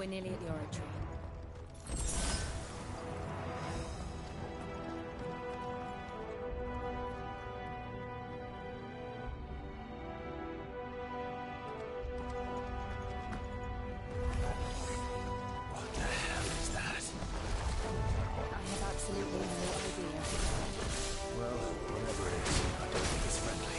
We're nearly at the oratory. What the hell is that? I have absolutely no idea. Well, whatever it is, I don't think it's friendly.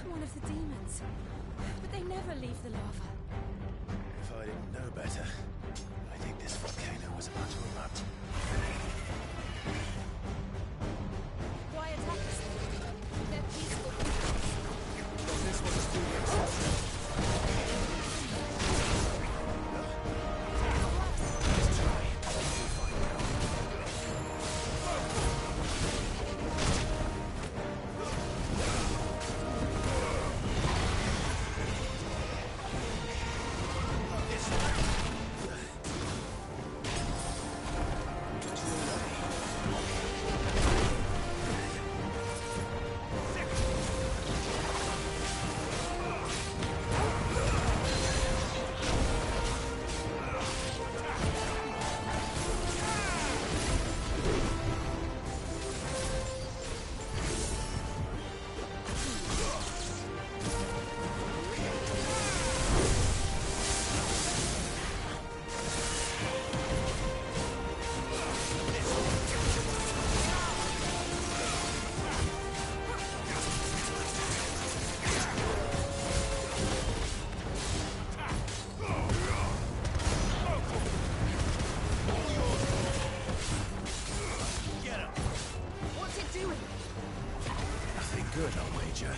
One of the demons. But they never leave the lava. If I didn't know better, I think this volcano was about to erupt. Why attack us? They're peaceful creatures. But this one's too exceptional. Let's try. We'll find out. What's it doing? Nothing good, I'll wager.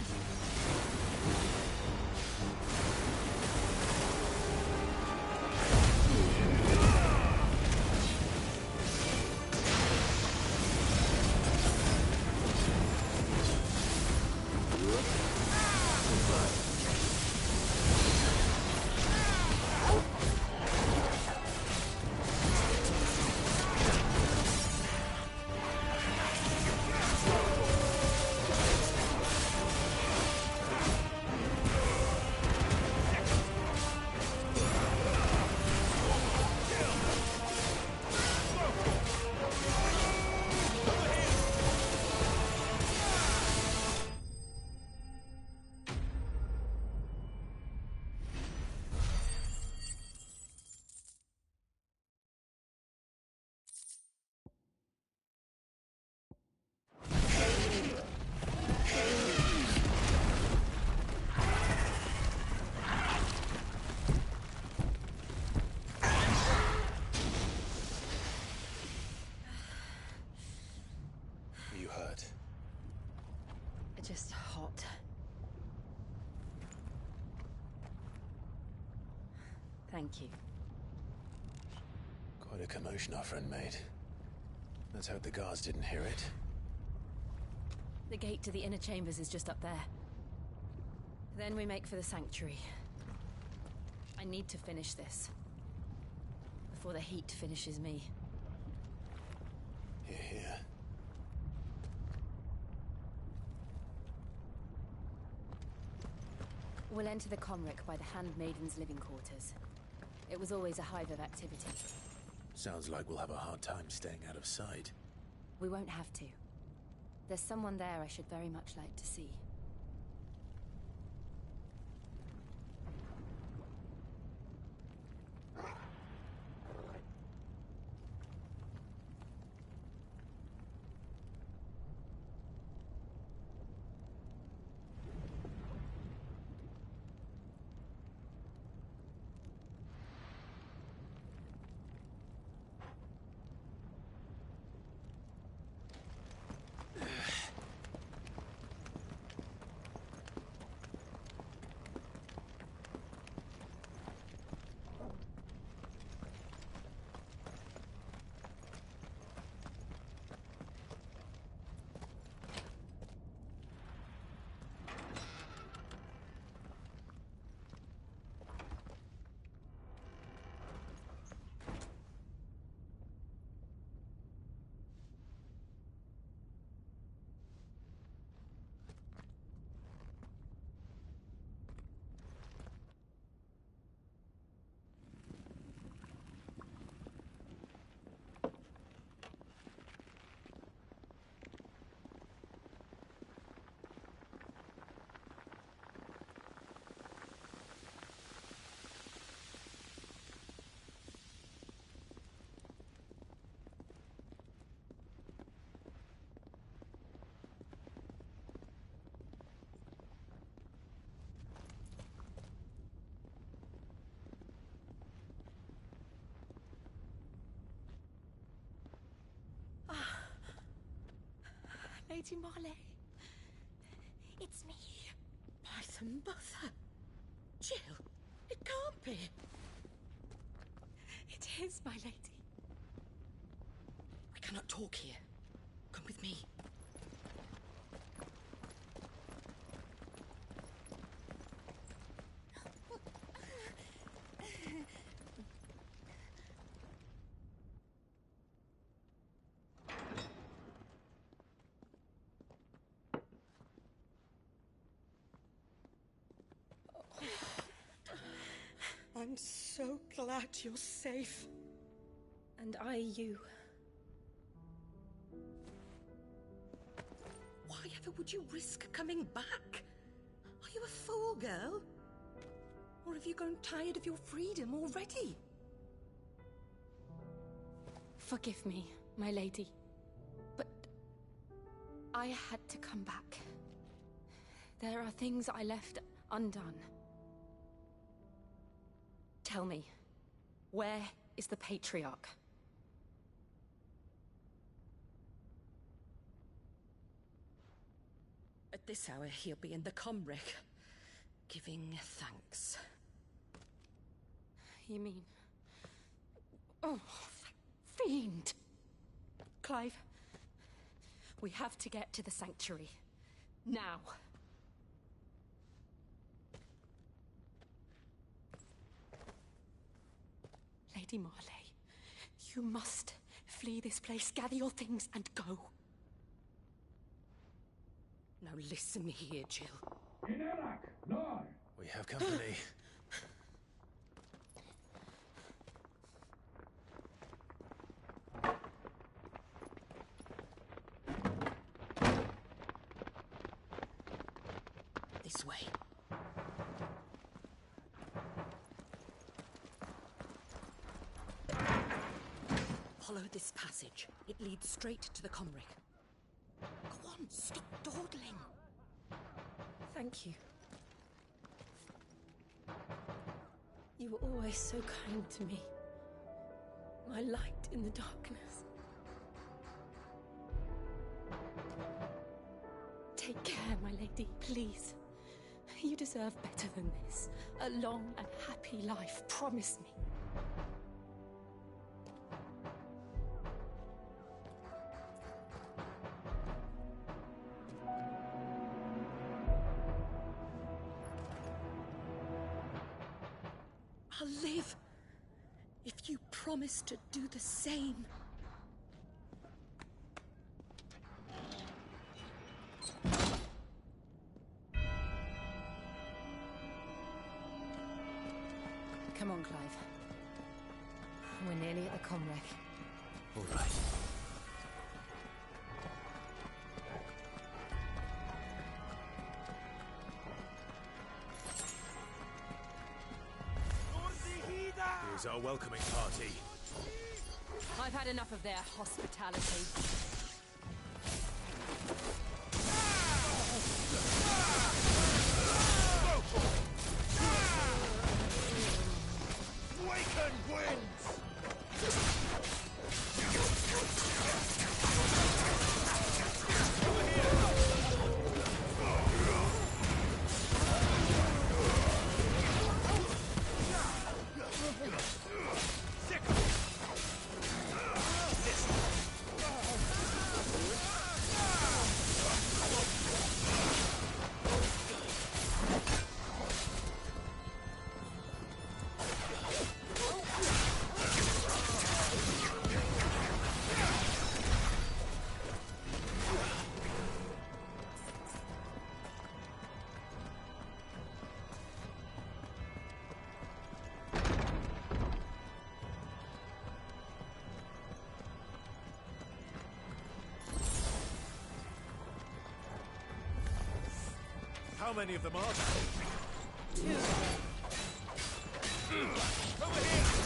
You hurt. Just hot. Thank you. Quite a commotion our friend made. Let's hope the guards didn't hear it. The gate to the inner chambers is just up there. Then we make for the sanctuary. I need to finish this. Before the heat finishes me. Here. We'll enter the Comric by the Handmaiden's living quarters. It was always a hive of activity. Sounds like we'll have a hard time staying out of sight. We won't have to. There's someone there I should very much like to see. Lady Marley. It's me. By the mother. Jill, it can't be. It is, my lady. We cannot talk here. Come with me. I'm so glad you're safe. And I you. Why ever would you risk coming back? Are you a fool, girl? Or have you grown tired of your freedom already? Forgive me, my lady. But I had to come back. There are things I left undone. Tell me, where is the Patriarch? At this hour, he'll be in the Comric, giving thanks. You mean... Oh, that fiend! Clive, we have to get to the sanctuary. Now. Lady Marley, you must flee this place, gather your things, and go. Now listen here, Jill. In Iraq, no! We have company. This way. Follow this passage. It leads straight to the Comric. Go on, stop dawdling. Thank you. You were always so kind to me. My light in the darkness. Take care, my lady, please. You deserve better than this. A long and happy life, promise me. I'll live if you promise to do the same. Come on, Clive. We're nearly at the comwreck. All right. Here's our welcoming party. I've had enough of their hospitality. Waken winds! How many of them are there? 2. Over here!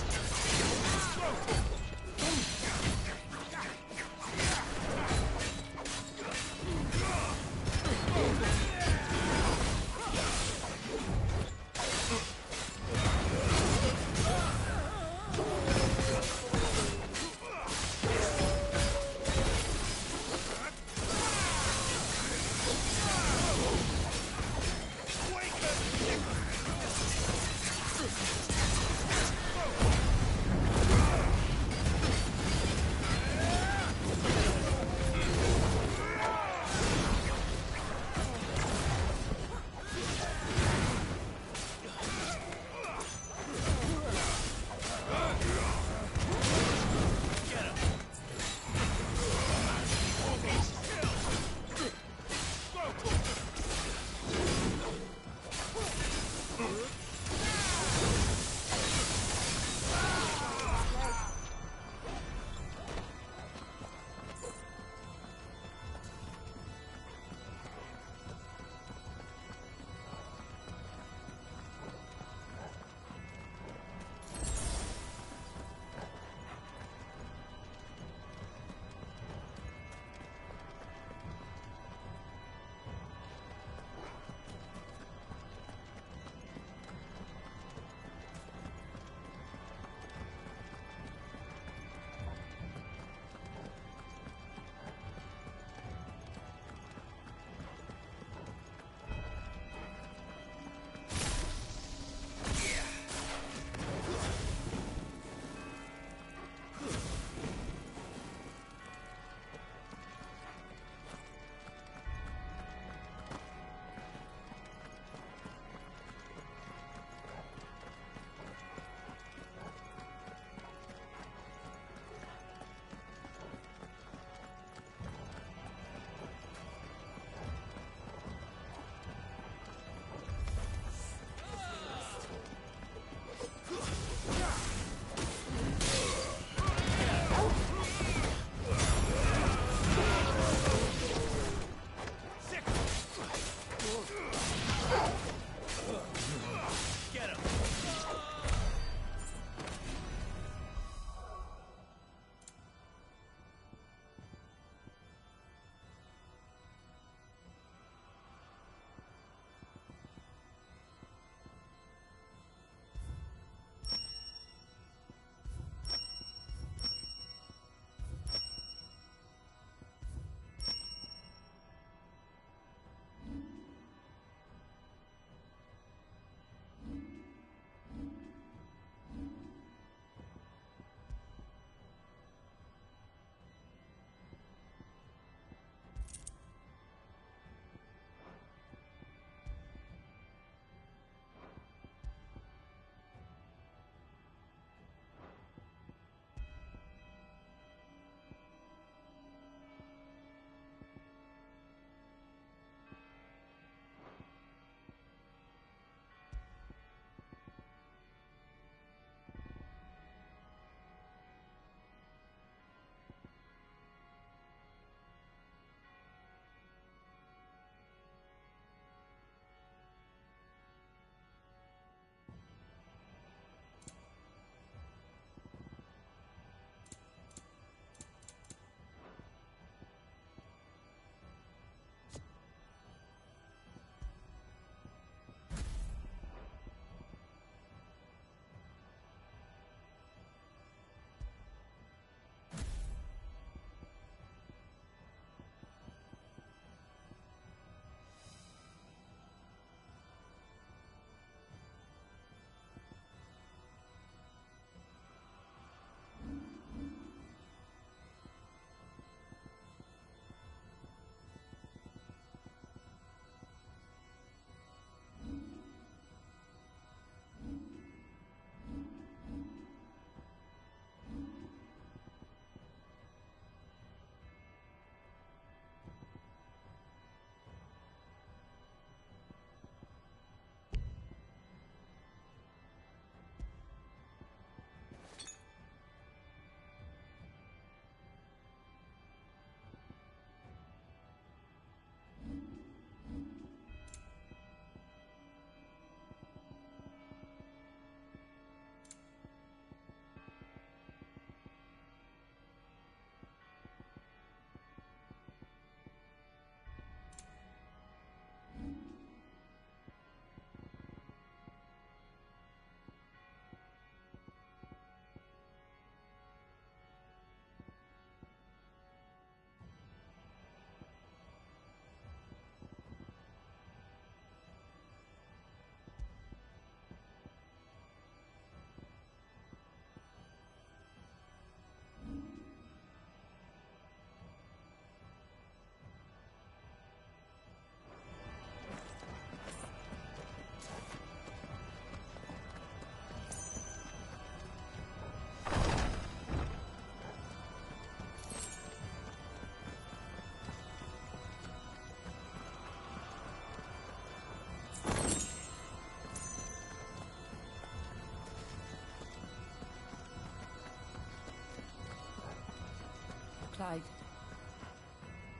Clive,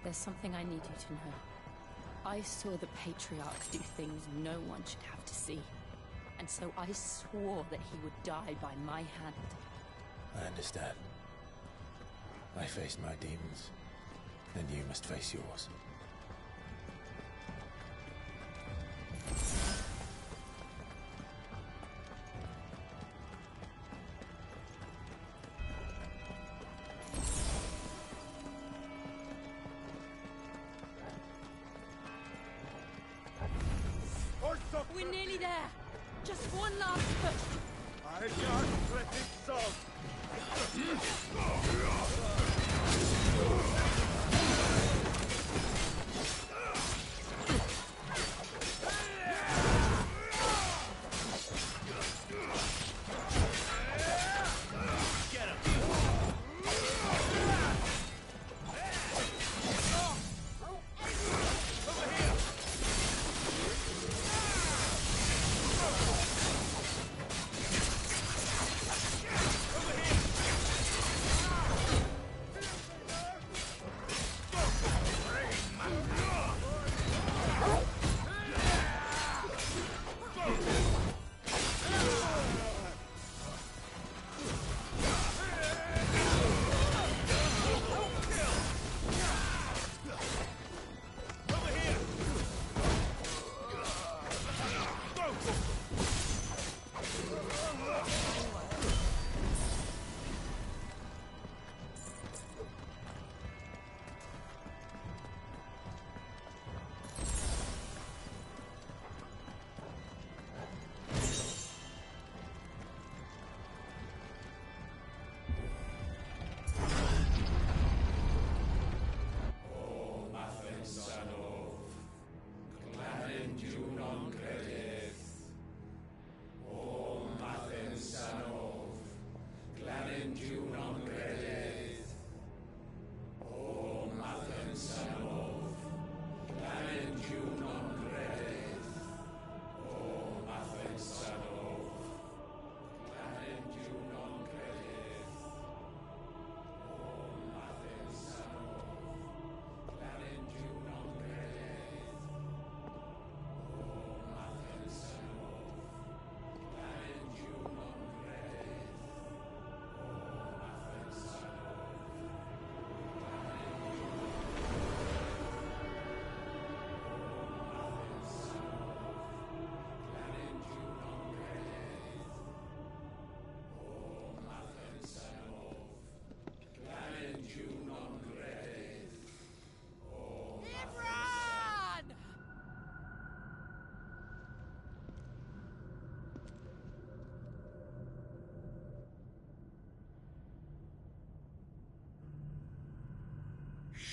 there's something I need you to know. I saw the Patriarch do things no one should have to see. And so I swore that he would die by my hand. I understand. I faced my demons, and you must face yours. We're nearly there. Just one last push. I can't let it solve.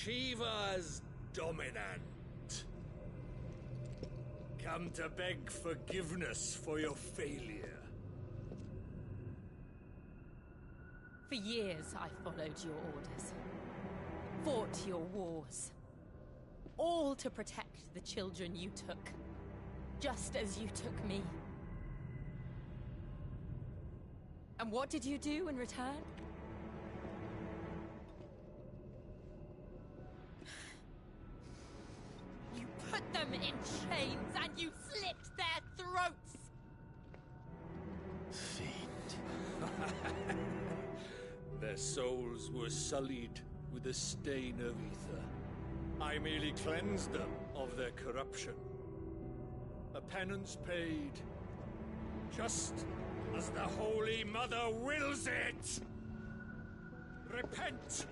Shiva's dominant. Come to beg forgiveness for your failure. For years I followed your orders. Fought your wars. All to protect the children you took. Just as you took me. And what did you do in return? You put them in chains and you slit their throats! Fiend. Their souls were sullied with the stain of ether. I merely cleansed them of their corruption. A penance paid, just as the Holy Mother wills it! Repent,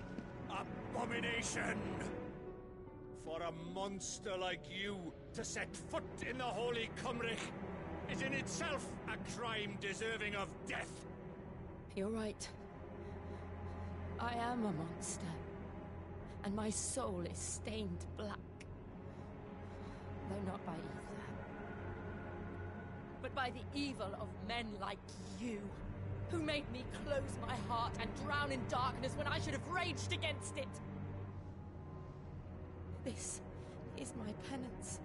abomination! For a monster like you to set foot in the Holy Cymric is in itself a crime deserving of death. You're right. I am a monster. And my soul is stained black. Though not by ether. But by the evil of men like you, who made me close my heart and drown in darkness when I should have raged against it. This is my penance.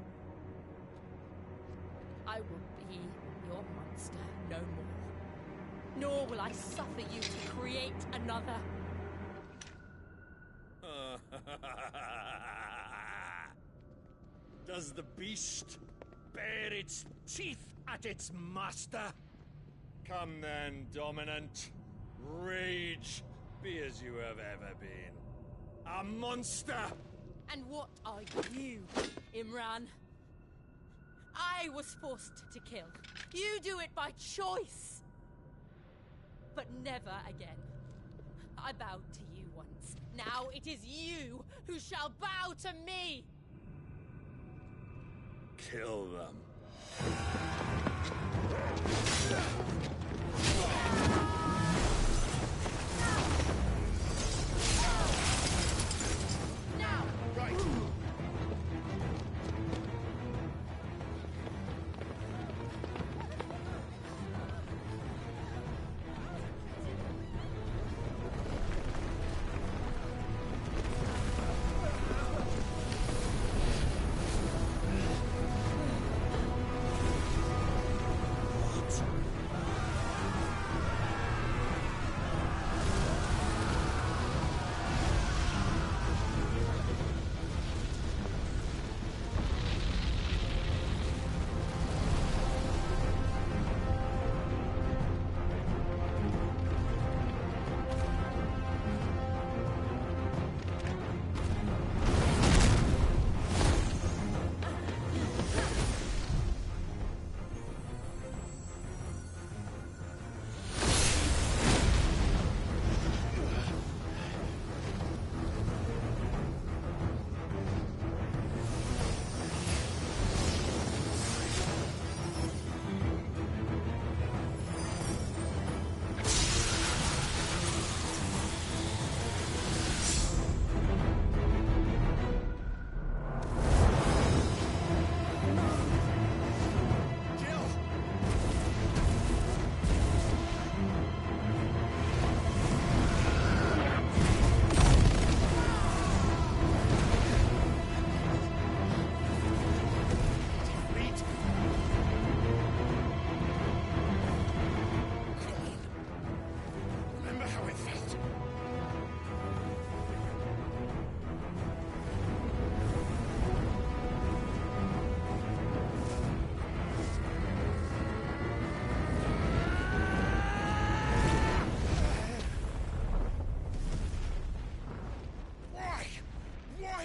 I will be your monster no more. Nor will I suffer you to create another. Does the beast bare its teeth at its master? Come then, Dominant. Rage, be as you have ever been. A monster! And what are you, Imran? I was forced to kill. You do it by choice. But never again. I bowed to you once. Now it is you who shall bow to me! Kill them. Now! Right.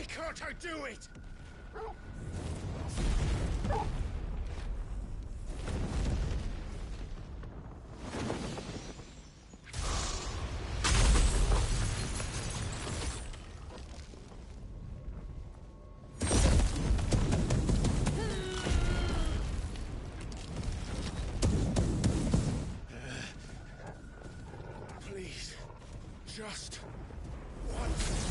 Can't I do it? Please, just once.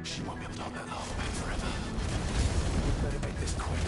She won't be able to hold that lava back forever. We better make this quick.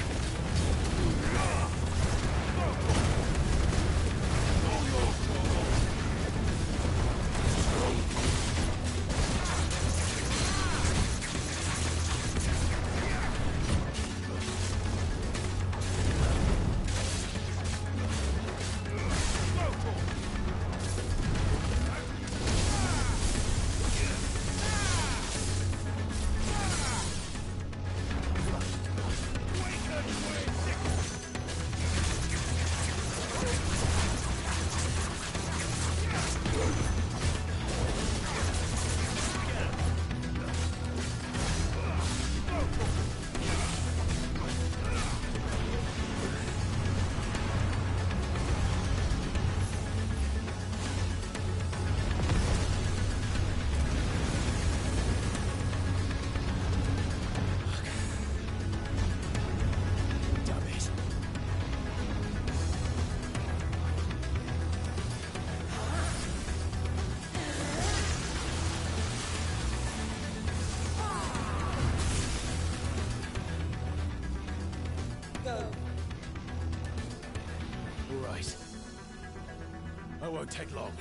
Right. I won't take long.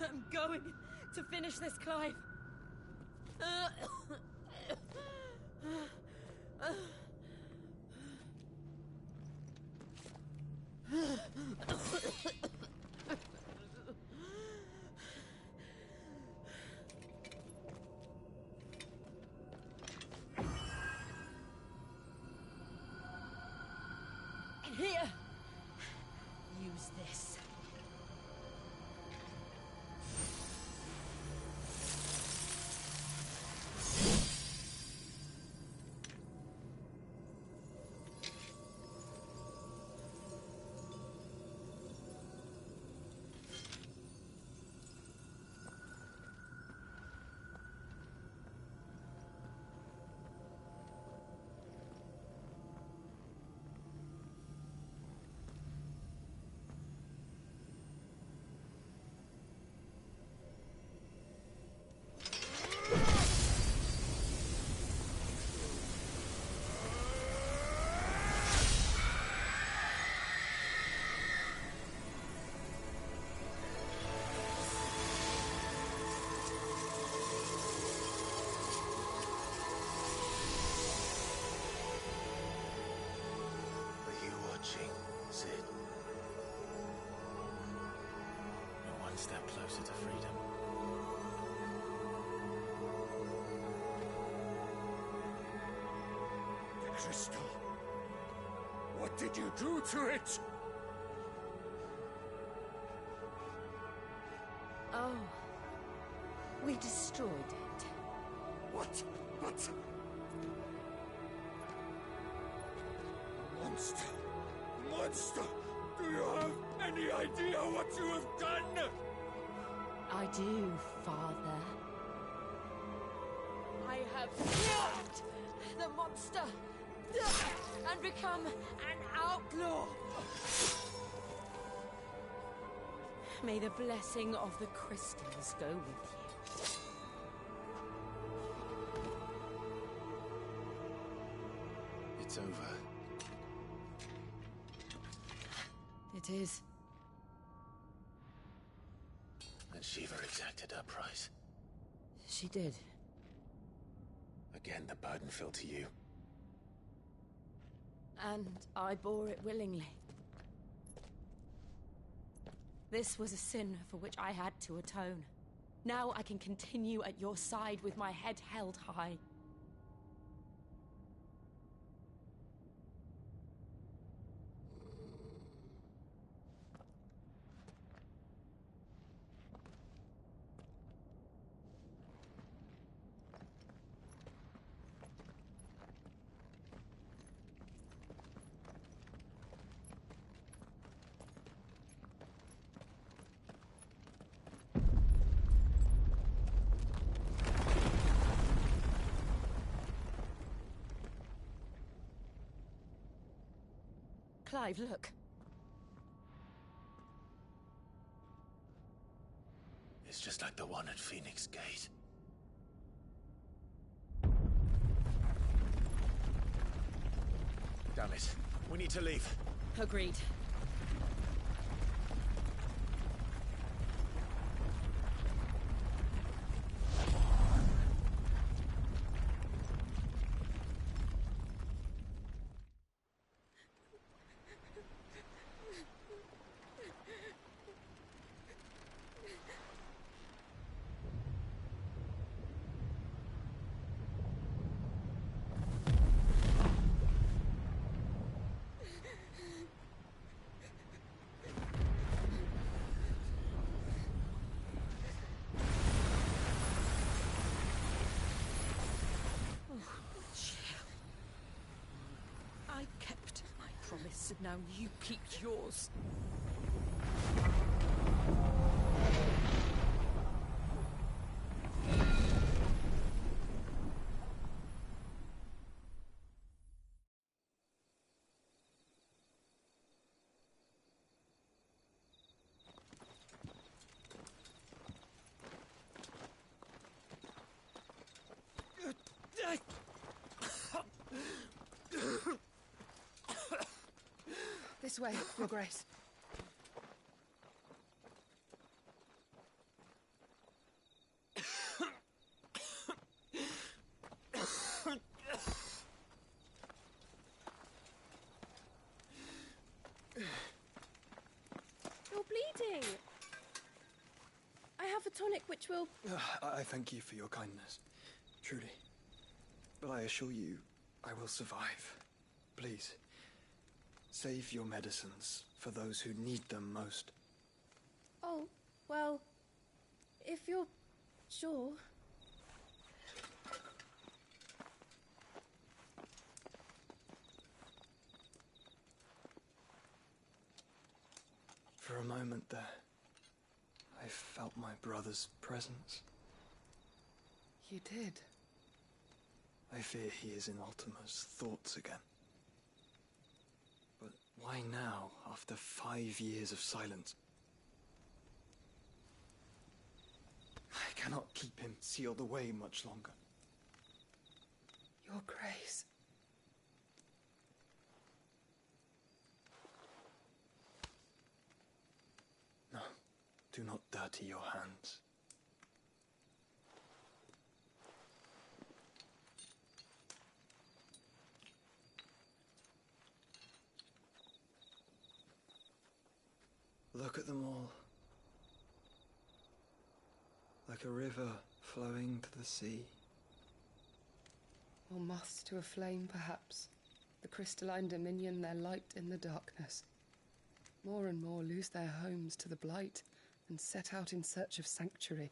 I'm going to finish this, Clive. Here! Use this. Are you watching, Sid? You're one step closer to freedom. The crystal. What did you do to it? Oh. We destroyed it. What? But... Monster! Monster! Do you have any idea what you have done? I do, Father. I have killed the monster and become an outlaw. May the blessing of the crystals go with you. It's over. It is. And Shiva exacted her price. She did. Again, the burden fell to you. And I bore it willingly. This was a sin for which I had to atone. Now I can continue at your side with my head held high. Clive, look. It's just like the one at Phoenix Gate. Damn it. We need to leave. Agreed. I kept my promise, and now you keep yours. This way, Your Grace. You're bleeding. I have a tonic which will... I thank you for your kindness, truly. But I assure you, I will survive. Please, save your medicines for those who need them most. Oh, well, if you're sure... For a moment there, I felt my brother's presence. You did? I fear he is in Ultima's thoughts again. But why now, after 5 years of silence? I cannot keep him sealed away much longer. Your Grace. No, do not dirty your hands. Look at them all. Like a river flowing to the sea. Or moths to a flame, perhaps. The crystalline dominion their light in the darkness. More and more lose their homes to the blight and set out in search of sanctuary,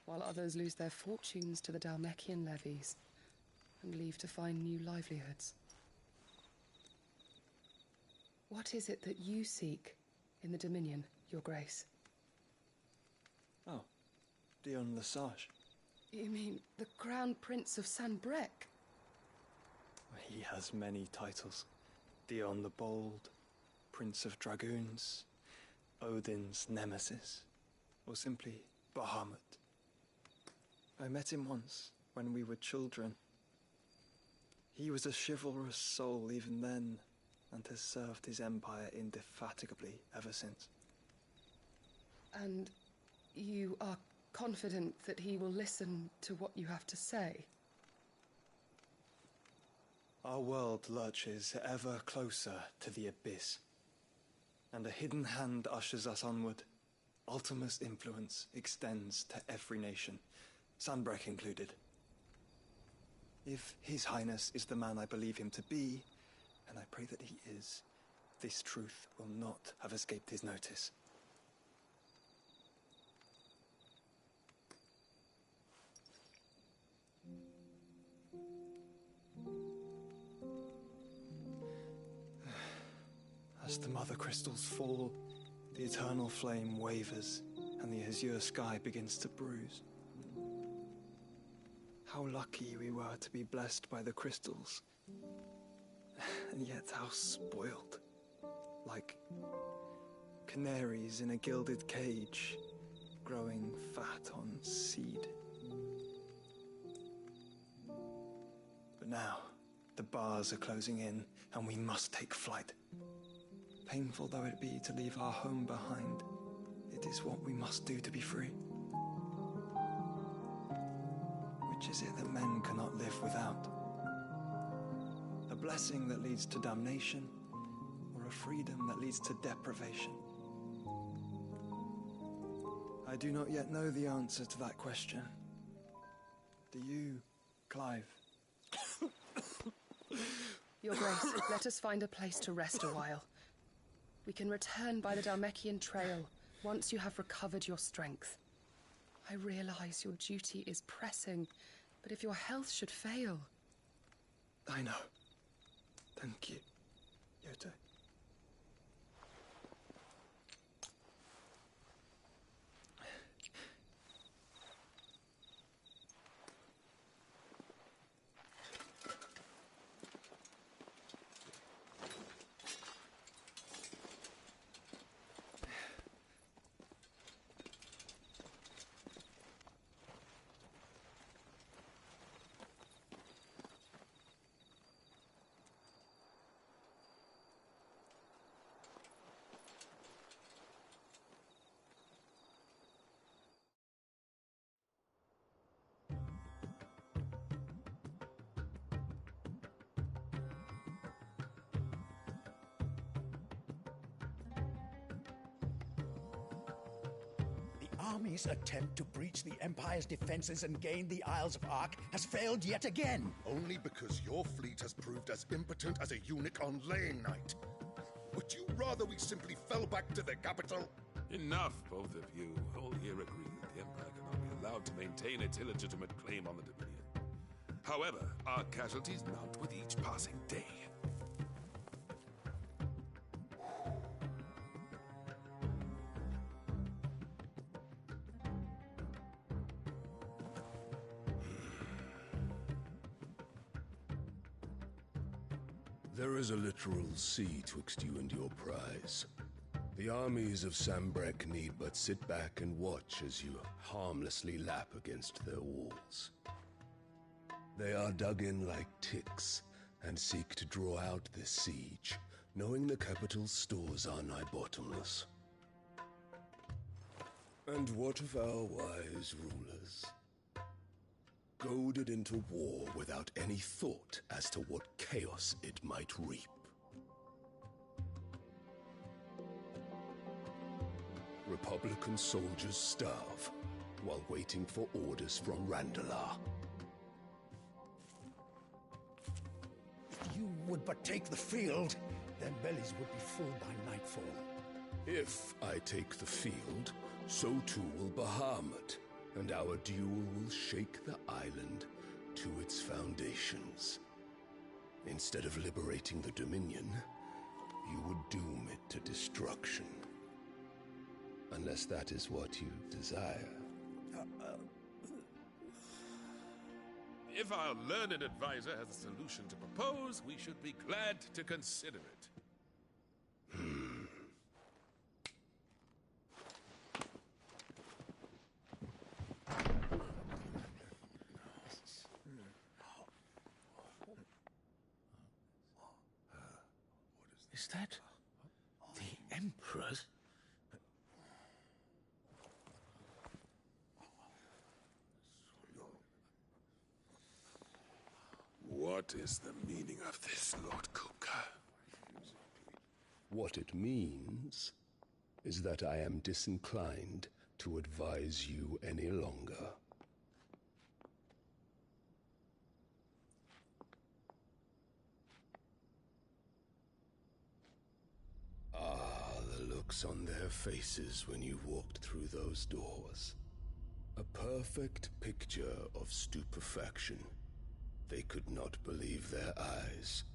while others lose their fortunes to the Dhalmekian levies and leave to find new livelihoods. What is it that you seek in the Dominion, Your Grace? Oh, Dion Lesage. You mean the Crown Prince of Sanbreque? He has many titles. Dion the Bold, Prince of Dragoons, Odin's Nemesis, or simply Bahamut. I met him once, when we were children. He was a chivalrous soul even then, and has served his empire indefatigably ever since. And you are confident that he will listen to what you have to say? Our world lurches ever closer to the abyss, and a hidden hand ushers us onward. Ultima's influence extends to every nation, Sanbreque included. If His Highness is the man I believe him to be, and I pray that he is, this truth will not have escaped his notice. As the mother crystals fall, the eternal flame wavers, and the azure sky begins to bruise. How lucky we were to be blessed by the crystals, and yet how spoiled. Like canaries in a gilded cage, growing fat on seed. But now, the bars are closing in, and we must take flight. Painful though it be to leave our home behind, it is what we must do to be free. Which is it that men cannot live without? A blessing that leads to damnation, or a freedom that leads to deprivation? I do not yet know the answer to that question. Do you, Clive? Your Grace, let us find a place to rest a while. We can return by the Dhalmekian trail once you have recovered your strength. I realize your duty is pressing, but if your health should fail... I know. Thank you, Yote. army's attempt to breach the Empire's defenses and gain the Isles of Ark has failed yet again. Only because your fleet has proved as impotent as a eunuch on laying night. Would you rather we simply fell back to the capital? Enough, both of you. All here agree that the Empire cannot be allowed to maintain its illegitimate claim on the Dominion. However, our casualties mount with each passing day. There is a literal sea twixt you and your prize. The armies of Sambrek need but sit back and watch as you harmlessly lap against their walls. They are dug in like ticks and seek to draw out this siege, knowing the capital's stores are nigh bottomless. And what of our wise rulers? Goaded into war without any thought as to what chaos it might reap. Republican soldiers starve while waiting for orders from Randalar. If you would but take the field, their bellies would be full by nightfall. If I take the field, so too will Bahamut, and our duel will shake the island to its foundations. Instead of liberating the Dominion, you would doom it to destruction. Unless that is what you desire. If our learned advisor has a solution to propose, we should be glad to consider it. Is that the Emperor's? What is the meaning of this, Lord Kupka? What it means is that I am disinclined to advise you any longer. Ah, the looks on their faces when you walked through those doors. A perfect picture of stupefaction. They could not believe their eyes.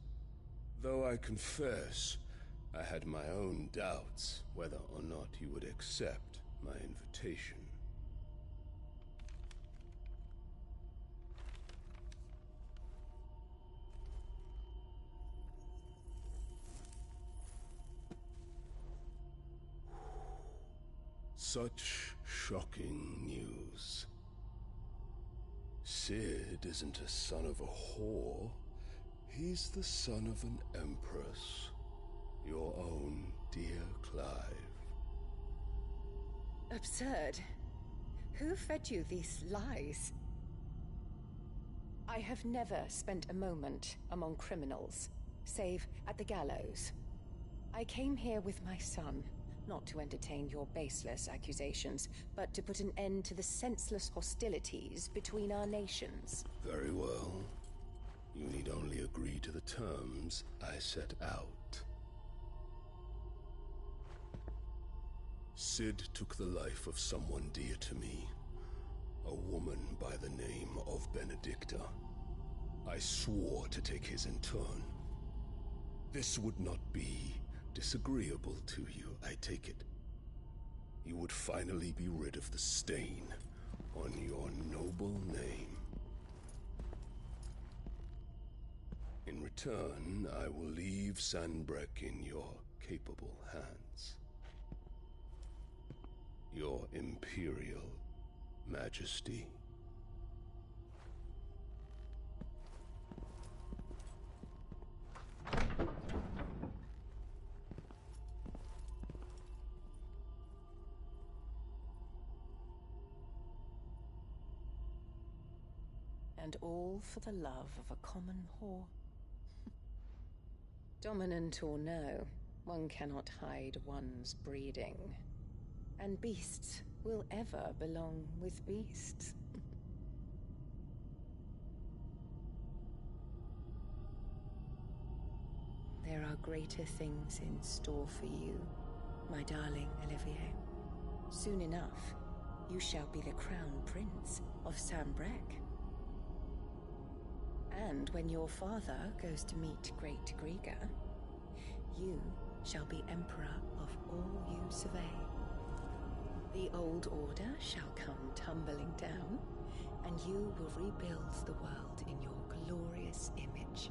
Though I confess, I had my own doubts whether or not you would accept my invitation. Such shocking news. Sid isn't a son of a whore. He's the son of an empress. Your own dear Clive. Absurd. Who fed you these lies? I have never spent a moment among criminals, save at the gallows. I came here with my son, not to entertain your baseless accusations, but to put an end to the senseless hostilities between our nations. Very well. You need only agree to the terms I set out. Sid took the life of someone dear to me, a woman by the name of Benedicta. I swore to take his in turn. This would not be disagreeable to you, I take it. You would finally be rid of the stain on your noble name. In return, I will leave Sanbrek in your capable hands. Your Imperial Majesty. And all for the love of a common whore. Dominant or no, one cannot hide one's breeding. And beasts will ever belong with beasts. There are greater things in store for you, my darling Olivier. Soon enough, you shall be the crown prince of Sambrec. And when your father goes to meet Great Grieger, you shall be emperor of all you survey. The old order shall come tumbling down, and you will rebuild the world in your glorious image.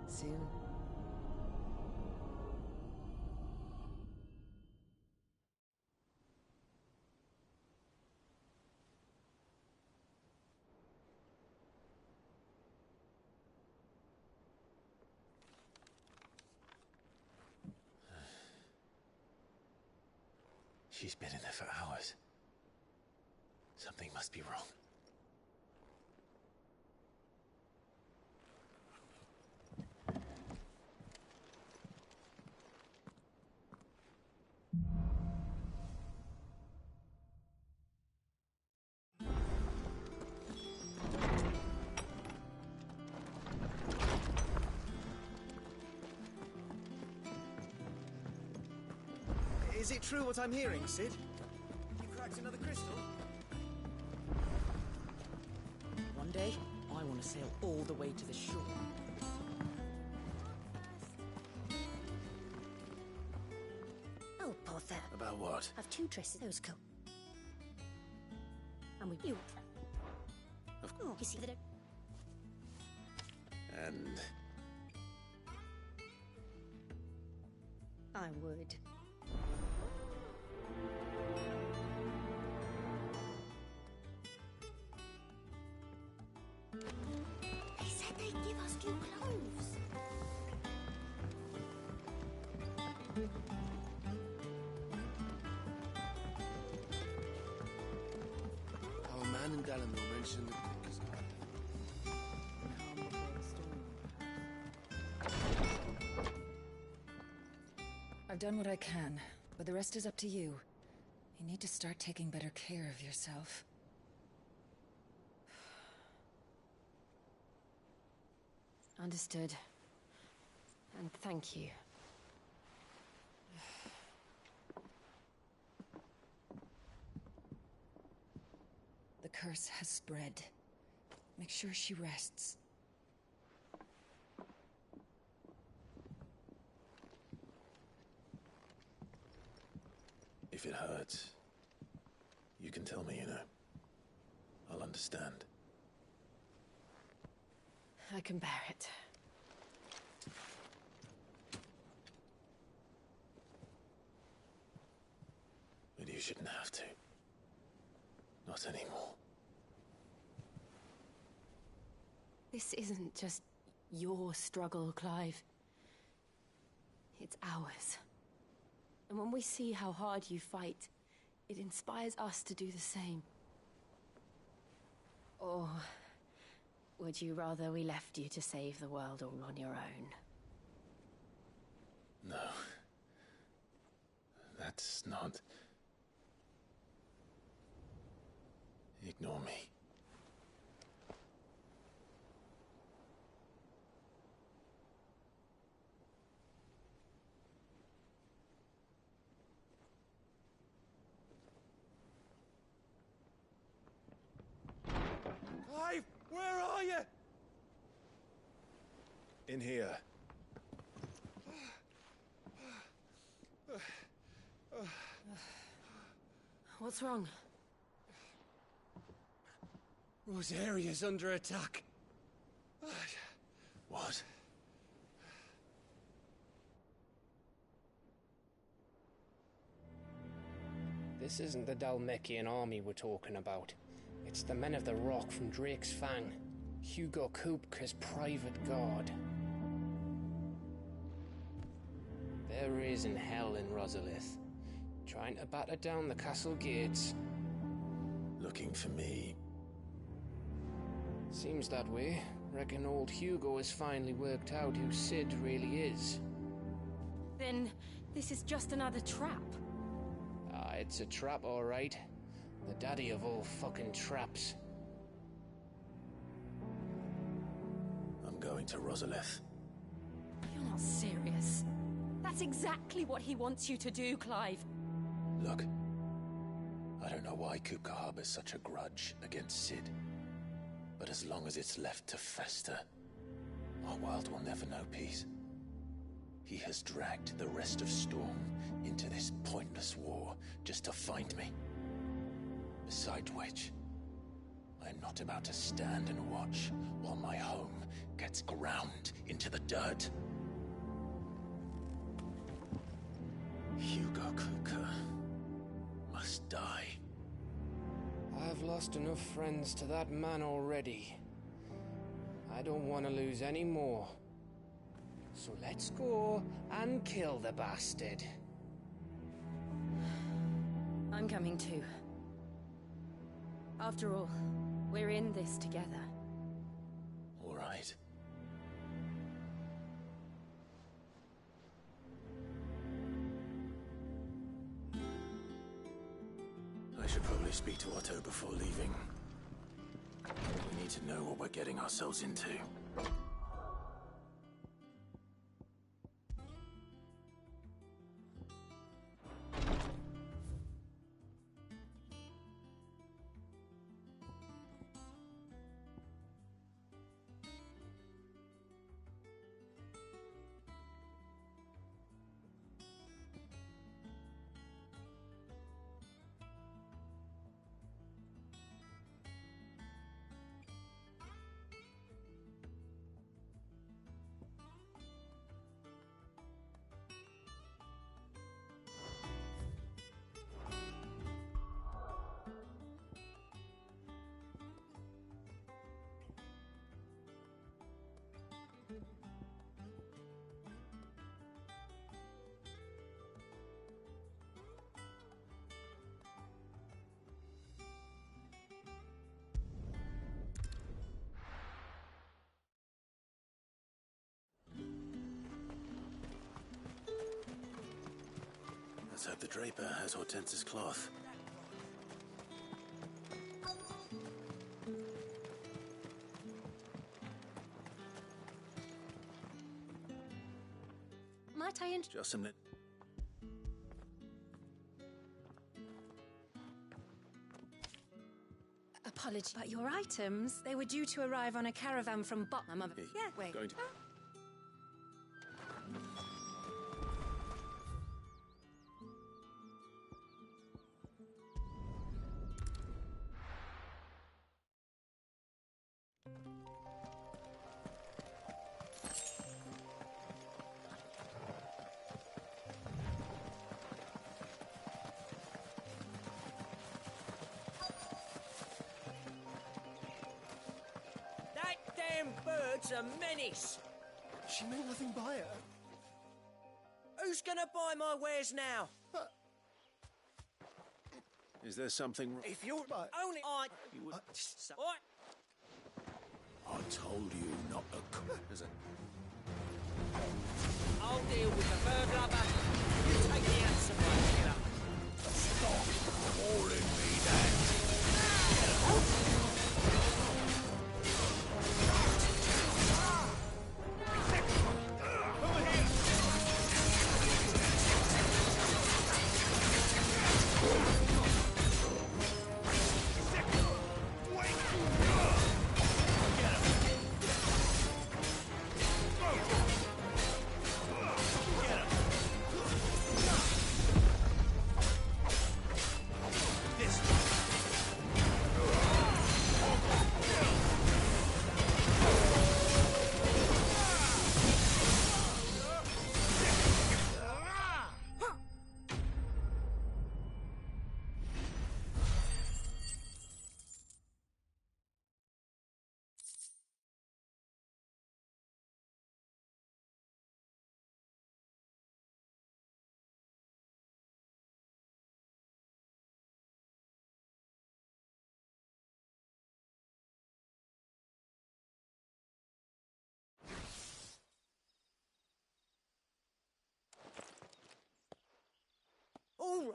Soon. She's been in there for hours. Something must be wrong. Is it true what I'm hearing, Sid? You cracked another crystal? One day, I want to sail all the way to the shore. Oh, poor thing. About what? I've 2 dresses. Those cool. And we built. Of course. You see that? And I would. They said they'd give us new clothes. Our man in Dalamore mentioned the Clickers. I've done what I can, but the rest is up to you. You need to start taking better care of yourself. Understood. And thank you. The curse has spread. Make sure she rests. if it hurts, you can tell me, you know. I'll understand. I can bear it. But you shouldn't have to. Not anymore. This isn't just your struggle, Clive. It's ours. And when we see how hard you fight, it inspires us to do the same. Or would you rather we left you to save the world all on your own? No. That's not... Ignore me. Clive, where are you? In here. What's wrong? Rosaria's under attack. What? This isn't the Dalmekian army we're talking about. It's the men of the Rock from Drake's Fang. Hugo Kupka's private guard. They're raising hell in Rosalith, trying to batter down the castle gates. Looking for me? Seems that way. Reckon old Hugo has finally worked out who Sid really is. Then This is just another trap. Ah, it's a trap, all right. The daddy of all fucking traps. I'm going to Rosalith. You're not serious. That's exactly what he wants you to do, Clive. Look, I don't know why Kupka harbors such a grudge against Cid. But as long as it's left to fester, our world will never know peace. He has dragged the rest of Storm into this pointless war just to find me. Besides which, I am not about to stand and watch while my home gets ground into the dirt. Hugo Kupka must die. I've lost enough friends to that man already. I don't want to lose any more. So let's go and kill the bastard. I'm coming too. After all, we're in this together. All right. I should probably speak to Otto before leaving. We need to know what we're getting ourselves into. Let's hope the Draper has Hortense's cloth. Might I Just some... Apology, but your items, they were due to arrive on a caravan from Bottom of... Yeah, wait. Going to... Bird's a menace. She meant nothing by it. Who's gonna buy my wares now? Is there something wrong? If you're only I... You would... I told you not to come. Is it? I'll deal with the bird lover. You take the handsome one, killer. Stop calling me that.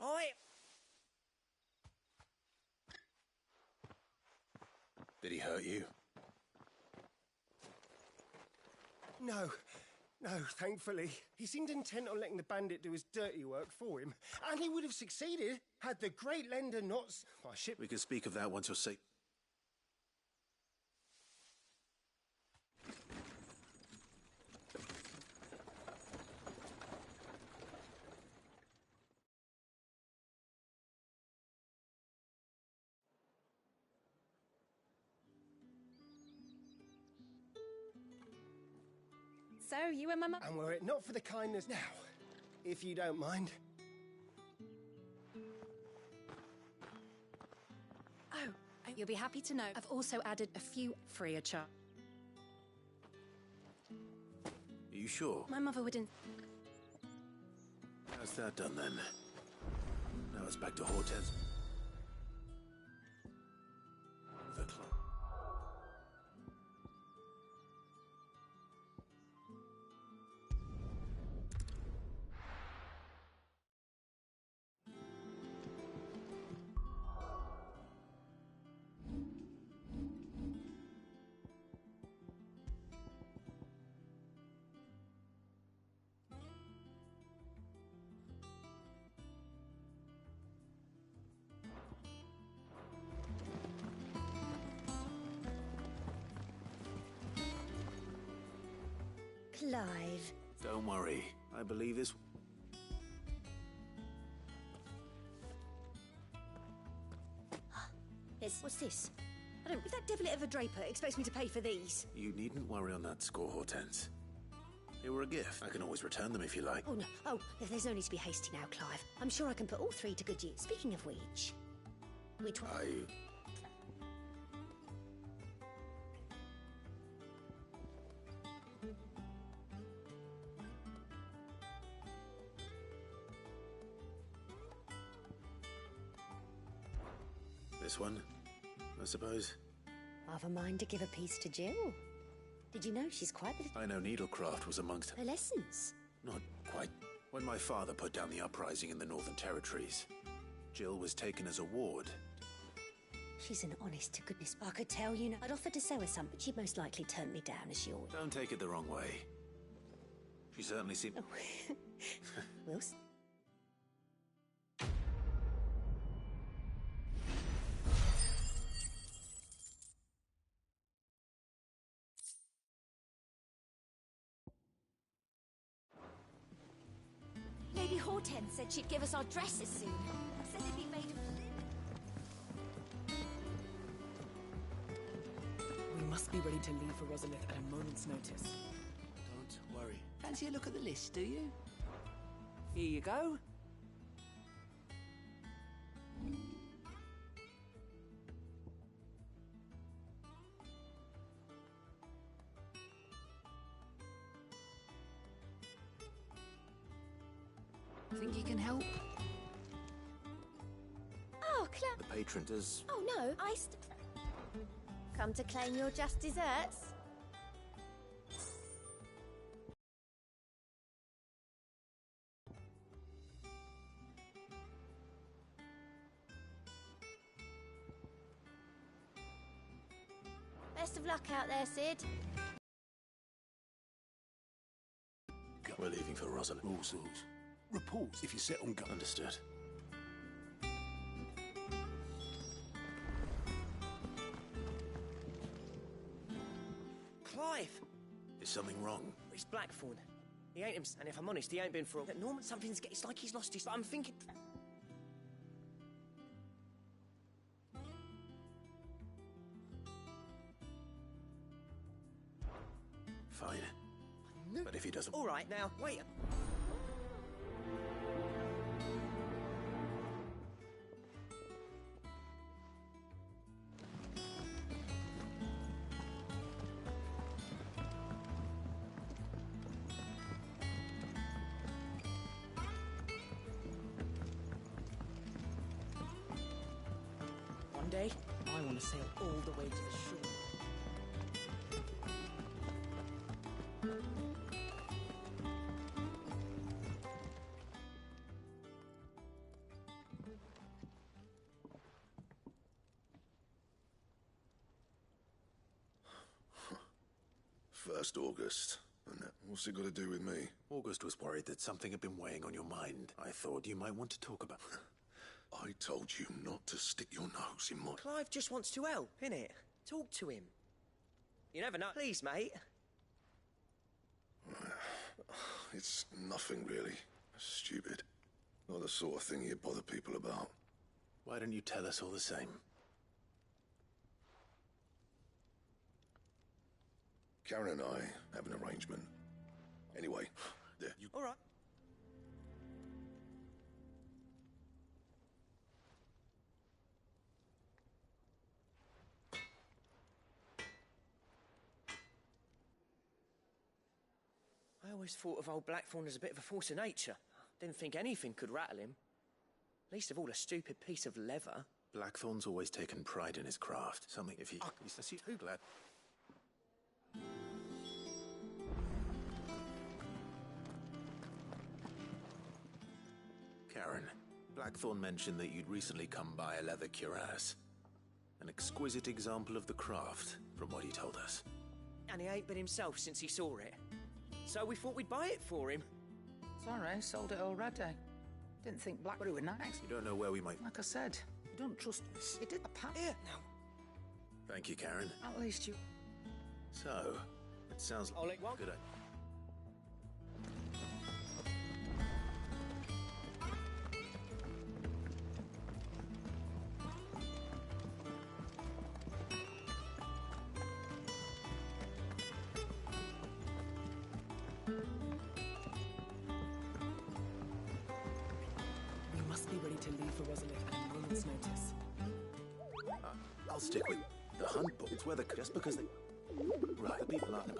all right. Did he hurt you? No. No, thankfully. He seemed intent on letting the bandit do his dirty work for him. And he would have succeeded had the great lender not... Oh, shit. We can speak of that once you're safe. So, you and my mum... And were it not for the kindness... Now, if you don't mind... Oh, you'll be happy to know I've also added a few free of charge. Are you sure? My mother wouldn't... How's that done, then? Now it's back to Hortense. The clock. Clive. Don't worry. I believe this... What's this? I don't... If that devilit of a draper expects me to pay for these. You needn't worry on that score, Hortense. They were a gift. I can always return them if you like. Oh, no. Oh, there's no need to be hasty now, Clive. I'm sure I can put all three to good use. Speaking of which one? This one, I suppose. I've a mind to give a piece to Jill. Did you know she's quite the... I know needlecraft was amongst her lessons. Not quite. When my father put down the uprising in the Northern Territories, Jill was taken as a ward. She's an honest to goodness. I could tell, you know. I'd offered to sell her some, but she'd most likely turn me down as she always... Don't take it the wrong way. She certainly seemed... Oh. Wilson? Lady Hortense said she'd give us our dresses soon. Said they'd be made of linen. We must be ready to leave for Rosalith at a moment's notice. Don't worry. Fancy a look at the list, do you? Here you go. Think you can help? Oh, Claire. The patron does... Oh, no. Come to claim your just desserts? Best of luck out there, Sid. We're leaving for Rosalind. Rules. Reports if you set on gun. Understood. Clive! Is something wrong? It's Blackthorn. He ain't him, and if I'm honest, he ain't been for a... Norman, it's like he's lost his... I'm thinking... Fine. But if he doesn't... All right, now, wait. One day, I want to sail all the way to the shore. First August. And what's it got to do with me? August was worried that something had been weighing on your mind. I thought you might want to talk about... I told you not to stick your nose in my... Clive just wants to help, innit? Talk to him. You never know. Please, mate. It's nothing, really. Stupid. Not the sort of thing you bother people about. Why don't you tell us all the same? Karen and I have an arrangement. Anyway, there, you... All right. I always thought of old Blackthorn as a bit of a force of nature. Didn't think anything could rattle him. Least of all a stupid piece of leather. Blackthorn's always taken pride in his craft. Something if he... He's too glad. Karen, Blackthorn mentioned that you'd recently come by a leather cuirass. An exquisite example of the craft, from what he told us. And he ain't been himself since he saw it. So we thought we'd buy it for him. Sorry, sold it already. Didn't think Blackberry were nice. You don't know where we might... Like I said, you don't trust us. You did a pat. Here, now. Thank you, Karen. At least you... So, it sounds like... I'll let one. Good idea. I'll stick with the hunt book. It's where the... Just because they... Right, the people aren't...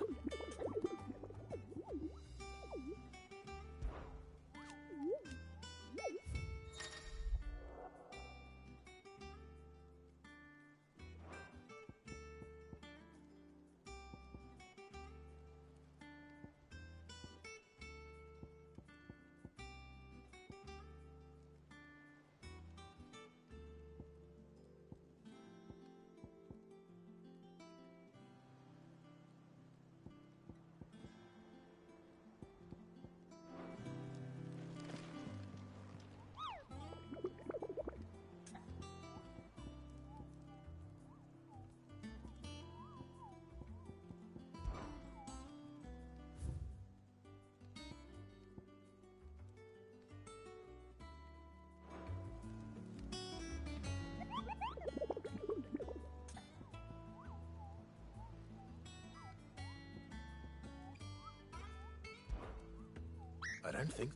I don't think...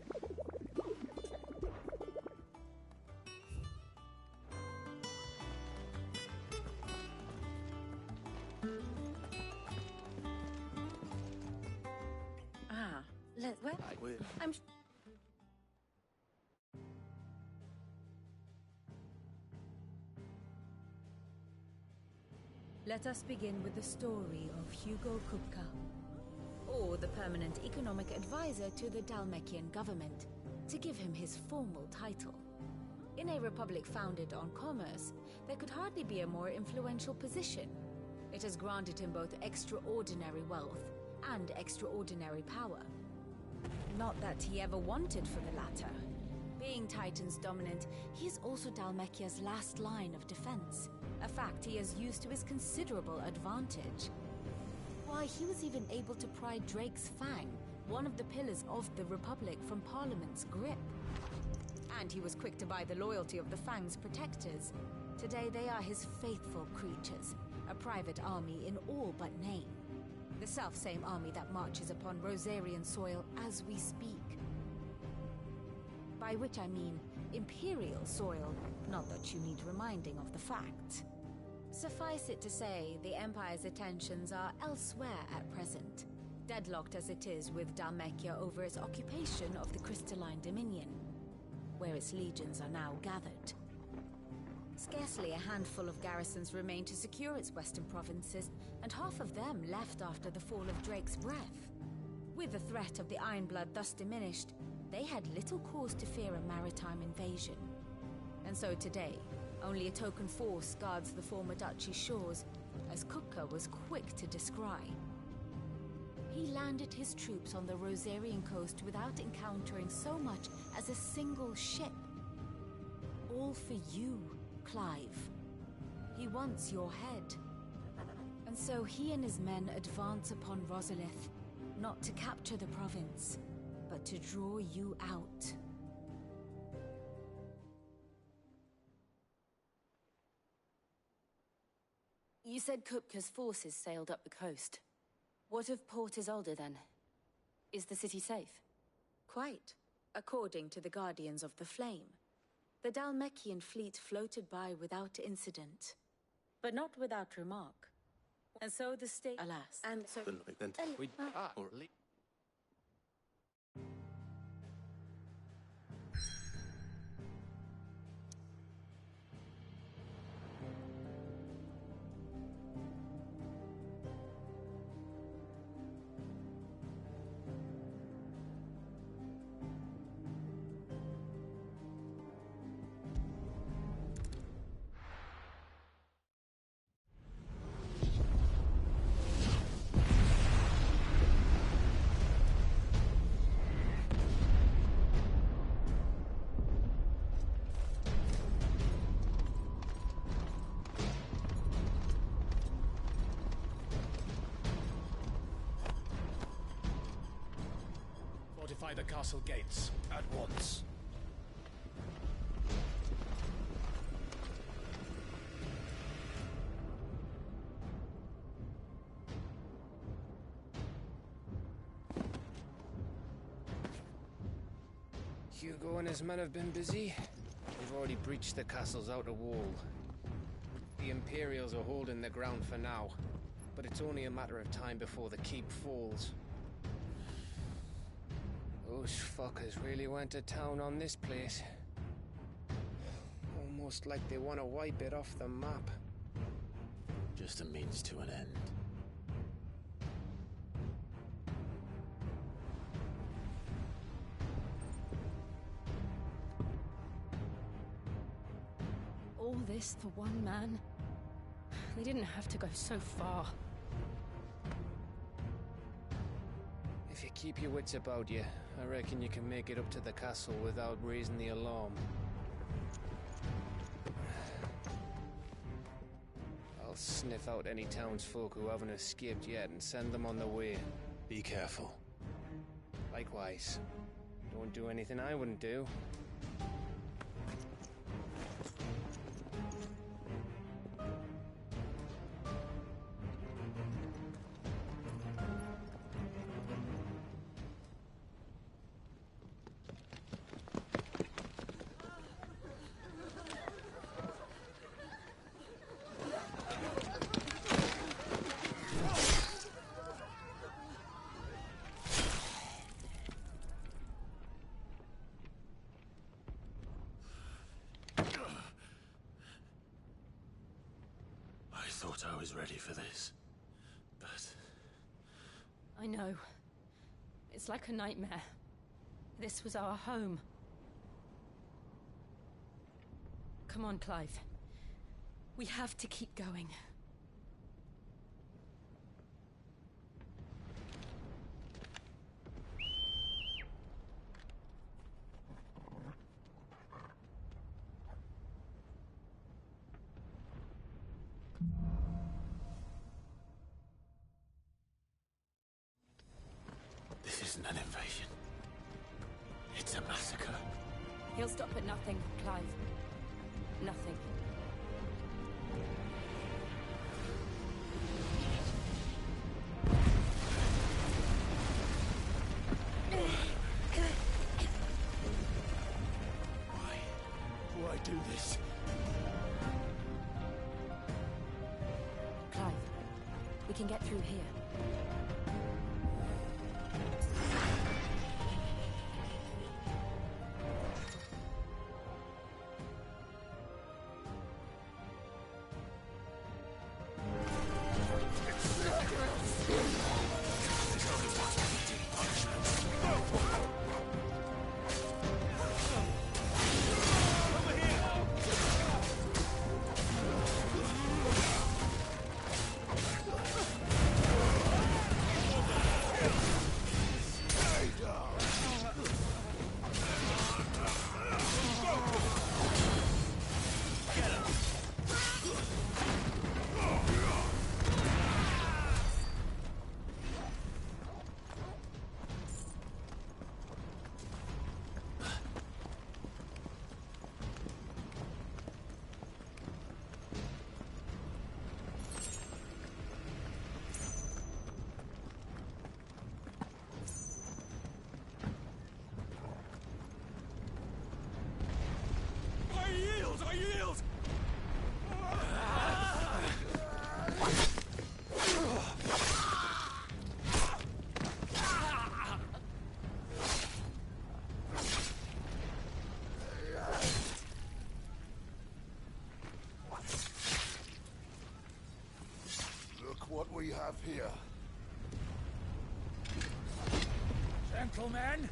I'm... Let us begin with the story of Hugo Kupka, or the permanent economic advisor to the Dalmekian government, to give him his formal title. In a republic founded on commerce, there could hardly be a more influential position. It has granted him both extraordinary wealth and extraordinary power. Not that he ever wanted for the latter. Being Titan's dominant, he is also Dalmekia's last line of defense, a fact he has used to his considerable advantage. Why, he was even able to pry Drake's Fang, one of the pillars of the Republic, from Parliament's grip. And he was quick to buy the loyalty of the Fang's protectors. Today they are his faithful creatures, a private army in all but name. The self-same army that marches upon Rosarian soil as we speak. By which I mean Imperial soil, not that you need reminding of the fact. Suffice it to say, the Empire's attentions are elsewhere at present, deadlocked as it is with Dalmekia over its occupation of the Crystalline Dominion, where its legions are now gathered. Scarcely a handful of garrisons remain to secure its western provinces, and half of them left after the fall of Drake's Breath. With the threat of the Ironblood thus diminished, they had little cause to fear a maritime invasion. And so today, only a token force guards the former duchy's shores, as Kupka was quick to descry. He landed his troops on the Rosarian coast without encountering so much as a single ship. All for you, Clive. He wants your head. And so he and his men advance upon Rosalith, not to capture the province, but to draw you out. You said Kupka's forces sailed up the coast. What of Port Isolde, then? Is the city safe? Quite, according to the Guardians of the Flame. The Dalmekian fleet floated by without incident. But not without remark. And so the state... Alas. And so... Fortify the castle gates at once. Hugo and his men have been busy. We've already breached the castle's outer wall. The Imperials are holding the ground for now, but it's only a matter of time before the keep falls. Those fuckers really went to town on this place. Almost like they want to wipe it off the map. Just a means to an end. All this for one man? They didn't have to go so far. If you keep your wits about you, I reckon you can make it up to the castle without raising the alarm. I'll sniff out any townsfolk who haven't escaped yet and send them on their way. Be careful. Likewise. Don't do anything I wouldn't do. I thought I was ready for this, but... I know. It's like a nightmare. This was our home. Come on, Clive. We have to keep going. This isn't an invasion. It's a massacre. He'll stop at nothing, Clive. Nothing. Why do this? Clive, we can get through here. here. Gentlemen!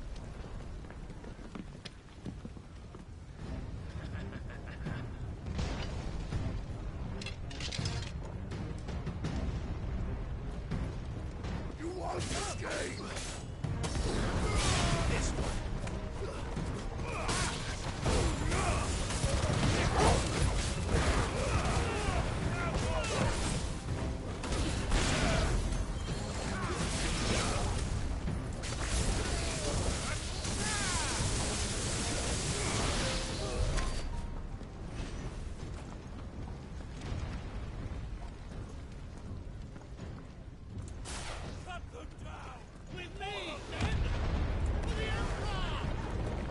You want this game? This one.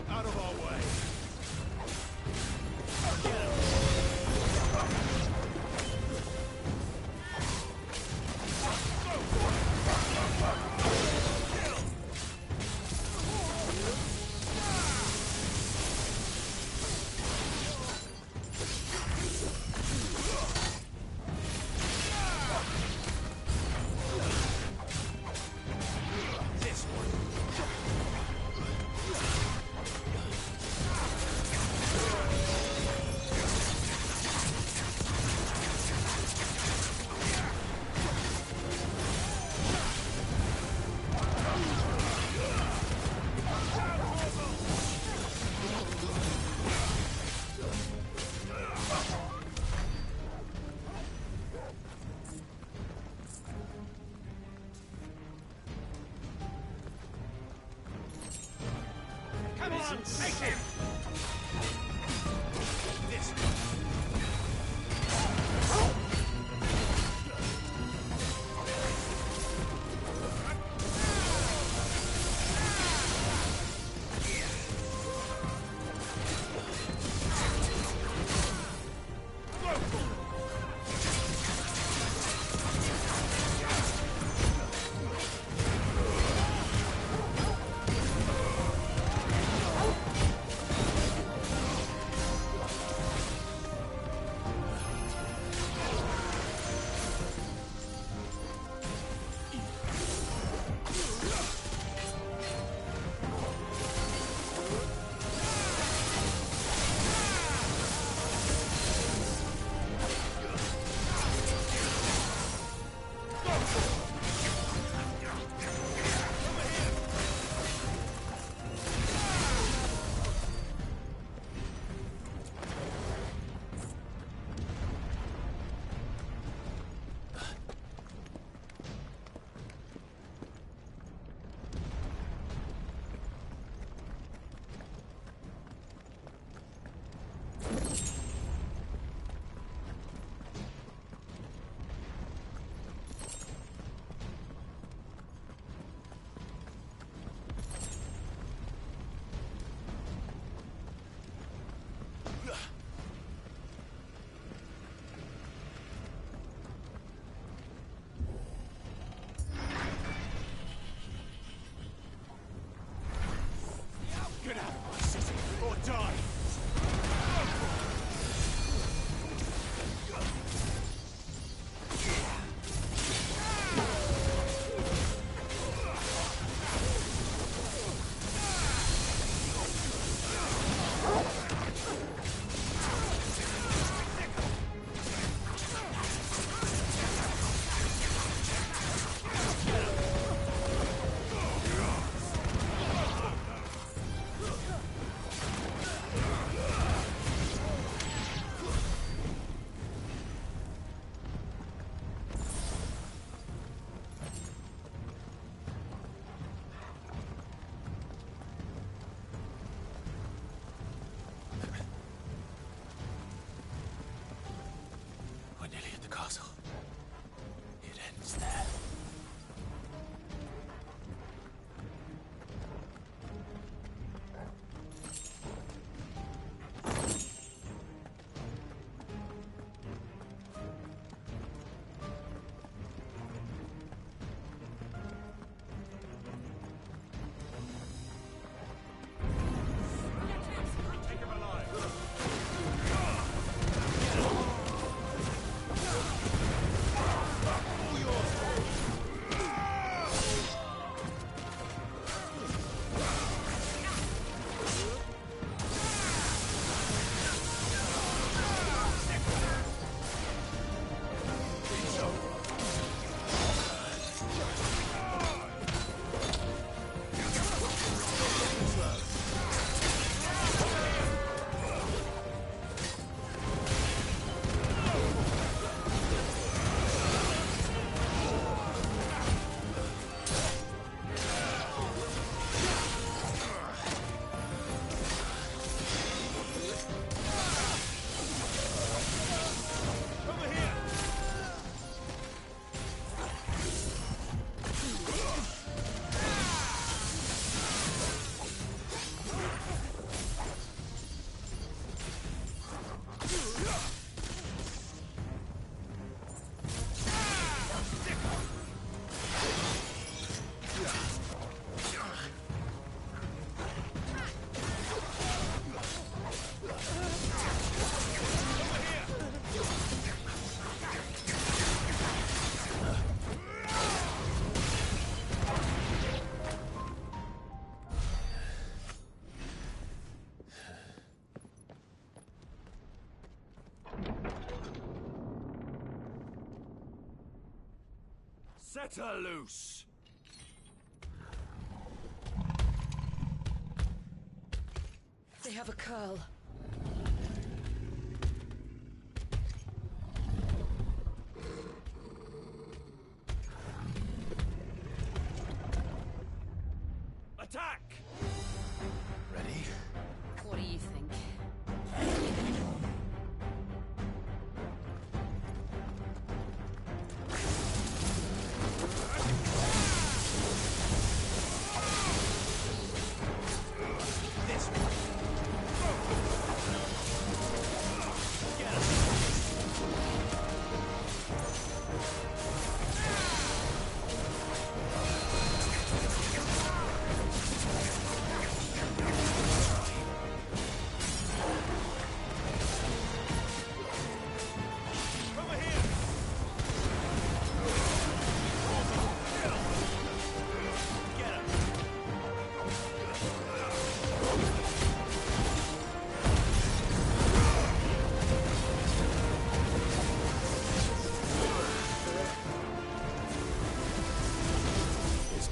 Out of our way. Come on, take him! This Set her loose! They have a curl. Attack! Ready? What do you think?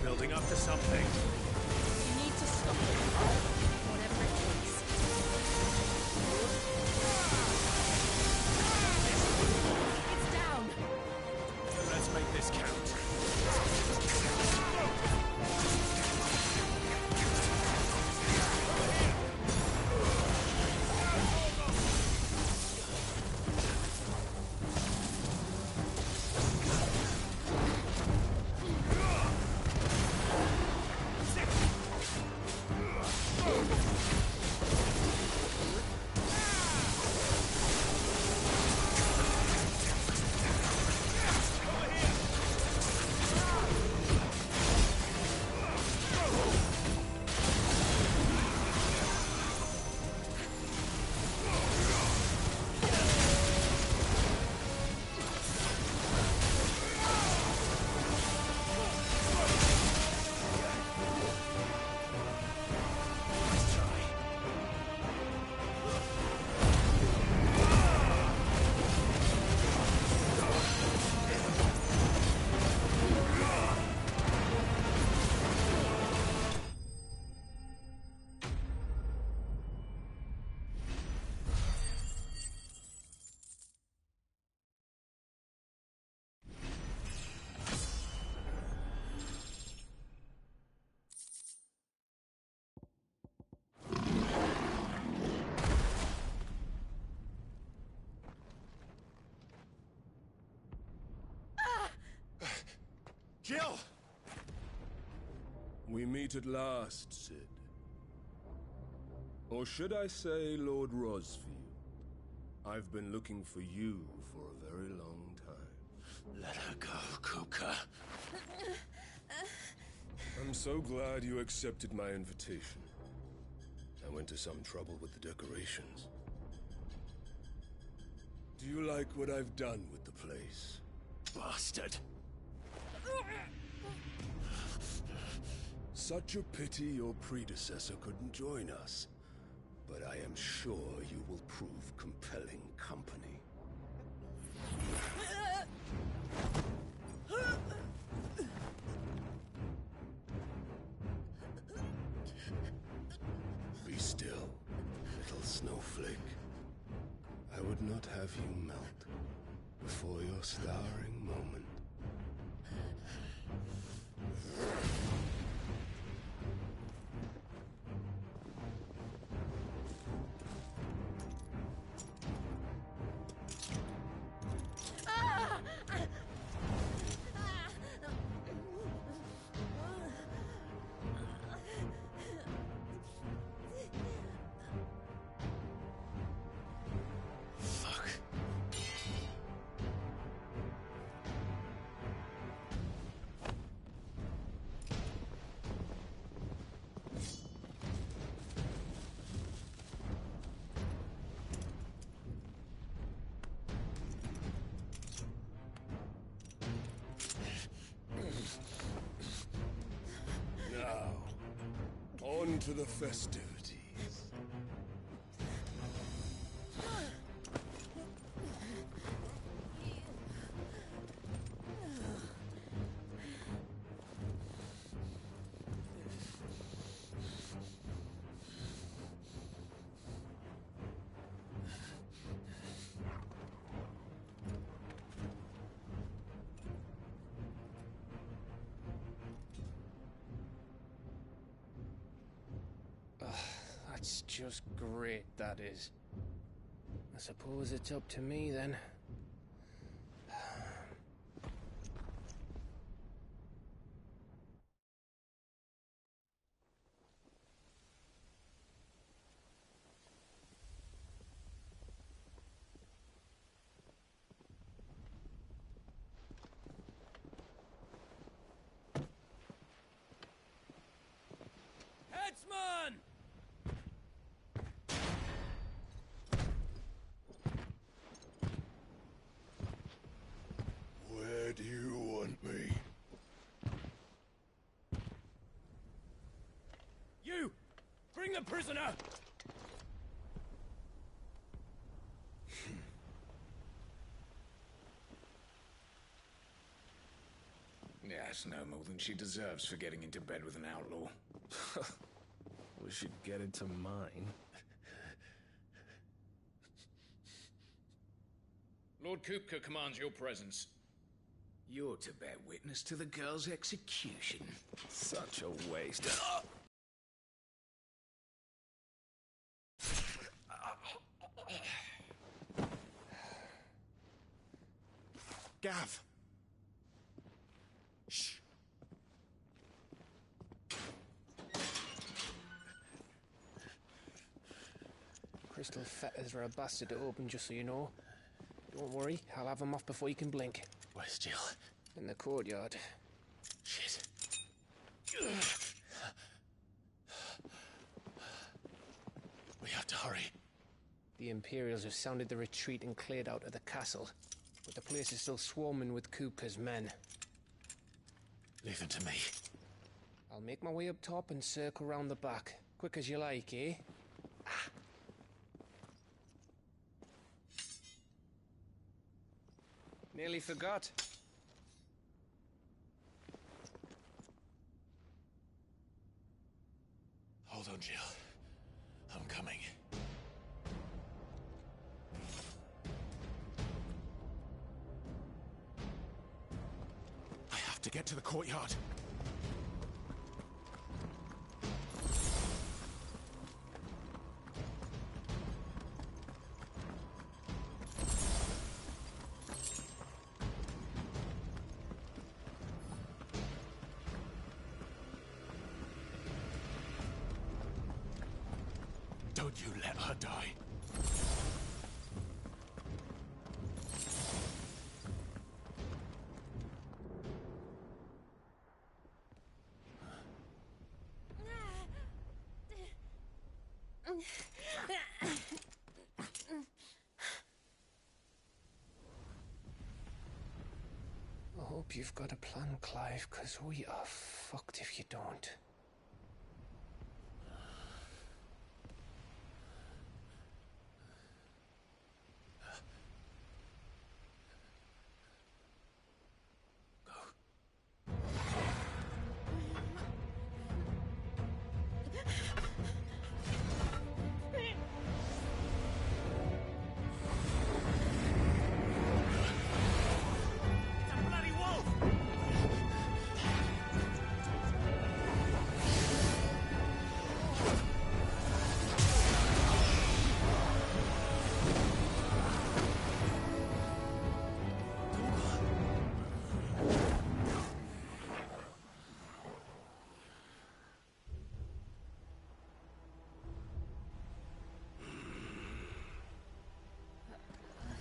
Building up to something. You need to stop it. Whatever it takes. It's down. Let's make this count. Jill! We meet at last, Sid. Or should I say, Lord Rosfield? I've been looking for you for a very long time. Let her go, Kuka. I'm so glad you accepted my invitation. I went to some trouble with the decorations. Do you like what I've done with the place? Bastard. Such a pity your predecessor couldn't join us. But I am sure you will prove compelling company. Be still, little snowflake. I would not have you melt before your starring moment. On to the festivities. just great, that is. I suppose it's up to me then. Headsman! Where do you want me? You! Bring the prisoner! Yes, no more than she deserves for getting into bed with an outlaw. We should get into mine. Lord Kupka commands your presence. You're to bear witness to the girl's execution. Such a waste. Gav! Shh! Crystal fetters are a bastard to open, just so you know. Don't worry, I'll have them off before you can blink. Where's Jill? In the courtyard. Shit. We have to hurry. The Imperials have sounded the retreat and cleared out of the castle, but the place is still swarming with Kupka's men. Leave them to me. I'll make my way up top and circle round the back. Quick as you like, eh? Nearly forgot. Hold on, Jill. I'm coming. I have to get to the courtyard. Don't you let her die. I hope you've got a plan, Clive, because we are fucked if you don't.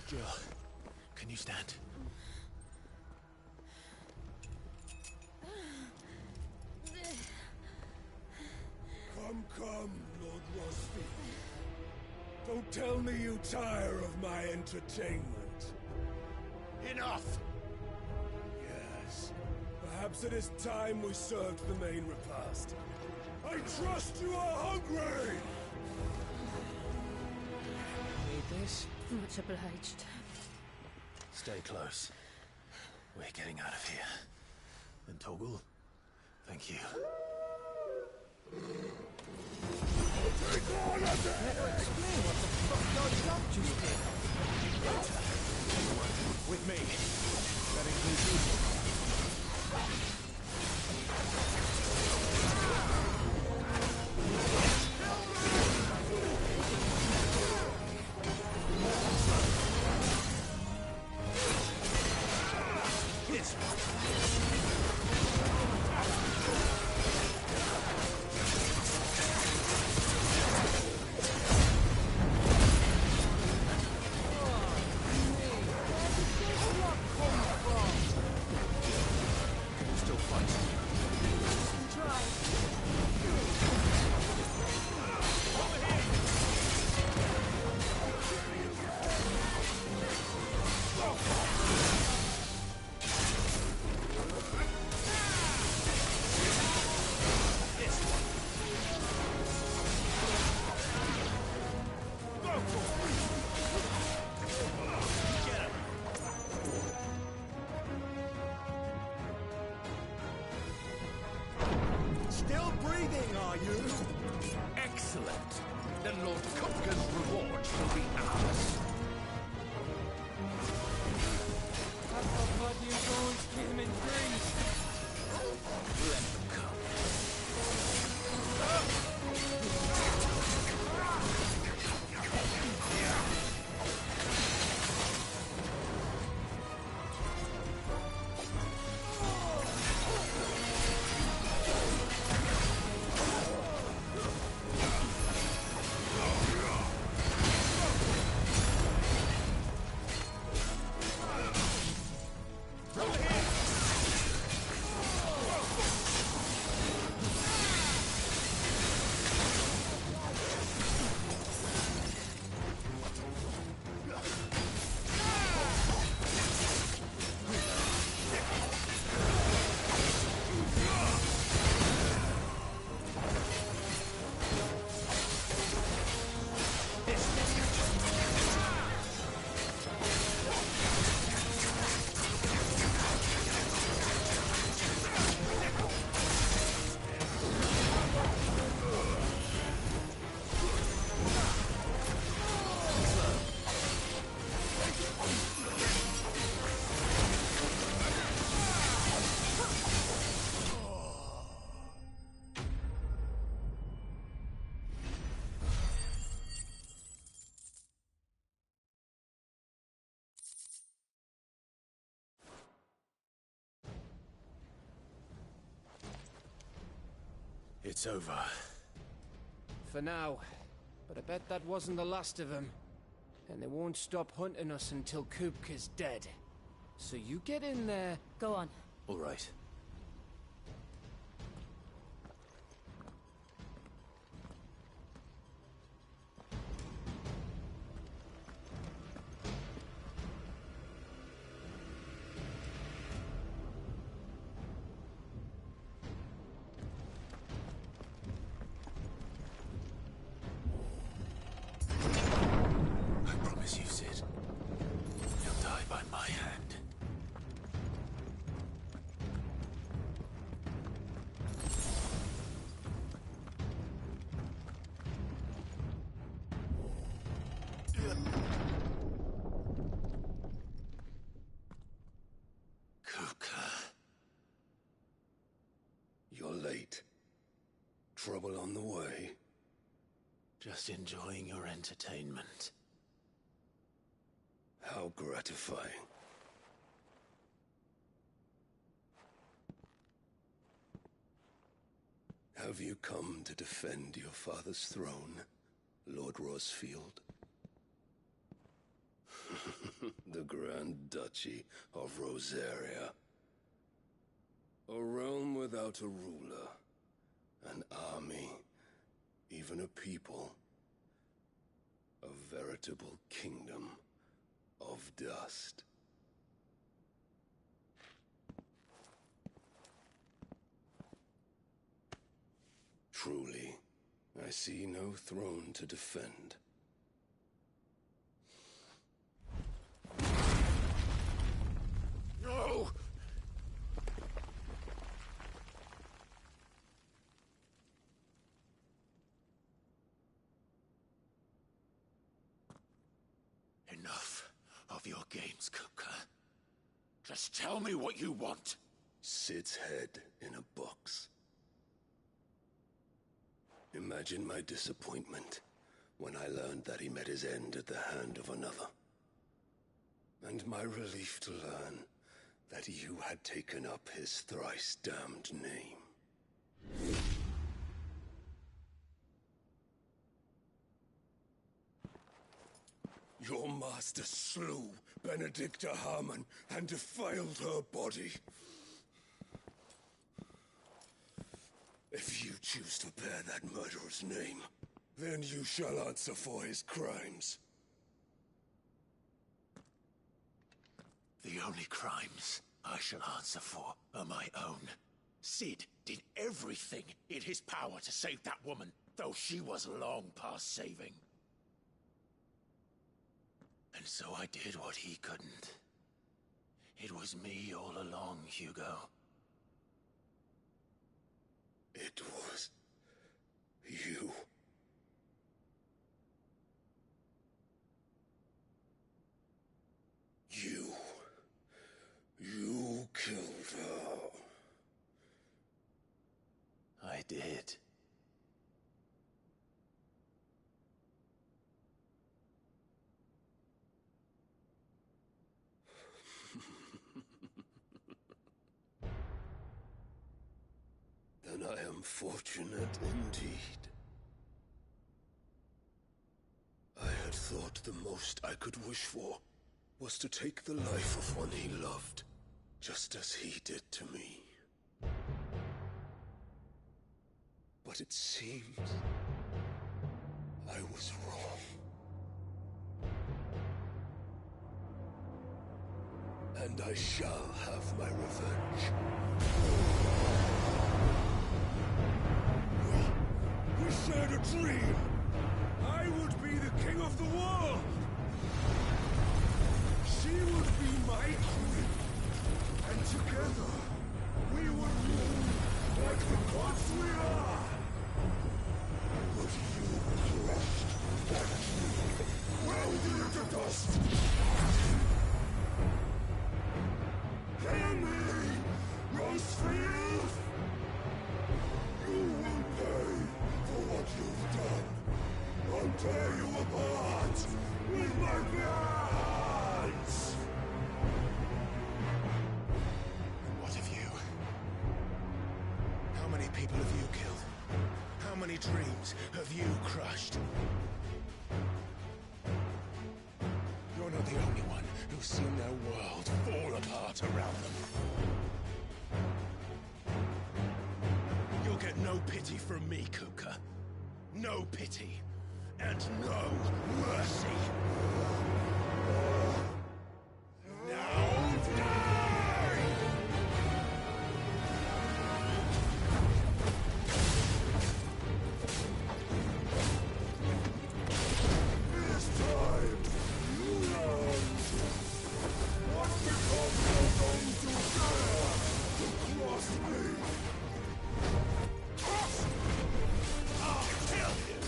Jill, can you stand? Come, Lord Rosby. Don't tell me you tire of my entertainment. Enough! Yes. Perhaps it is time we served the main repast. I trust you are hungry! Need this? Much obliged. Stay close. We're getting out of here. And Toggle, thank you. Explain what the fuck dodged up just did. With me. That includes you. Still breathing, are you? Excellent. Then Lord Kupka's reward shall be ours. I've got bad news always keep them in Greece. Let them come. It's over. For now. But I bet that wasn't the last of them. And they won't stop hunting us until Kupka's dead. So you get in there. Go on. All right. You, Sid. You'll die by my hand. Kupka. You're late. Trouble on the way? Just enjoying your entertainment. How gratifying. Have you come to defend your father's throne, Lord Rosfield? The Grand Duchy of Rosaria. A realm without a ruler, an army, even a people. A veritable kingdom of dust. Truly, I see no throne to defend. No! Enough of your games, Kupka. Just tell me what you want. Sid's head in a box. Imagine my disappointment when I learned that he met his end at the hand of another. And my relief to learn that you had taken up his thrice damned name. Your master slew Benedicta Harmon and defiled her body. If you choose to bear that murderer's name, then you shall answer for his crimes. The only crimes I shall answer for are my own. Sid did everything in his power to save that woman, though she was long past saving. And so I did what he couldn't. It was me all along, Hugo. It did. Then I am fortunate indeed. I had thought the most I could wish for was to take the life of one he loved, just as he did to me. But it seems I was wrong. And I shall have my revenge. We shared a dream! I would be the king of the world! She would be my queen! And together, we would rule like the gods we are! But you crushed that dream, welded it to dust! Hear me, Rosefield! You will pay for what you've done. I'll tear you apart with my hands! And what of you? How many people have you killed? How many dreams have you crushed? You're not the only one who's seen their world fall apart around them. You'll get no pity from me, Kuka. No pity. And no mercy. Now die! This time, you learn what becomes of those who dare to cross me! I'll kill you!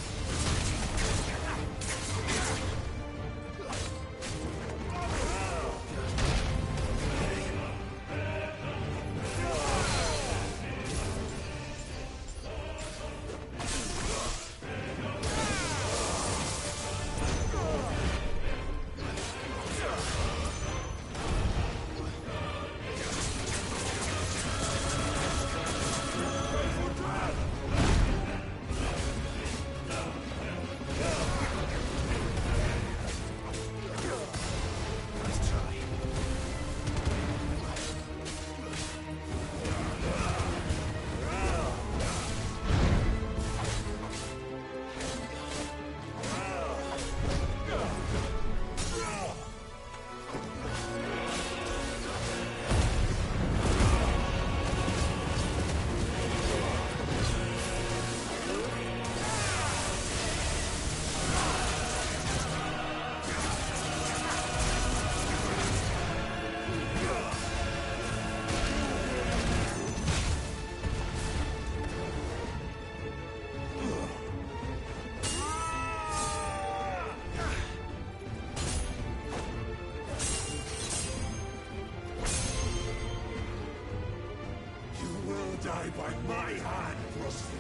Die by my hand, Rusty.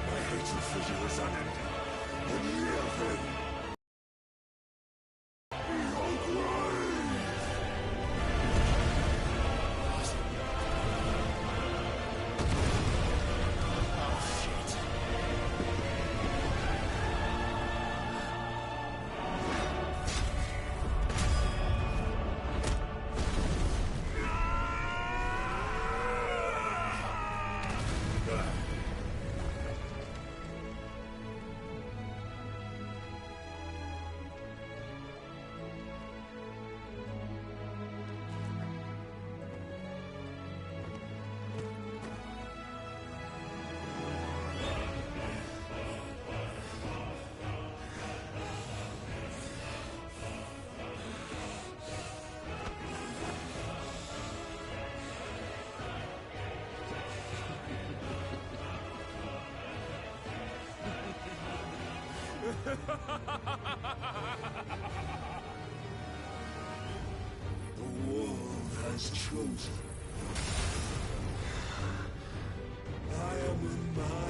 My hatred for you is unending. And living. Be your grave! Oh, shit. The world has chosen. I am a man.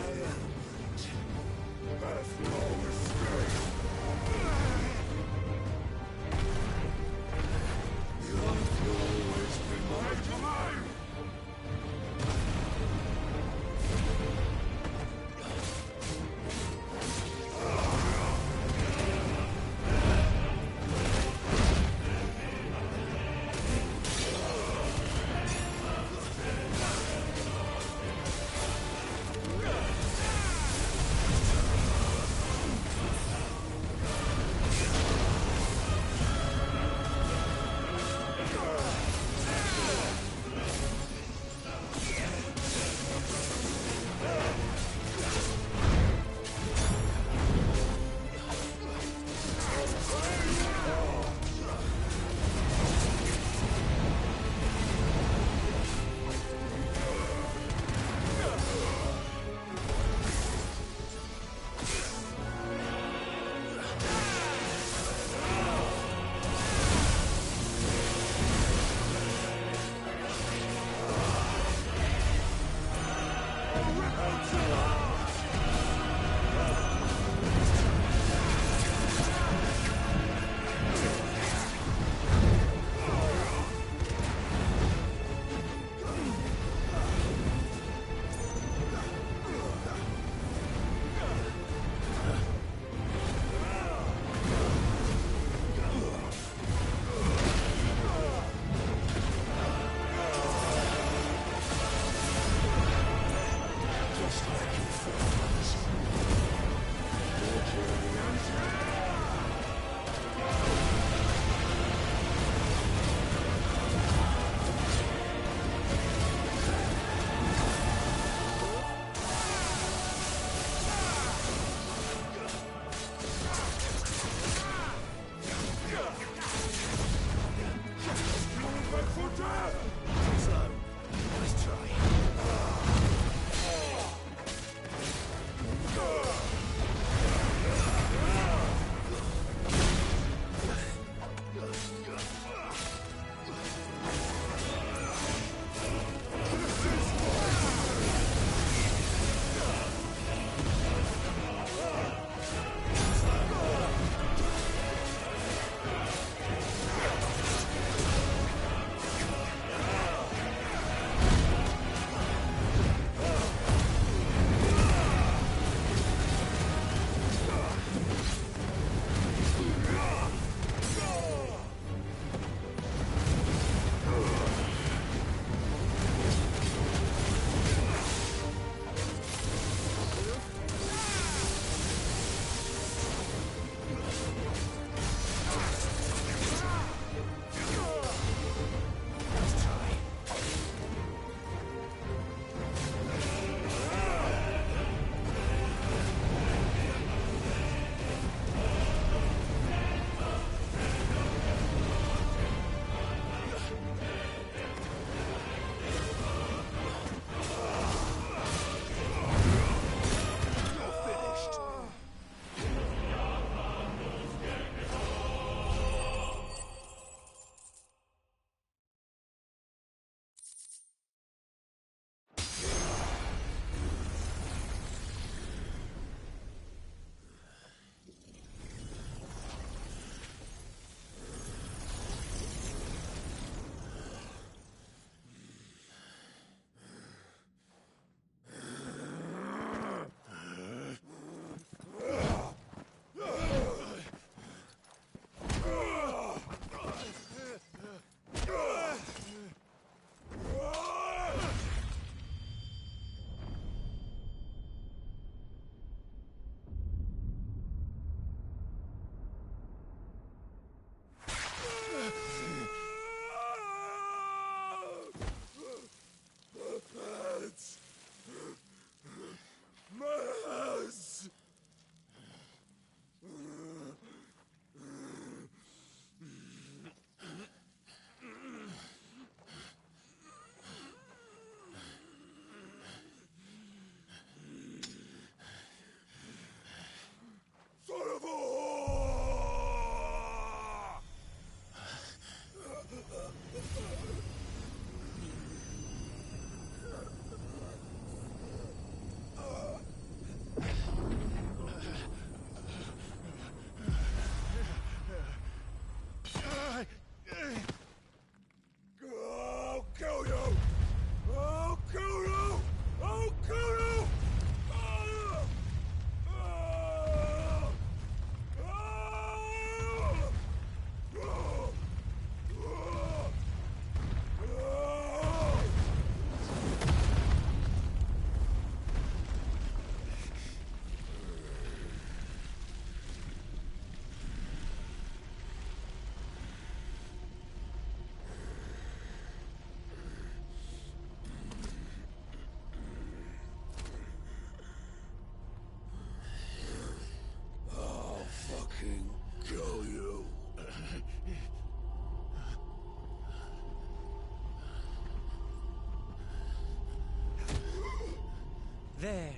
There.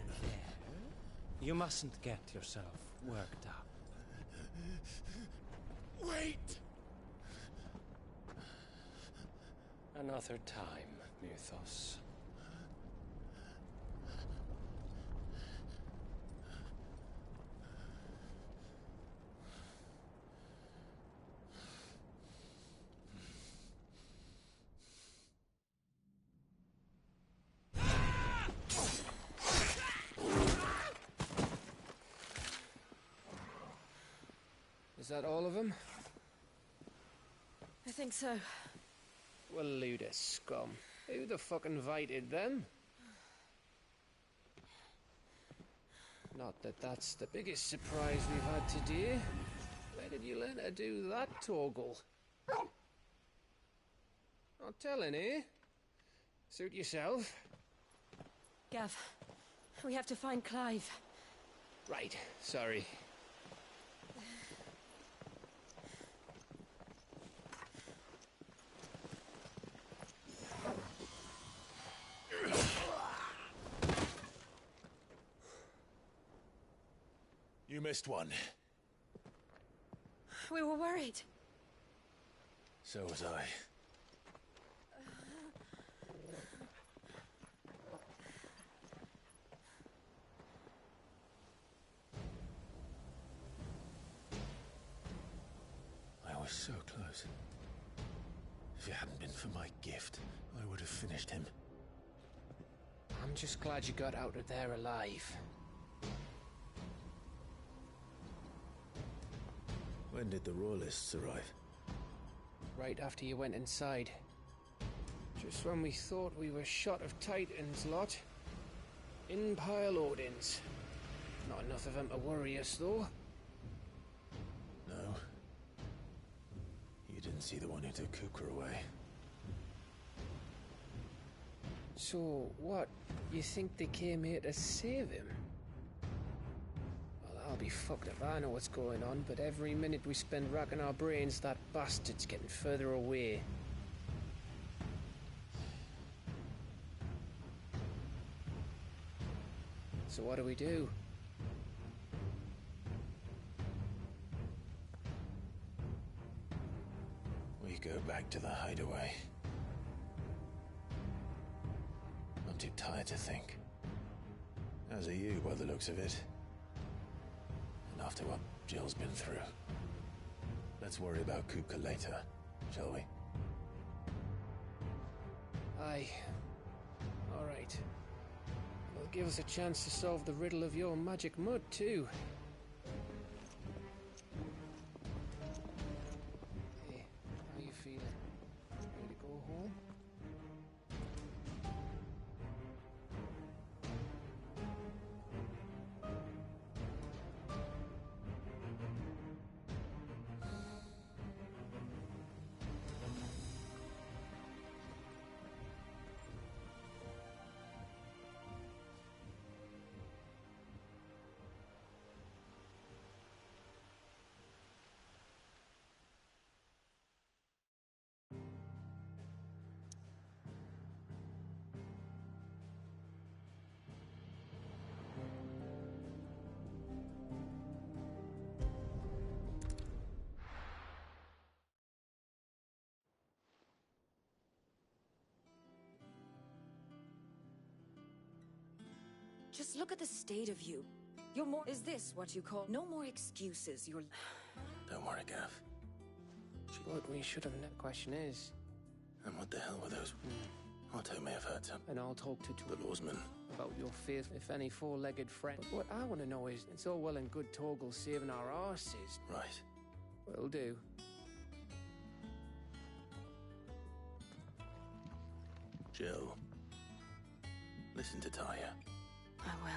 You mustn't get yourself worked up. Wait! Another time, Mythos. Is that all of them? I think so. Well, load of scum. Who the fuck invited them? Not that that's the biggest surprise we've had today. Where did you learn to do that, Torgal? Not telling, eh? Suit yourself. Gav, we have to find Clive. Right, sorry. You missed one. We were worried. So was I. I was so close. If it hadn't been for my gift, I would have finished him. I'm just glad you got out of there alive. When did the Royalists arrive? Right after you went inside. Just when we thought we were shot of Titans lot. In pile Odins. Not enough of them to worry us, though. No. You didn't see the one who took Kuka away. So, what? You think they came here to save him? Well, I'll be fucked if I know what's going on, but every minute we spend racking our brains, that bastard's getting further away. So what do we do? We go back to the hideaway. I'm too tired to think. As are you, by the looks of it. And after what Jill's been through. Let's worry about Kuka later, shall we? Aye. All right. It'll give us a chance to solve the riddle of your magic mud, too. Hey, how you feeling? Ready to go home? Just look at the state of you. You're more... Is this what you call... No more excuses, you're... Don't worry, Gav. What we should have... The question is... And what the hell were those? Otto may have heard some. And I'll talk to the lawsman about your faith, if any, four-legged friend. But what I want to know is, it's all well and good Torgal saving our arses. Right. Will do. Jill. Listen to Taya. I will.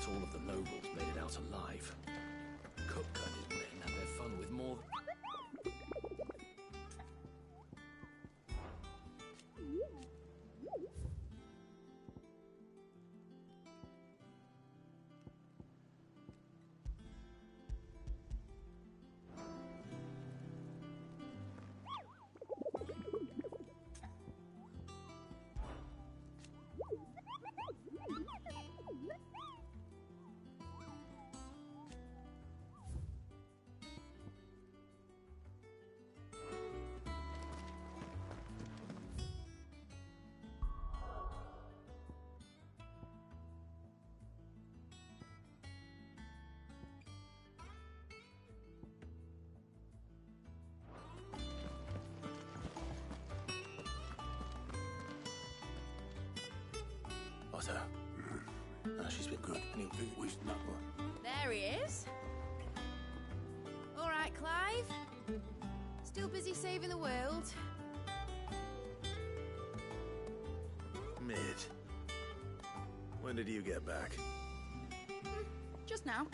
All of the nobles made it out alive. Kupka and his men had their fun with more. Otto. She's been good. There he is. All right, Clive. Still busy saving the world. Mid. When did you get back? Just now.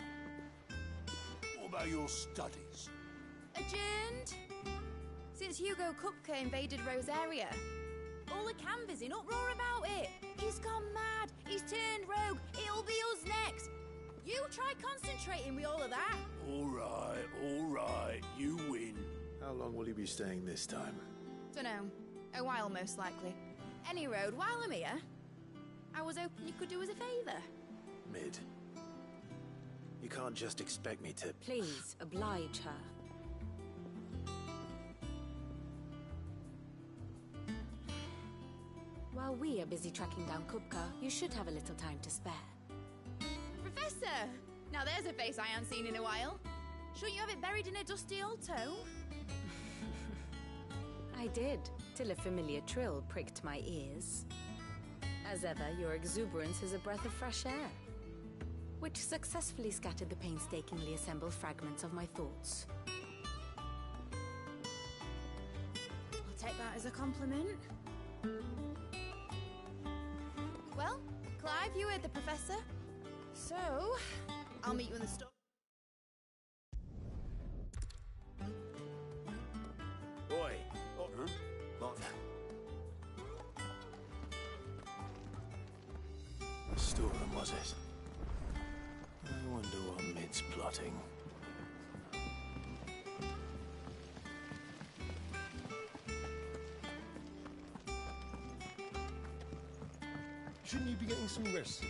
What about your studies? Adjourned. Since Hugo Kupka invaded Rosaria. All the canvas in uproar about it. He's gone mad. He's turned rogue. It'll be us next. You try concentrating with all of that. All right. You win. How long will you be staying this time? Dunno. A while, most likely. Any road, while I'm here, I was hoping you could do us a favour. Mid. You can't just expect me to... Please, oblige her. While we are busy tracking down Kupka, you should have a little time to spare. Professor! Now there's a face I haven't seen in a while. Shouldn't you have it buried in a dusty old tome? I did, till a familiar trill pricked my ears. As ever, your exuberance is a breath of fresh air, which successfully scattered the painstakingly assembled fragments of my thoughts. I'll take that as a compliment. Well, Clive, you heard the professor. So, I'll meet you in the store. Boy. Oh, huh? What? The storeroom, was it? I wonder what Mid's plotting. Shouldn't you be getting some rest?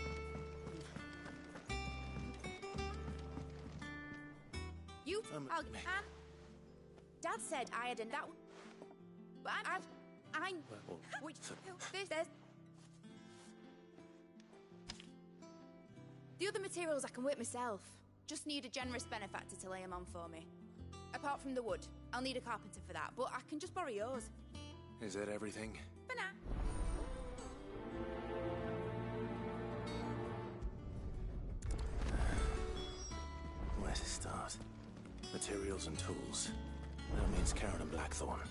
You, Dad said I had that. But which, there's. The other materials I can whip myself. Just need a generous benefactor to lay them on for me. Apart from the wood, I'll need a carpenter for that, but I can just borrow yours. Is that everything? For now. Where to start? Materials and tools. That means Karen and Blackthorn.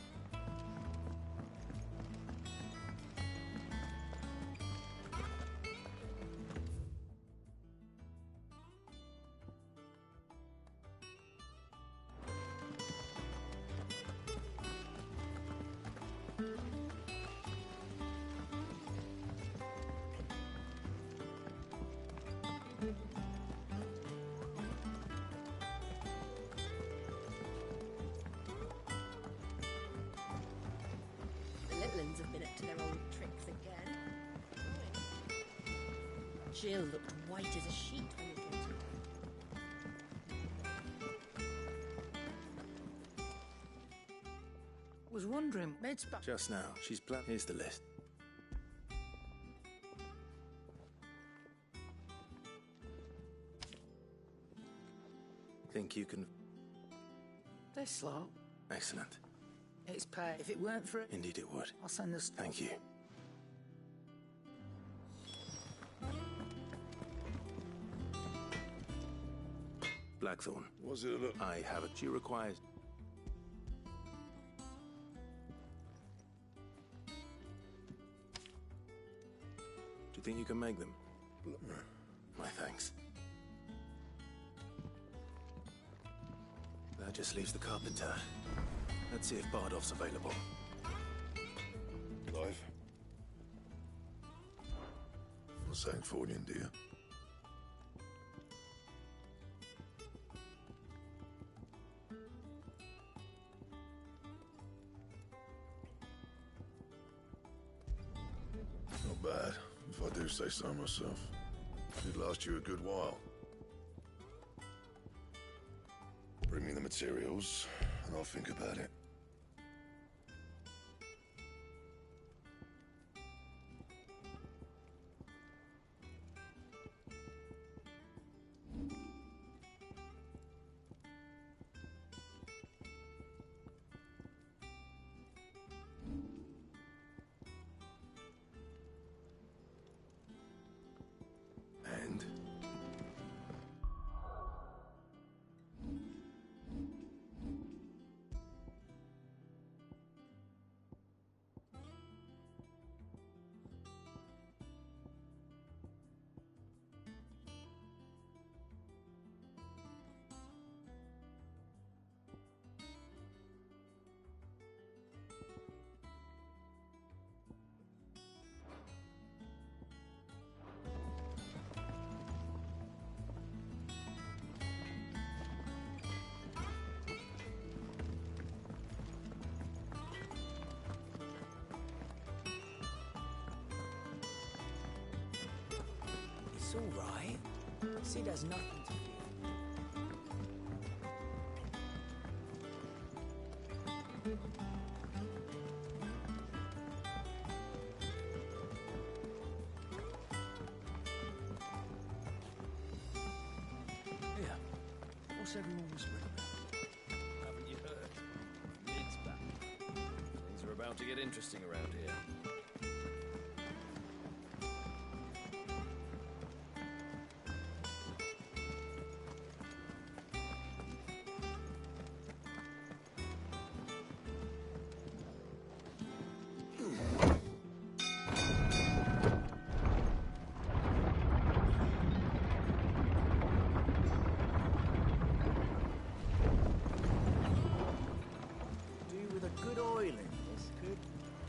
Have been up to their old tricks again. Jill looked white as a sheet when we came to her. Was wondering, where'd Sp- Just now, she's Here's the list. Think you can... They're slow. Excellent. It's pay. If it weren't for it... Indeed it would. I'll send this... Thank you. Blackthorn. Was it a... I have it. She requires... Do you think you can make them? My thanks. That just leaves the carpenter. Let's see if Bardolph's available. Clive? Not saying Fornian, do you? Not bad, if I do say so myself. It'd last you a good while. Bring me the materials, and I'll think about it. And? It's all right. Sid has nothing to fear. Here. What's everyone whispering about? Haven't you heard? Mid's back. Things are about to get interesting around here.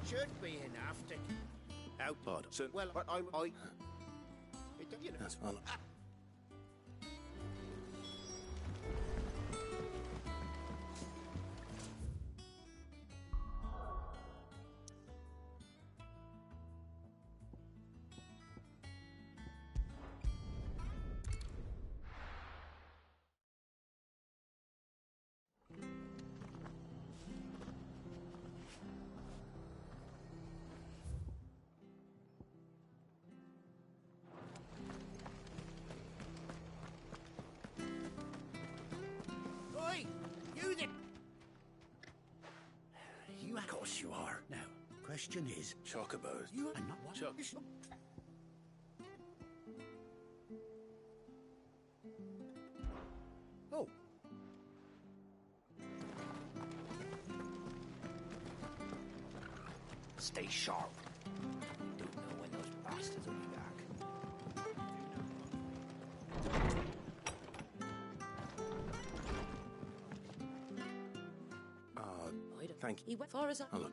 Should be enough to... Out, Bard. So, well, but I... You know... That's fine. question is... Chocobos? You are not one... Oh. Stay sharp. Don't know when those bastards will be back. Thank you. He went far as Oh, look.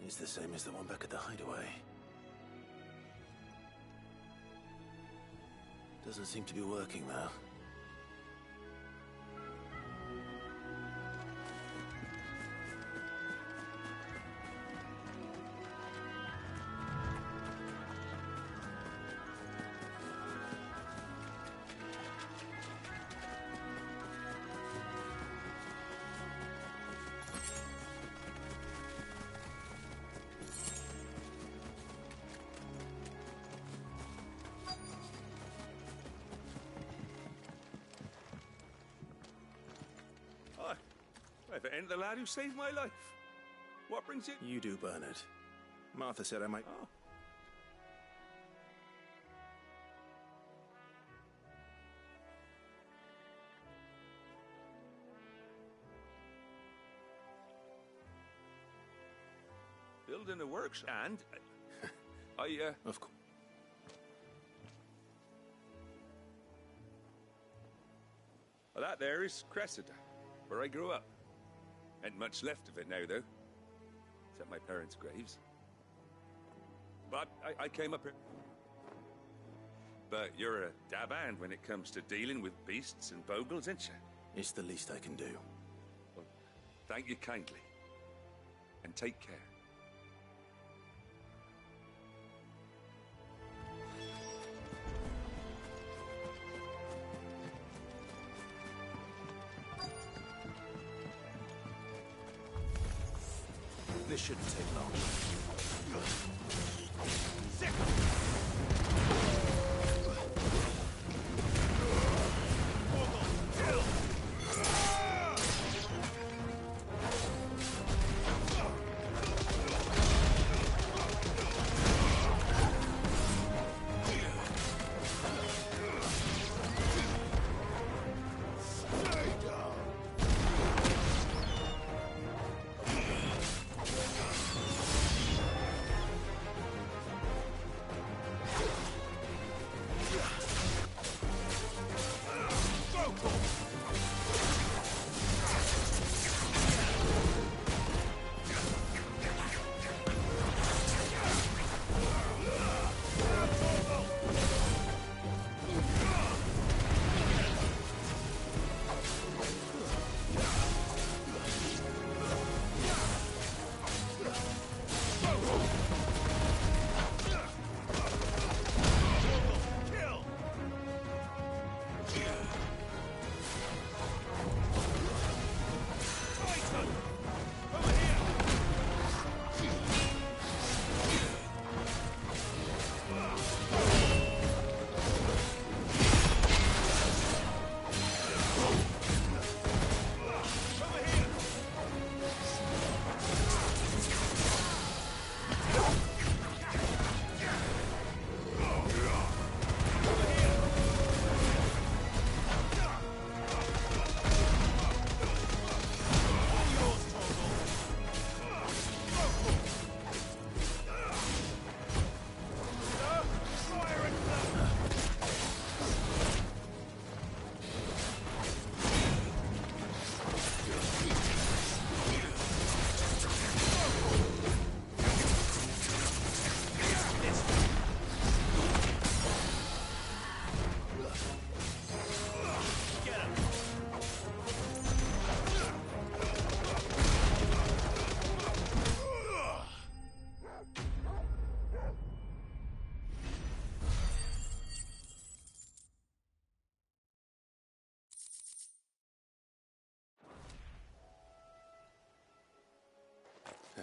It's the same as the one back at the hideaway. Doesn't seem to be working, though. If it ain't the lad who saved my life. What brings you? You do, Bernard. Martha said I might... Oh. Building the works, and... Of course. Well, that there is Cressida, where I grew up. Ain't much left of it now, though. Except my parents' graves. But I came up here. But you're a dab hand when it comes to dealing with beasts and bogles, ain't you? It's the least I can do. Well, thank you kindly. And take care. This shouldn't take long.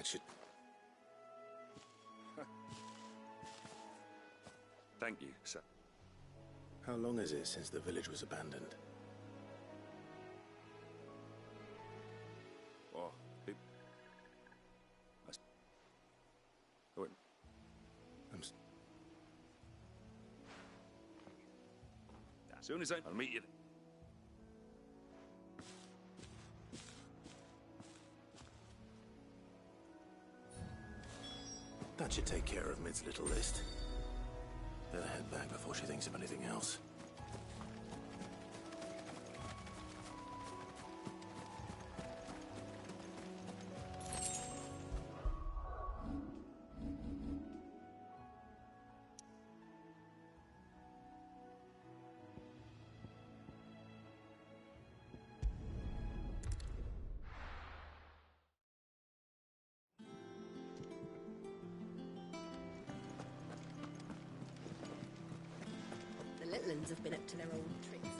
That should... Thank you, sir. How long is it since the village was abandoned? Oh, it... Oh, wait. As soon as I'll meet you. That should take care of Mid's little list. Better head back before she thinks of anything else. The Litlans have been up to their old tricks again.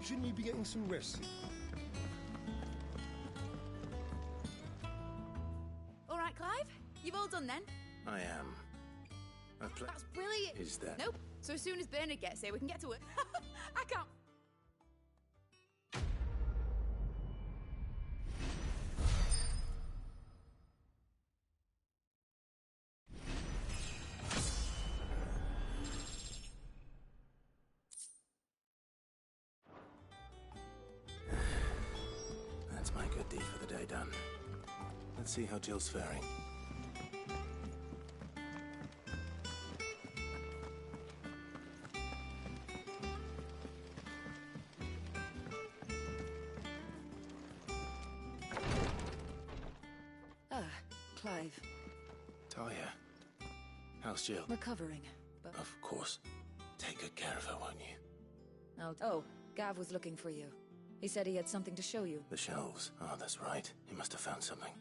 Shouldn't you be getting some rest? All right, Clive? You've all done then? I am. That's brilliant. Is that... Nope. So as soon as Bernard gets here, we can get to work. I can't... That's my good deed for the day done. Let's see how Jill's faring. Clive. Talia. How's Jill? Recovering, but... Of course. Take good care of her, won't you? Oh, Gav was looking for you. He said he had something to show you. The shelves. Oh, that's right. He must have found something.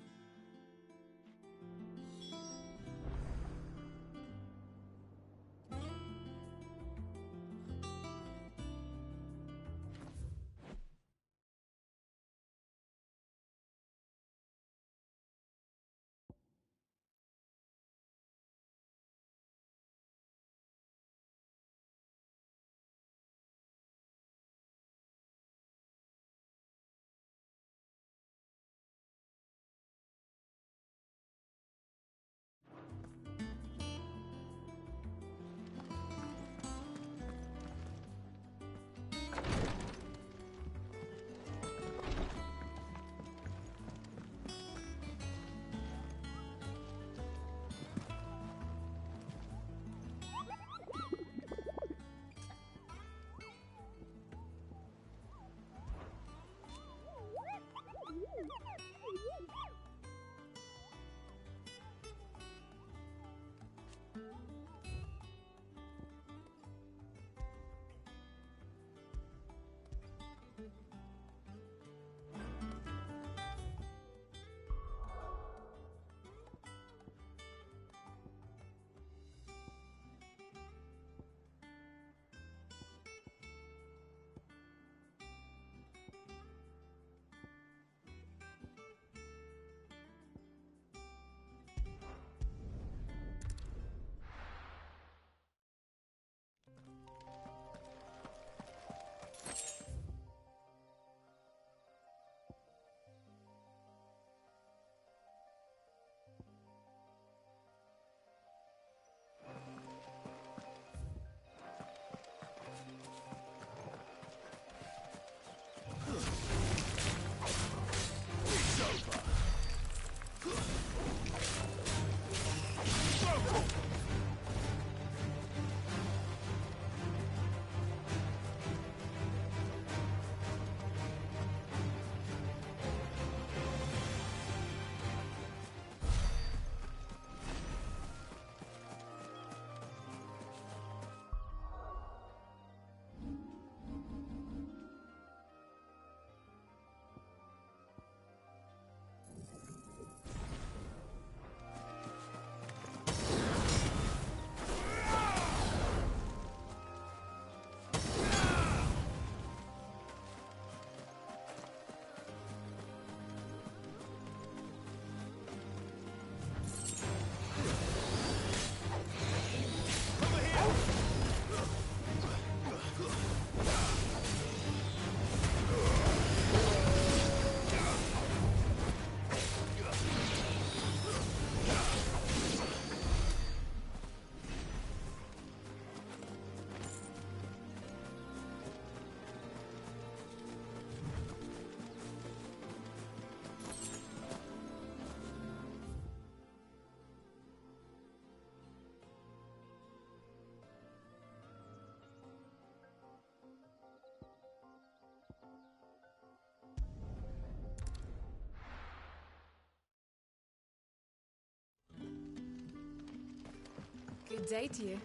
Good day to you.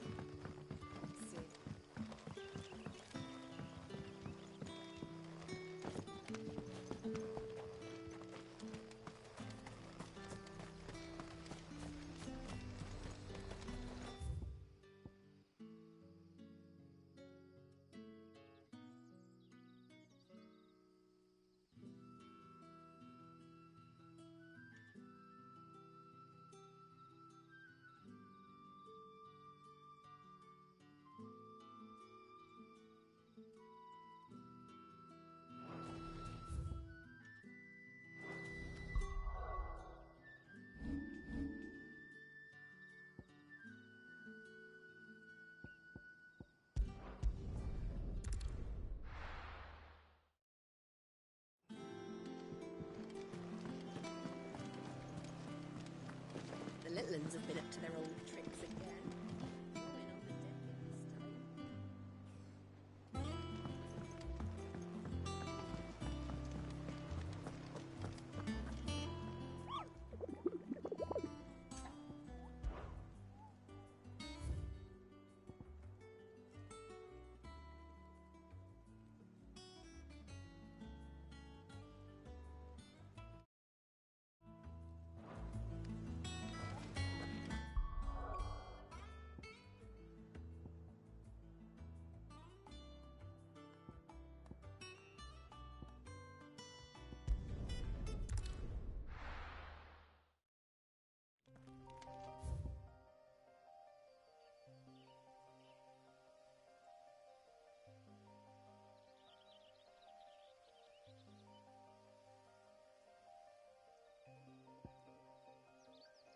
The little uns have been up to their old tricks again. Throwing on the deck this time.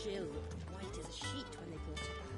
Jill looked white as a sheet when they brought her back.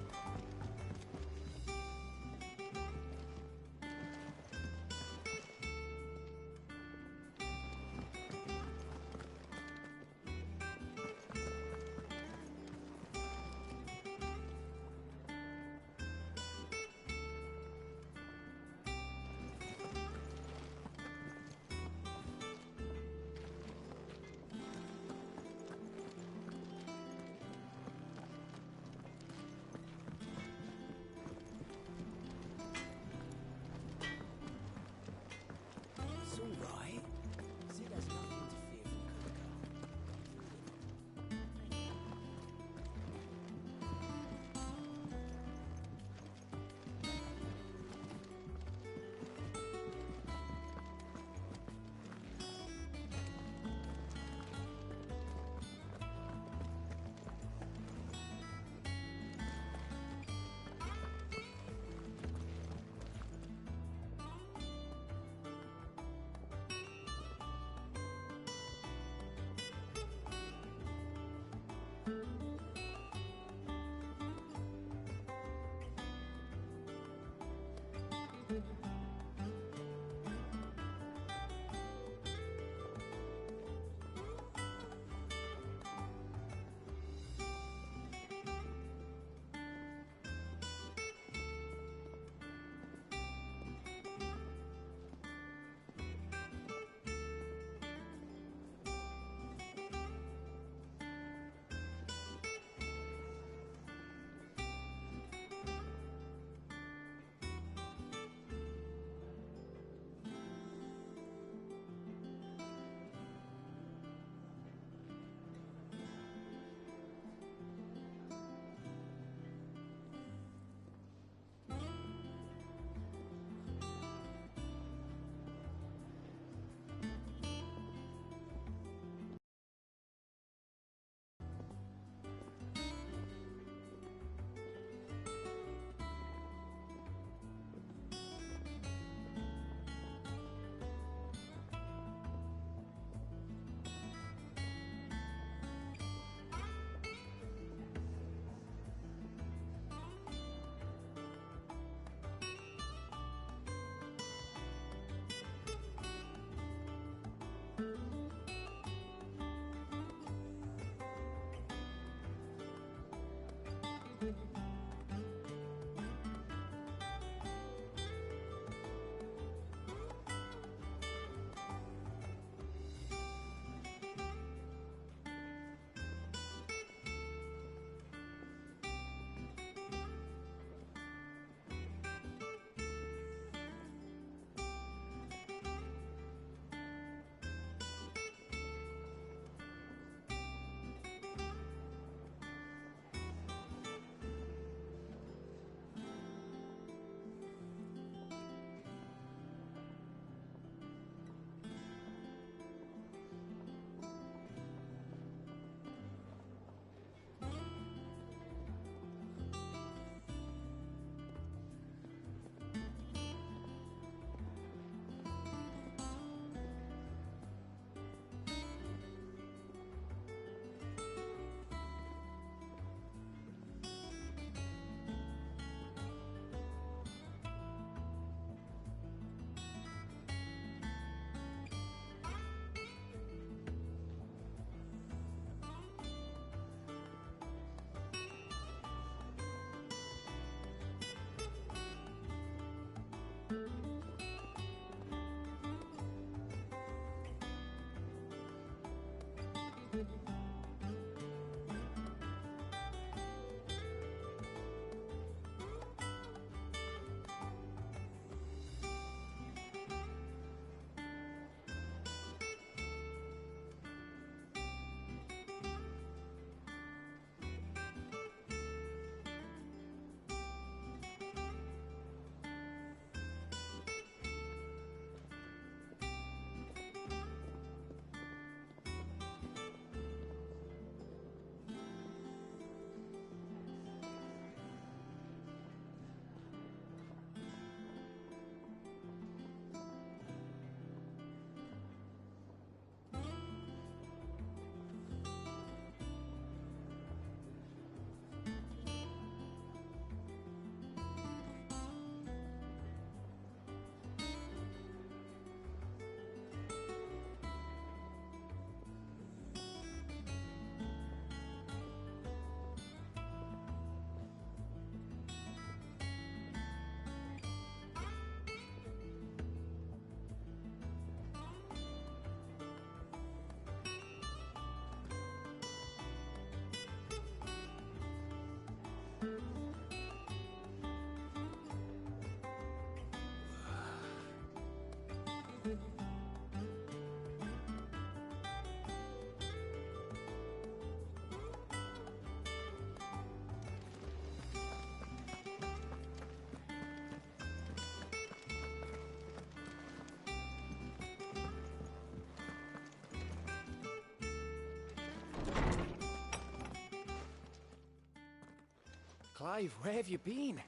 Clive, where have you been?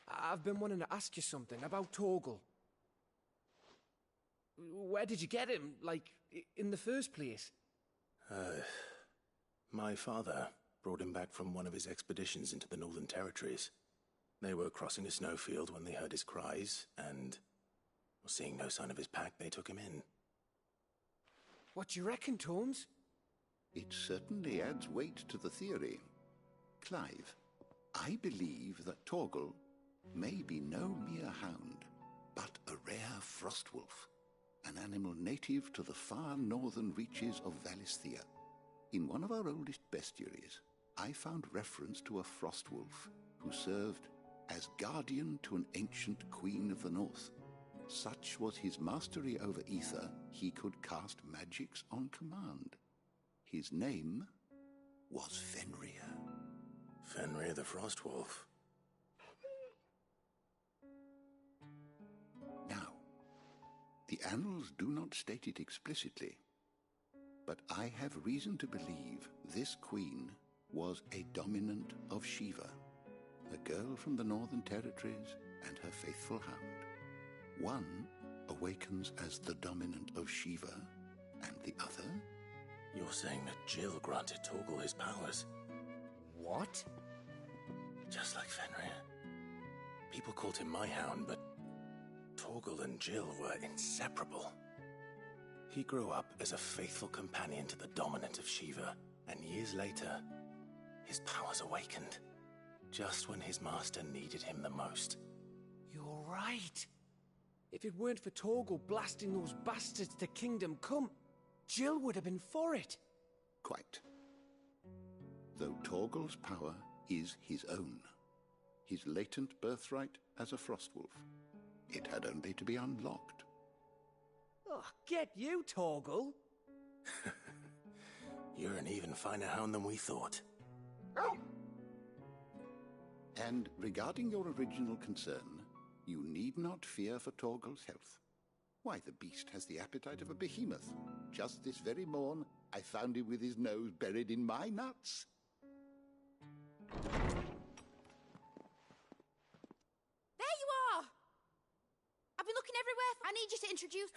I've been wanting to ask you something about Torgal. Where did you get him, like, in the first place? My father brought him back from one of his expeditions into the Northern Territories. They were crossing a snowfield when they heard his cries, and, seeing no sign of his pack, they took him in. What do you reckon, Tomes? It certainly adds weight to the theory. Clive, I believe that Torgal may be no mere hound, but a rare frostwolf, an animal native to the far northern reaches of Valisthea. In one of our oldest bestiaries, I found reference to a frostwolf who served as guardian to an ancient queen of the north. Such was his mastery over ether, he could cast magics on command. His name was Fenrir. Fenrir the Frostwolf. Now, the annals do not state it explicitly, but I have reason to believe this queen was a dominant of Shiva, a girl from the Northern Territories and her faithful hound. One awakens as the dominant of Shiva, and the other? You're saying that Jill granted Torgal his powers? What? Just like Fenrir. People called him my hound, but Torgal and Jill were inseparable. He grew up as a faithful companion to the dominant of Shiva, and years later, his powers awakened, just when his master needed him the most. You're right. If it weren't for Torgal blasting those bastards to Kingdom Come, Jill would have been for it. Quite. Though Torgal's power is his own, his latent birthright as a Frostwolf. It had only to be unlocked. Oh, get you, Torgal! You're an even finer hound than we thought. And regarding your original concern, you need not fear for Torgal's health. Why, the beast has the appetite of a behemoth. Just this very morn, I found him with his nose buried in my nuts. There you are! I've been looking everywhere. I need you to introduce...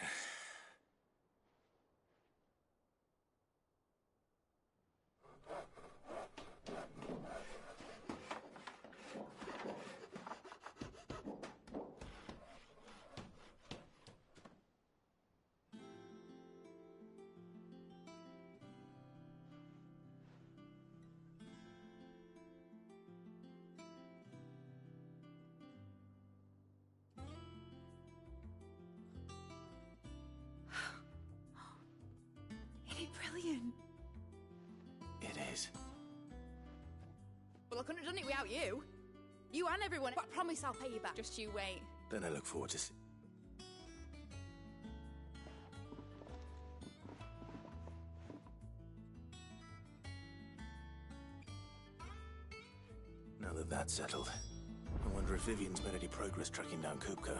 days. Well, I couldn't have done it without you. You and everyone. But I promise I'll pay you back. Just you wait. Then I look forward to Now that that's settled, I wonder if Vivian's made any progress tracking down Kupka.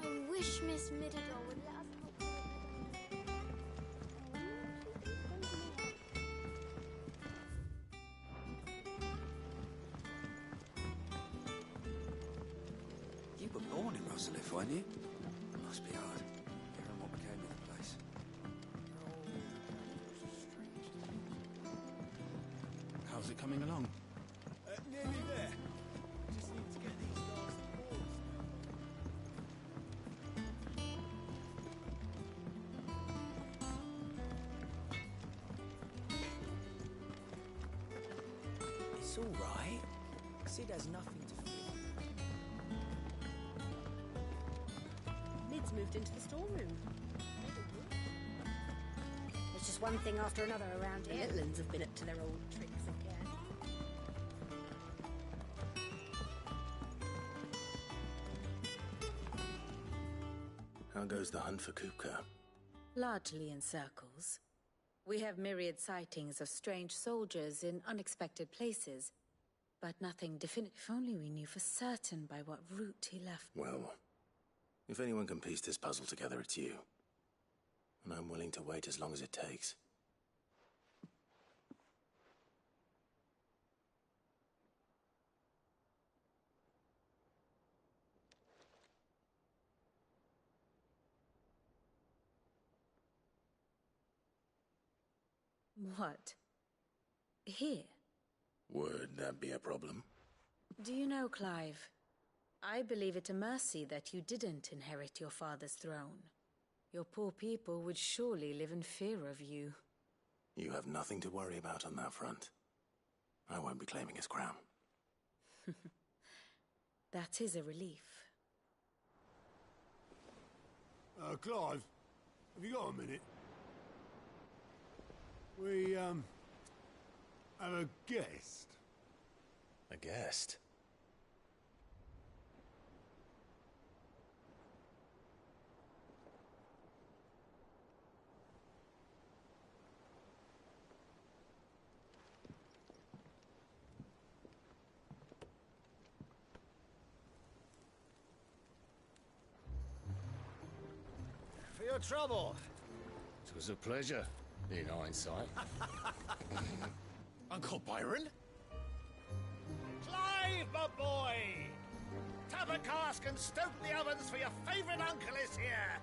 I wish Miss Middledore would let us look. You were born in Rosalith, weren't you? Must be hard. Hearing what became of the place. How's it coming along? Nearly there. Just need to get these last boards. It's all right. Sid has nothing to fear. Mid's moved into the storeroom. There's just one thing after another around here. The Littlands have been up to their old tricks again. How goes the hunt for Kupka? Largely in circles. We have myriad sightings of strange soldiers in unexpected places, but nothing definite. If only we knew for certain by what route he left. Well, if anyone can piece this puzzle together, it's you. And I'm willing to wait as long as it takes. What? Here? Would that be a problem? Do you know, Clive? I believe it a mercy that you didn't inherit your father's throne. Your poor people would surely live in fear of you. You have nothing to worry about on that front. I won't be claiming his crown. That is a relief. Clive, have you got a minute? We, have a guest. A guest? For your trouble. It was a pleasure, in hindsight. Uncle Byron? Clive, my boy! Tap a cask and stoke the ovens, for your favourite uncle is here!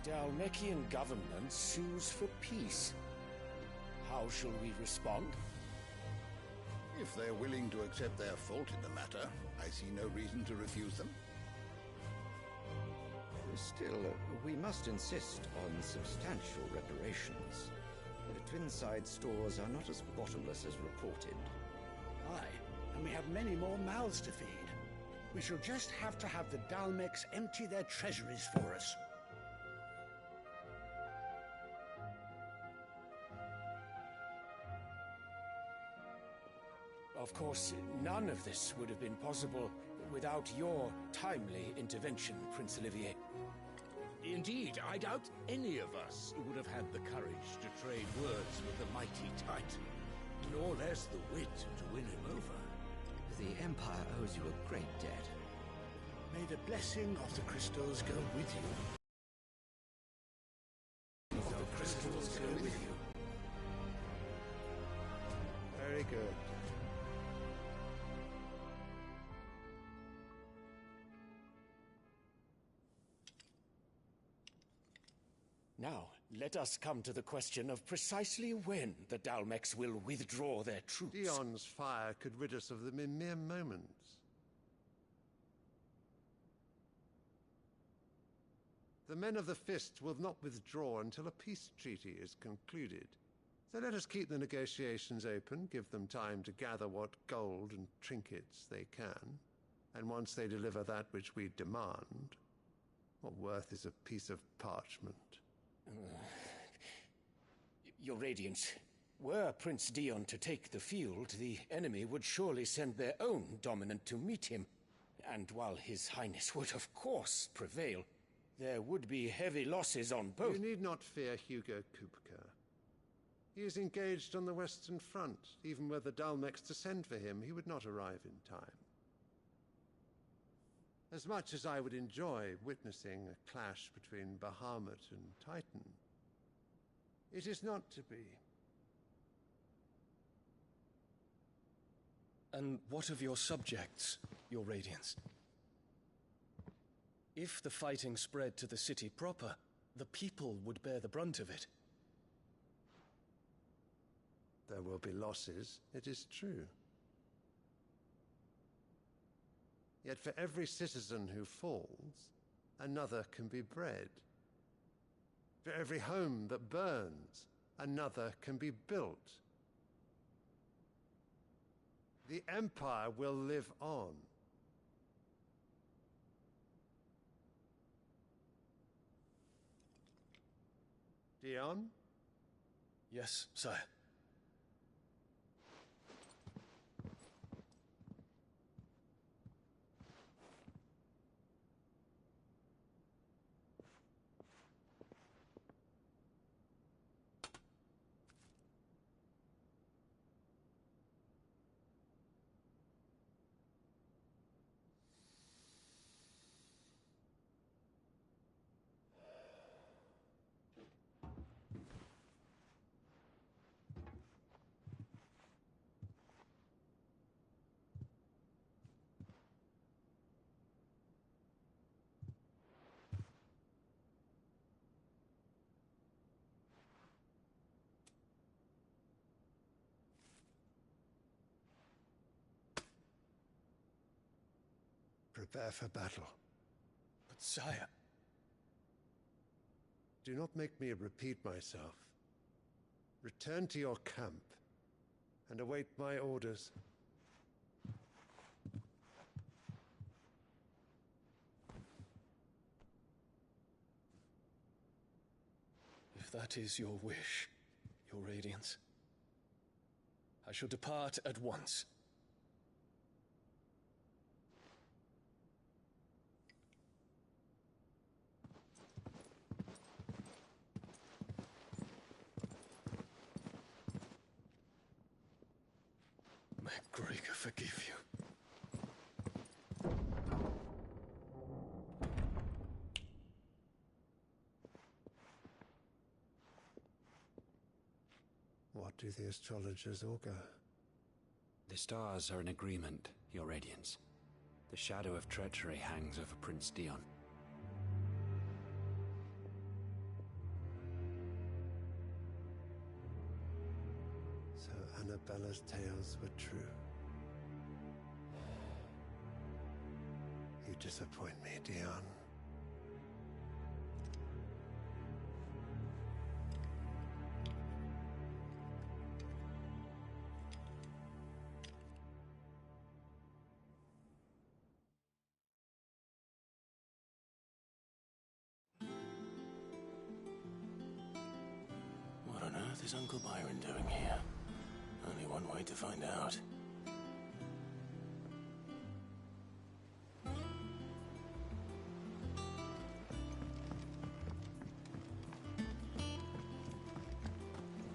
The Dalmekian government sues for peace. How shall we respond? If they're willing to accept their fault in the matter, I see no reason to refuse them. Still, we must insist on substantial reparations. The Twinside stores are not as bottomless as reported. Aye, and we have many more mouths to feed. We shall just have to have the Dalmecs empty their treasuries for us. Of course, none of this would have been possible without your timely intervention, Prince Olivier. Indeed, I doubt any of us would have had the courage to trade words with the mighty Titan. nor less the wit to win him over. The Empire owes you a great debt. May the blessing of the crystals go with you. Very good. Now, let us come to the question of precisely when the Dalmex will withdraw their troops. Dion's fire could rid us of them in mere moments. The men of the Fist will not withdraw until a peace treaty is concluded. So let us keep the negotiations open, give them time to gather what gold and trinkets they can, and once they deliver that which we demand, what worth is a piece of parchment? Your Radiance, were Prince Dion to take the field, the enemy would surely send their own dominant to meet him. And while His Highness would of course prevail, there would be heavy losses on both. You need not fear Hugo Kupka. He is engaged on the Western Front. Even were the Dalmex to send for him, he would not arrive in time. As much as I would enjoy witnessing a clash between Bahamut and Titan, it is not to be. And what of your subjects, Your Radiance? If the fighting spread to the city proper, the people would bear the brunt of it. There will be losses, it is true. Yet for every citizen who falls, another can be bred. For every home that burns, another can be built. The Empire will live on. Dion? Yes, sire. Prepare for battle. But sire... Do not make me repeat myself. Return to your camp and await my orders. If that is your wish, Your Radiance, I shall depart at once. May Gregor forgive you. What do the astrologers augur? The stars are in agreement, Your Radiance. The shadow of treachery hangs over Prince Dion. So Annabella's tales were true. You disappoint me, Dion. What on earth is Uncle Byron doing here? Only one way to find out.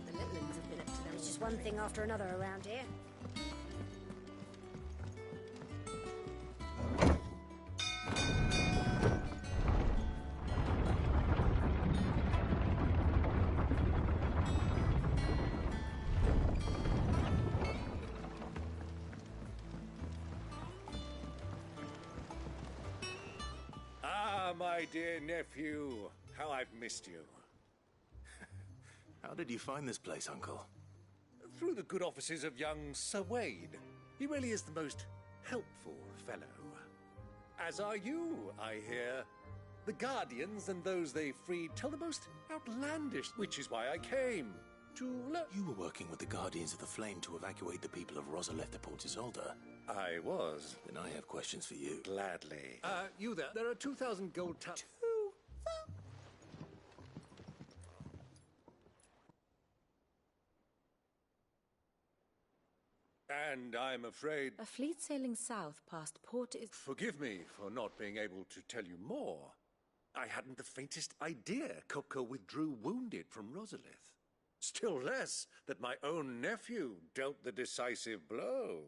The Litlins have been up to their... I was just one thing after another around here. Ah, my dear nephew. How I've missed you. How did you find this place, Uncle? Through the good offices of young Sir Wade. He really is the most helpful fellow. As are you, I hear. The Guardians and those they freed tell the most outlandish, which is why I came. To learn. You were working with the Guardians of the Flame to evacuate the people of Rosalith to Port Isolde. I was. Then I have questions for you. Gladly. You there. There are 2,000 gold taps. And I'm afraid... A fleet sailing south past Port is... Forgive me for not being able to tell you more. I hadn't the faintest idea Kupka withdrew wounded from Rosalith. Still less that my own nephew dealt the decisive blow.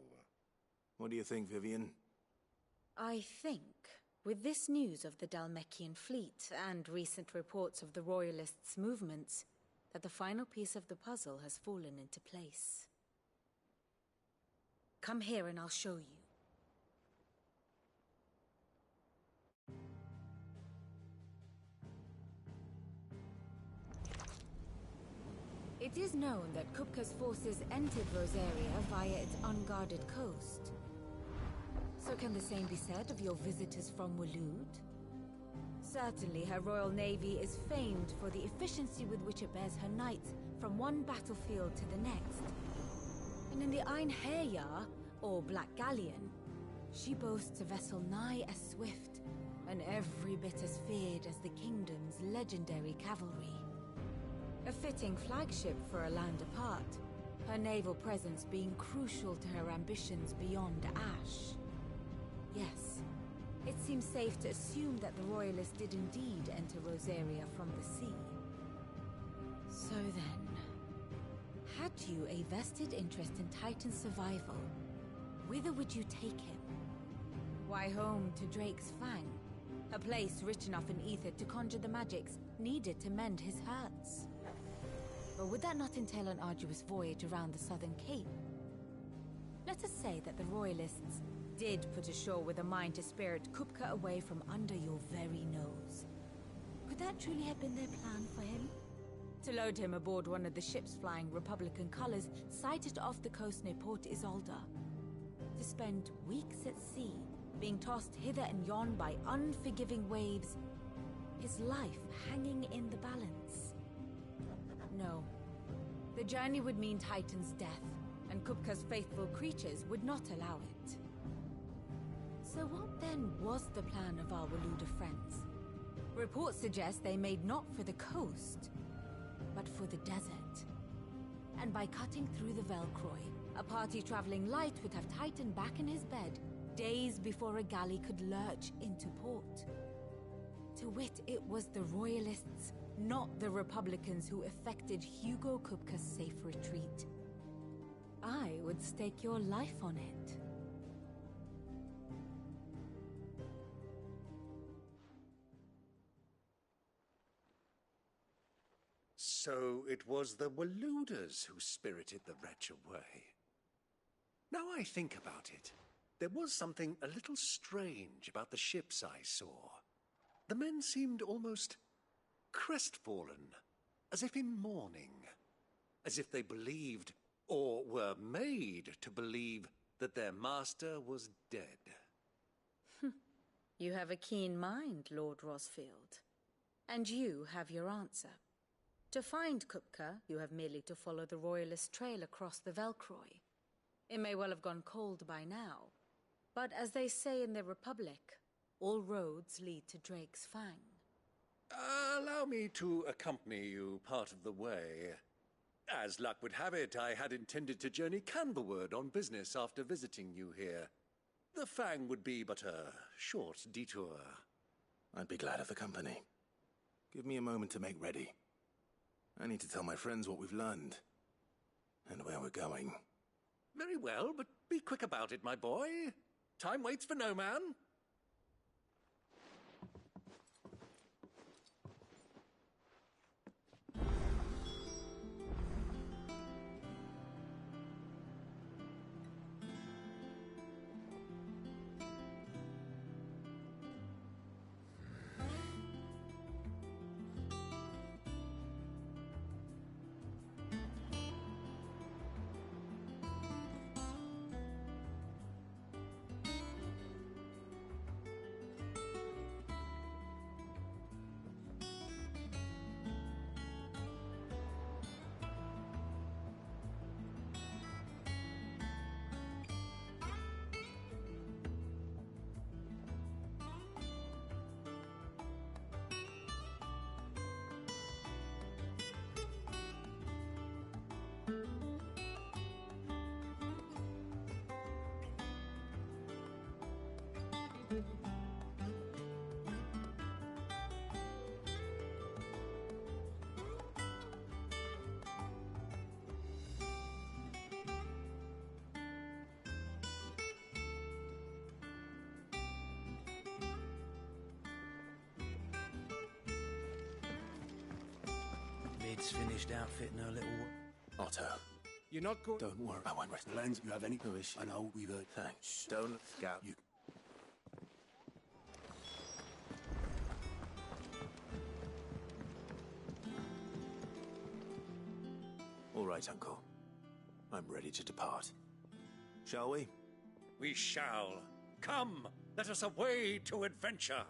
What do you think, Vivian? I think, with this news of the Dhalmekian fleet and recent reports of the Royalists' movements, that the final piece of the puzzle has fallen into place. Come here and I'll show you. It is known that Kupka's forces entered Rosaria via its unguarded coast. So can the same be said of your visitors from Waloed? Certainly her Royal Navy is famed for the efficiency with which it bears her knights from one battlefield to the next. And in the Ein Herjar, or Black Galleon, she boasts a vessel nigh as swift and every bit as feared as the kingdom's legendary cavalry. A fitting flagship for a land apart, her naval presence being crucial to her ambitions beyond Ash. Yes, it seems safe to assume that the Royalists did indeed enter Rosaria from the sea. So then, had you a vested interest in Titan's survival, whither would you take him? Why, home to Drake's Fang, a place rich enough in ether to conjure the magics needed to mend his hurts. But would that not entail an arduous voyage around the southern cape? Let us say that the Royalists did put ashore with a mind to spirit Kupka away from under your very nose. Could that truly have been their plan for him? To load him aboard one of the ships flying Republican colors sighted off the coast near Port Isolde. To spend weeks at sea, being tossed hither and yon by unforgiving waves, his life hanging in the balance. No. The journey would mean Titan's death, and Kupka's faithful creatures would not allow it. So what then was the plan of our Waluda friends? Reports suggest they made not for the coast, but for the desert. And by cutting through the Velcroy, a party traveling light would have Titan back in his bed days before a galley could lurch into port. To wit, it was the Royalists, not the Republicans, who effected Hugo Kupka's safe retreat. I would stake your life on it. So it was the Waluders who spirited the wretch away. Now I think about it, there was something a little strange about the ships I saw. The men seemed almost crestfallen, as if in mourning, as if they believed, or were made to believe, that their master was dead. You have a keen mind, Lord Rosfield. And you have your answer. To find Kupka, you have merely to follow the Royalist trail across the Velcroy. It may well have gone cold by now, but as they say in the Republic, all roads lead to Drake's Fang. Allow me to accompany you part of the way. As luck would have it, I had intended to journey Canberward on business after visiting you here. The Fang would be but a short detour. I'd be glad of the company. Give me a moment to make ready. I need to tell my friends what we've learned. and where we're going. Very well, but be quick about it, my boy. Time waits for no man. Lid's finished outfitting her little... Otto. You're not going... Don't worry. I won't rest. Lens, you have any... No issue. I know, we've heard... Thanks. Don't scout. You... All right, Uncle. I'm ready to depart. Shall we? We shall. Come, let us away to adventure.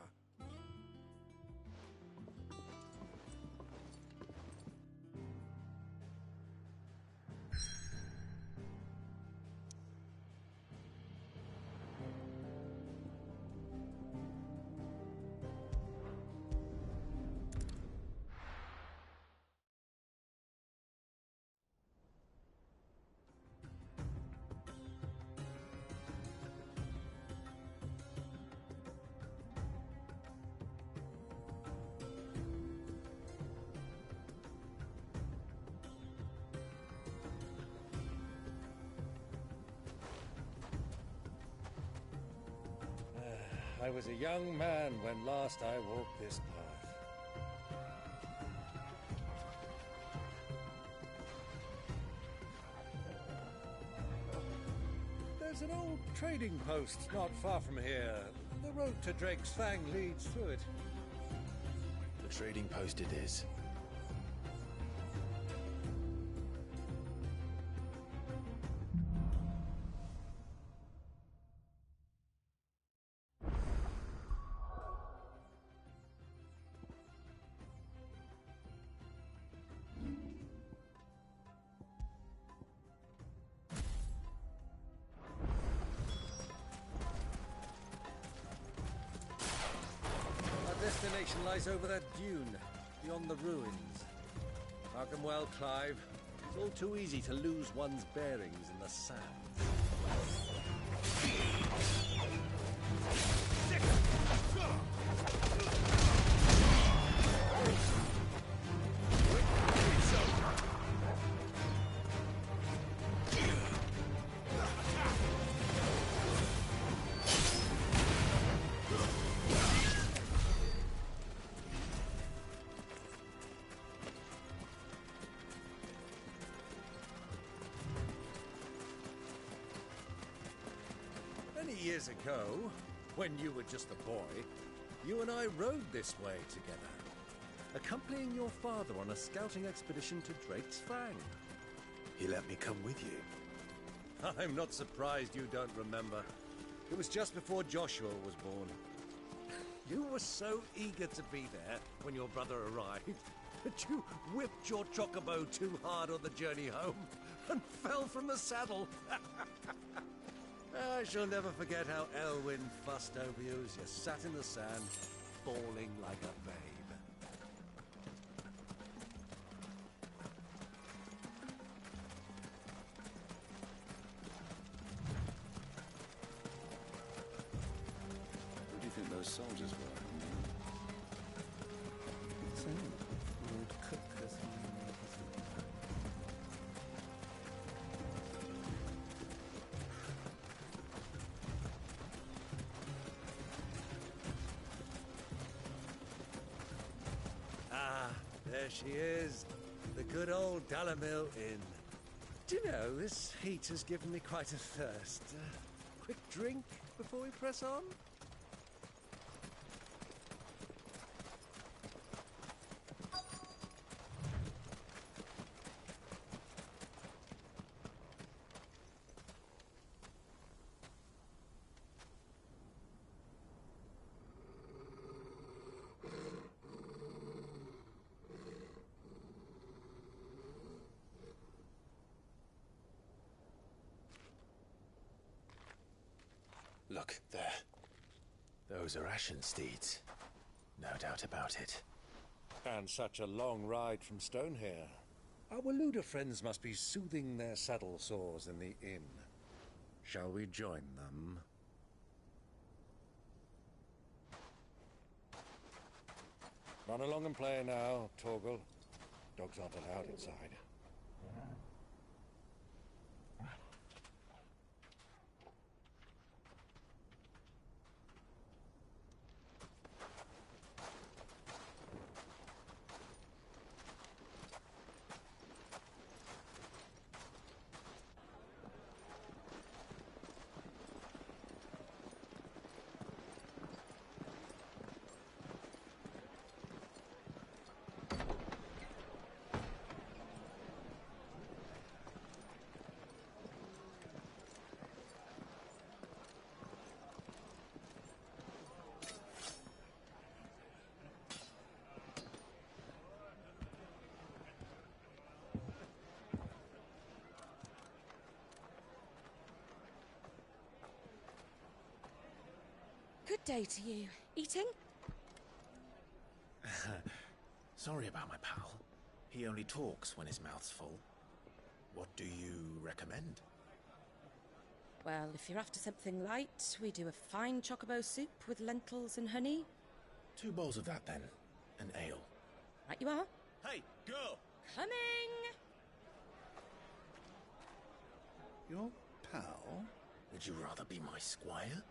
I was a young man when last I walked this path. There's an old trading post not far from here. The road to Drake's Fang leads through it. The trading post it is. Destination lies over that dune, beyond the ruins. Markham well, Clive. It's all too easy to lose one's bearings in the sands. Many years ago, when you were just a boy, you and I rode this way together, accompanying your father on a scouting expedition to Drake's Fang. He let me come with you. I'm not surprised you don't remember. It was just before Joshua was born. You were so eager to be there when your brother arrived that you whipped your chocobo too hard on the journey home and fell from the saddle. I shall never forget how Elwyn fussed over you as you sat in the sand, bawling like a babe. Who do you think those soldiers were? Lord Cook has there she is. The good old Dalamil Inn. Do you know, this heat has given me quite a thirst. Quick drink before we press on? Look, there. Those are Ashen steeds. No doubt about it. And such a long ride from Stonehair. Our Waluda friends must be soothing their saddle sores in the inn. Shall we join them? Run along and play now, Torgal. Dogs aren't allowed inside. Good day to you. Eating? Sorry about my pal. He only talks when his mouth's full. What do you recommend? Well, if you're after something light, we do a fine chocobo soup with lentils and honey. 2 bowls of that, then. An ale. Right you are. Hey, girl! Coming! Your pal? Would you rather be my squire?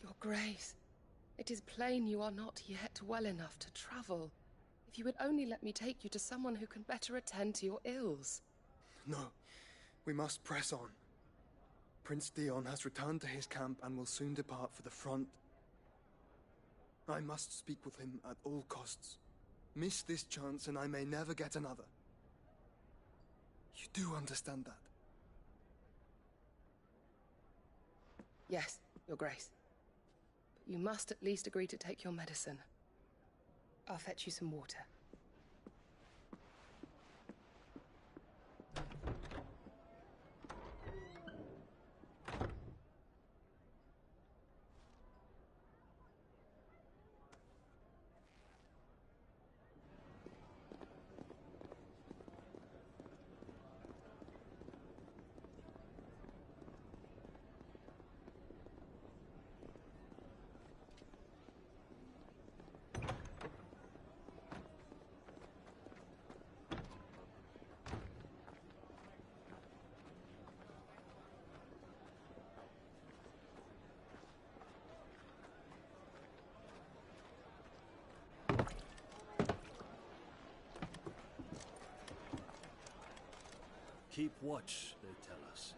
Your Grace, it is plain you are not yet well enough to travel. If you would only let me take you to someone who can better attend to your ills. No, we must press on. Prince Dion has returned to his camp and will soon depart for the front. I must speak with him at all costs. Miss this chance and I may never get another. You do understand that? Yes, Your Grace. But you must at least agree to take your medicine. I'll fetch you some water. Keep watch, they tell us.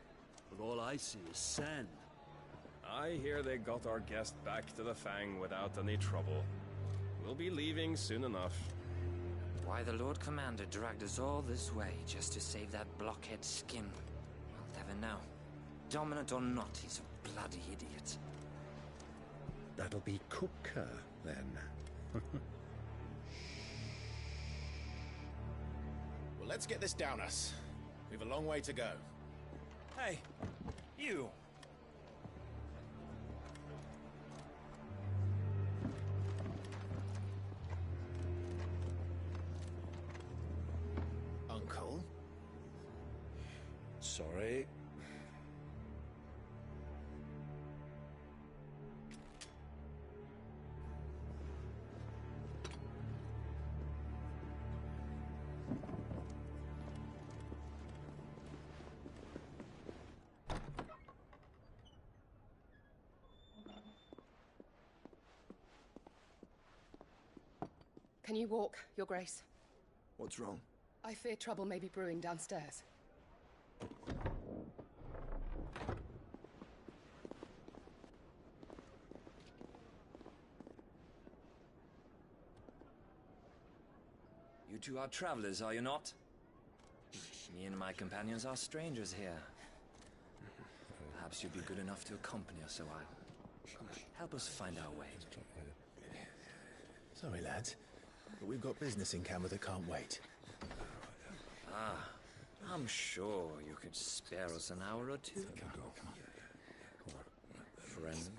But all I see is sand. I hear they got our guest back to the Fang without any trouble. We'll be leaving soon enough. Why the Lord Commander dragged us all this way just to save that blockhead skin, I'll never know. Dominant or not, he's a bloody idiot. That'll be Cooker, then. Well, let's get this down us. We've a long way to go. Hey, you! Uncle? Sorry. Can you walk, Your Grace? What's wrong? I fear trouble may be brewing downstairs. You two are travelers, are you not? Me and my companions are strangers here. Perhaps you'd be good enough to accompany us a while. Help us find our way. Sorry, lads, but we've got business in camera that can't wait. Ah, I'm sure you could spare us an hour or two. Come on. Friend.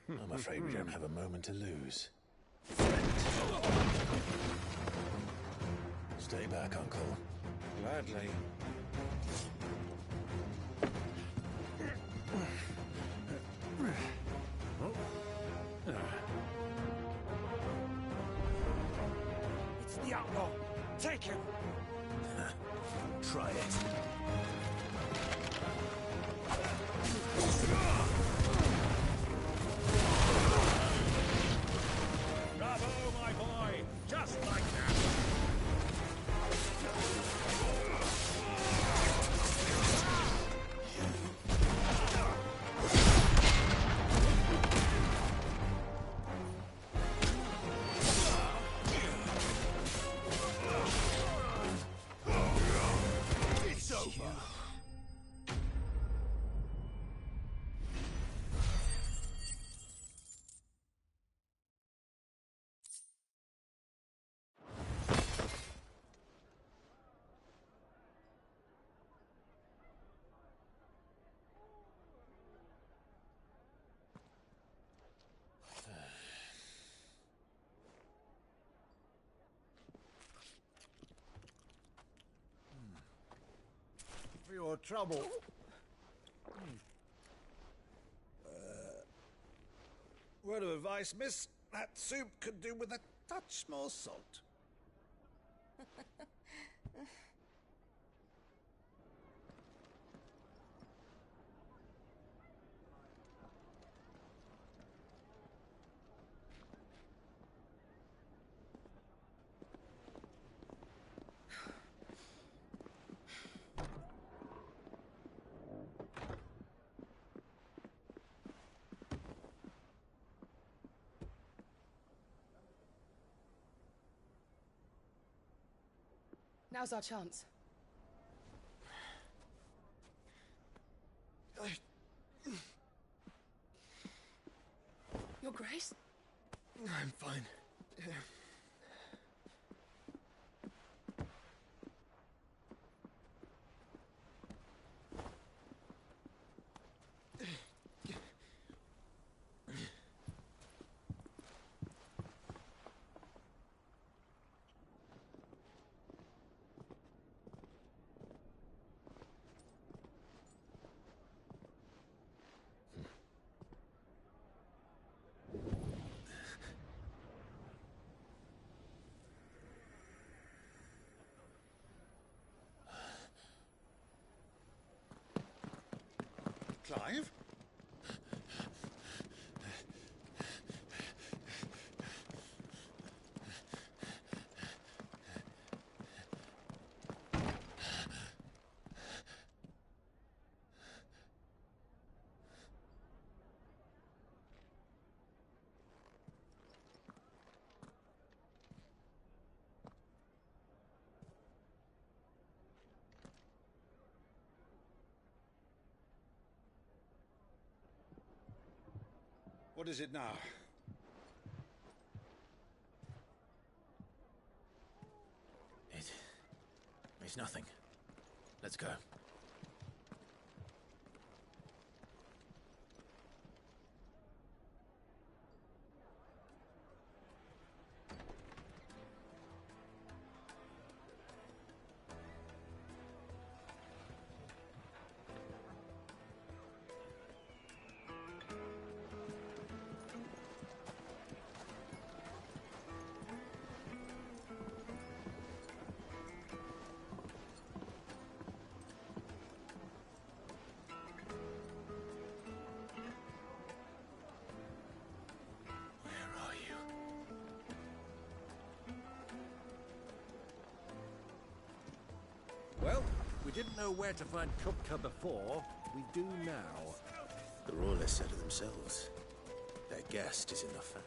I'm afraid we don't have a moment to lose. Stay back, Uncle. Gladly. It's the outlaw! Take him! Try it. Bravo, my boy! Just like that! It's over. For your trouble. Word of advice, miss. That soup could do with a touch more salt. Now's our chance. Your Grace? I'm fine. Clive? What is it now? It's nothing. Let's go. Well, we didn't know where to find Kupka before. We do now. The Rawlers said it themselves. Their guest is in the fact.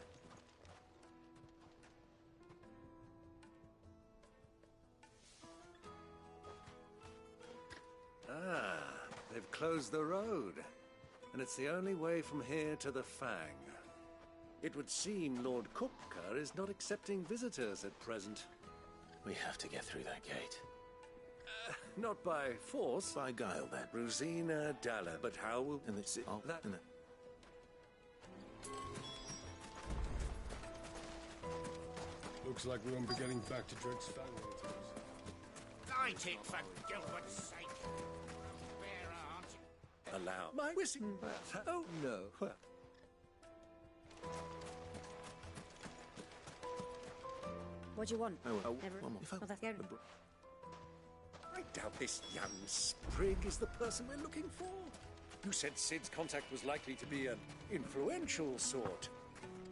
Ah, they've closed the road. And it's the only way from here to the Fang. It would seem Lord Kupka is not accepting visitors at present. We have to get through that gate. Not by force. By guile, then. Rosina Dalla, but how will... And it's... Oh, that... and Looks like we won't be getting back to Dred's family. Light it, for Gilbert's sake. Where aren't you? Allow my whistling. Oh, no. Well. What do you want? Never. one more. Well, that's good. I doubt this young sprig is the person we're looking for. You said Sid's contact was likely to be an influential sort.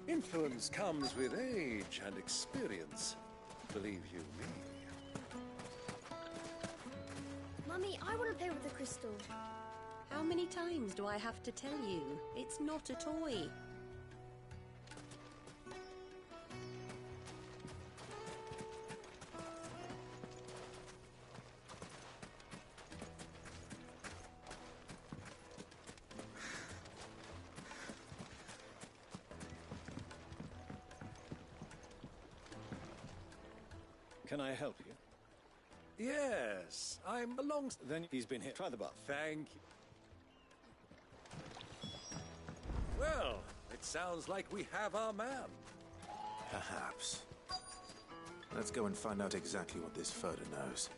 Influence comes with age and experience. Believe you me. Mummy, I want to play with the crystal. How many times do I have to tell you? It's not a toy. Can I help you? Yes, I'm along... Then he's been here. Try the bath. Thank you. Well, it sounds like we have our man. Perhaps. Let's go and find out exactly what this photo knows.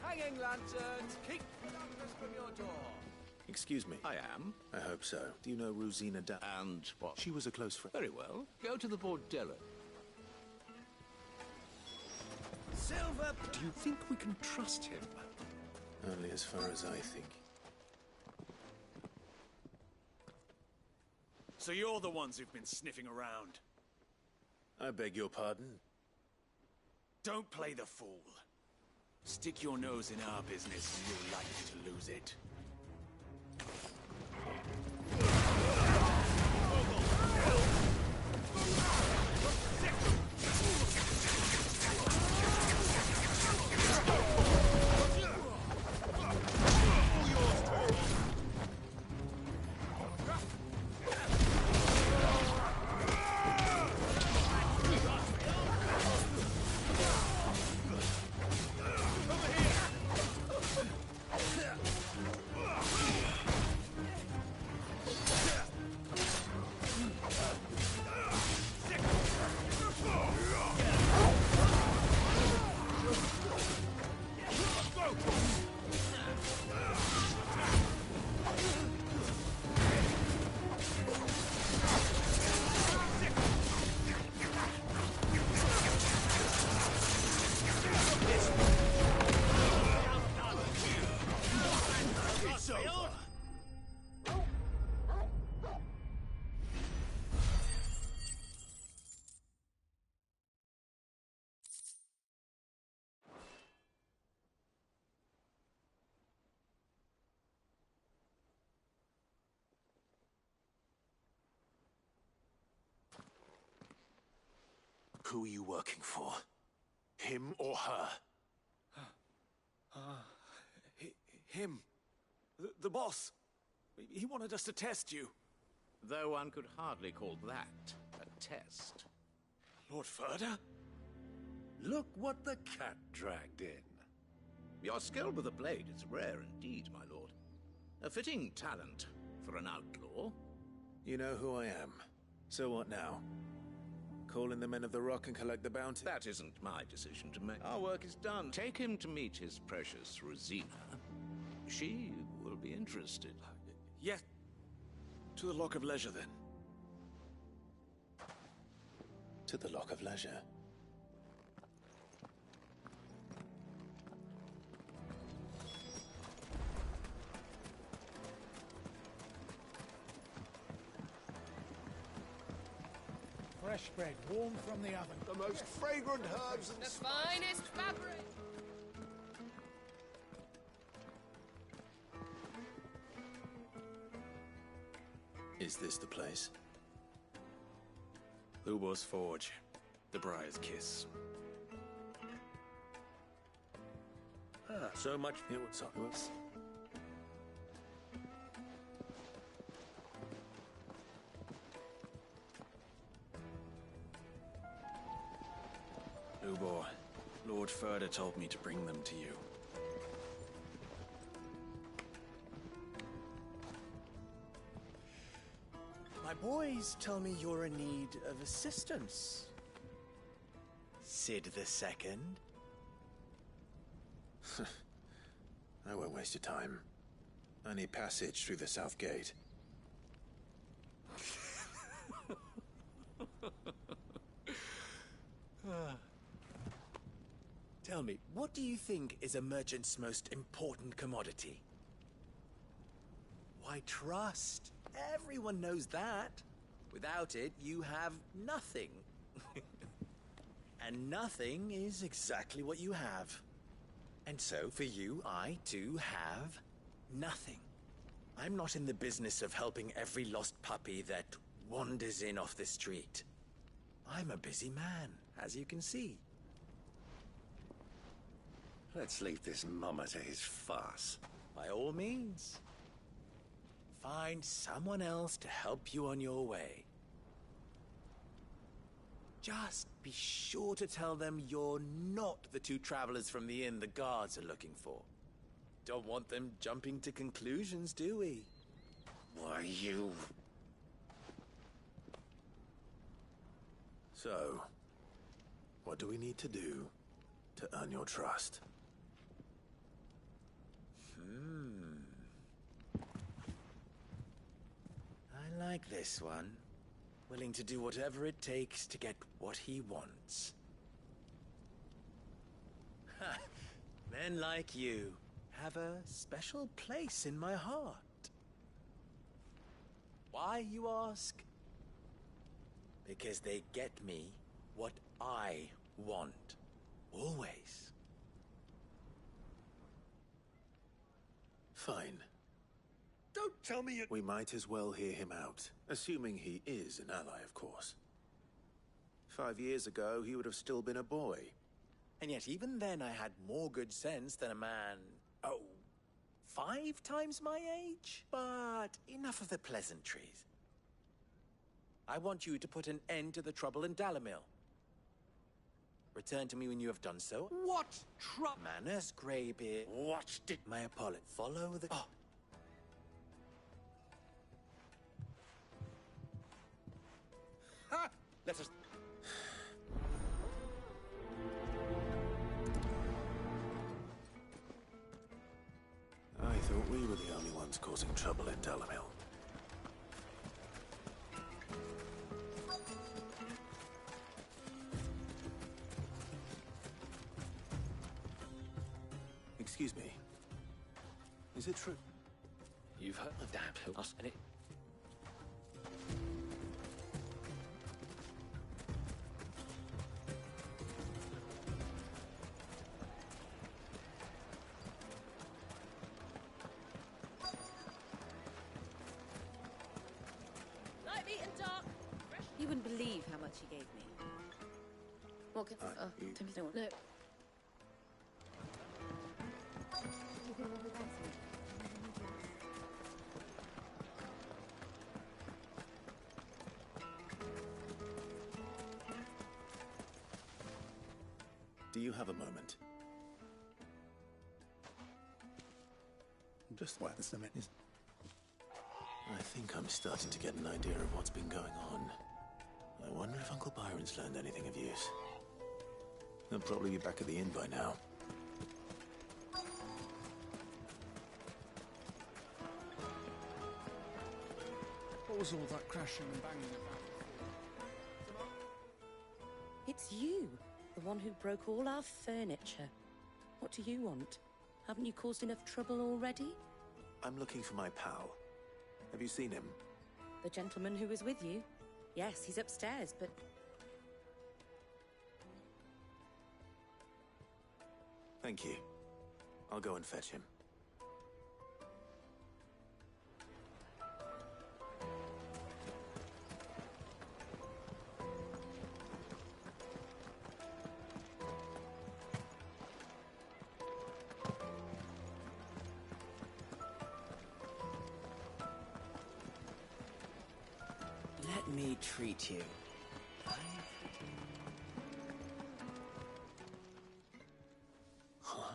Hanging lanterns, keep the darkness from your door. Excuse me. I am. I hope so. Do you know Rosina And what? She was a close friend. Very well. Go to the bordello. Silver... Do you think we can trust him? Only as far as I think. So you're the ones who've been sniffing around. I beg your pardon? Don't play the fool. Stick your nose in our business and you're likely to lose it. Who are you working for? Him or her? Him. The boss. He wanted us to test you. Though one could hardly call that a test. Lord Furder? Look what the cat dragged in. Your skill with the blade is rare indeed, my lord. A fitting talent for an outlaw. You know who I am. So what now? Call in the Men of the Rock and collect the bounty? That isn't my decision to make. Our work is done. Take him to meet his precious Rosina. She will be interested. Yes. To the Lock of Leisure, then. To the Lock of Leisure. Fresh bread, warm from the oven. The most fragrant herbs and The finest fabric! Is this the place? Lubor's Forge. The Briar's Kiss. So much. It would suck us. Lubor, Lord Furder told me to bring them to you. My boys tell me you're in need of assistance. Sid the Second? I won't waste your time. I need passage through the south gate. Tell me, what do you think is a merchant's most important commodity? Why, trust. Everyone knows that. Without it, you have nothing. And nothing is exactly what you have. And so, for you, I, too, have nothing. I'm not in the business of helping every lost puppy that wanders in off the street. I'm a busy man, as you can see. Let's leave this mummer to his farce. By all means. Find someone else to help you on your way. Just be sure to tell them you're not the two travelers from the inn the guards are looking for. Don't want them jumping to conclusions, do we? Why, you... So, what do we need to do to earn your trust? I like this one. Willing to do whatever it takes to get what he wants. Ha! Men like you have a special place in my heart. Why, you ask? Because they get me what I want. Always. Fine. Don't tell me you... We might as well hear him out, assuming he is an ally, of course. 5 years ago, he would have still been a boy. And yet even then I had more good sense than a man, 5 times my age? But enough of the pleasantries. I want you to put an end to the trouble in Dalamil. Return to me when you have done so. What trouble? Manners, Greybeard. What did... My apology. Follow the... Oh. Ha! Let us... I thought we were the only ones causing trouble in Dalamil. Excuse me. Is it true? You've heard of Dalamil, and it... Light, meat, and dark. You wouldn't believe how much he gave me. What can... Timothy, no. Do you have a moment? Just once a minute. I think I'm starting to get an idea of what's been going on. I wonder if Uncle Byron's learned anything of use. He'll probably be back at the inn by now. What was all that crashing and banging about? It's you, the one who broke all our furniture. What do you want? Haven't you caused enough trouble already? I'm looking for my pal. Have you seen him? The gentleman who was with you? Yes, he's upstairs, but... Thank you. I'll go and fetch him. Let me treat you. Huh?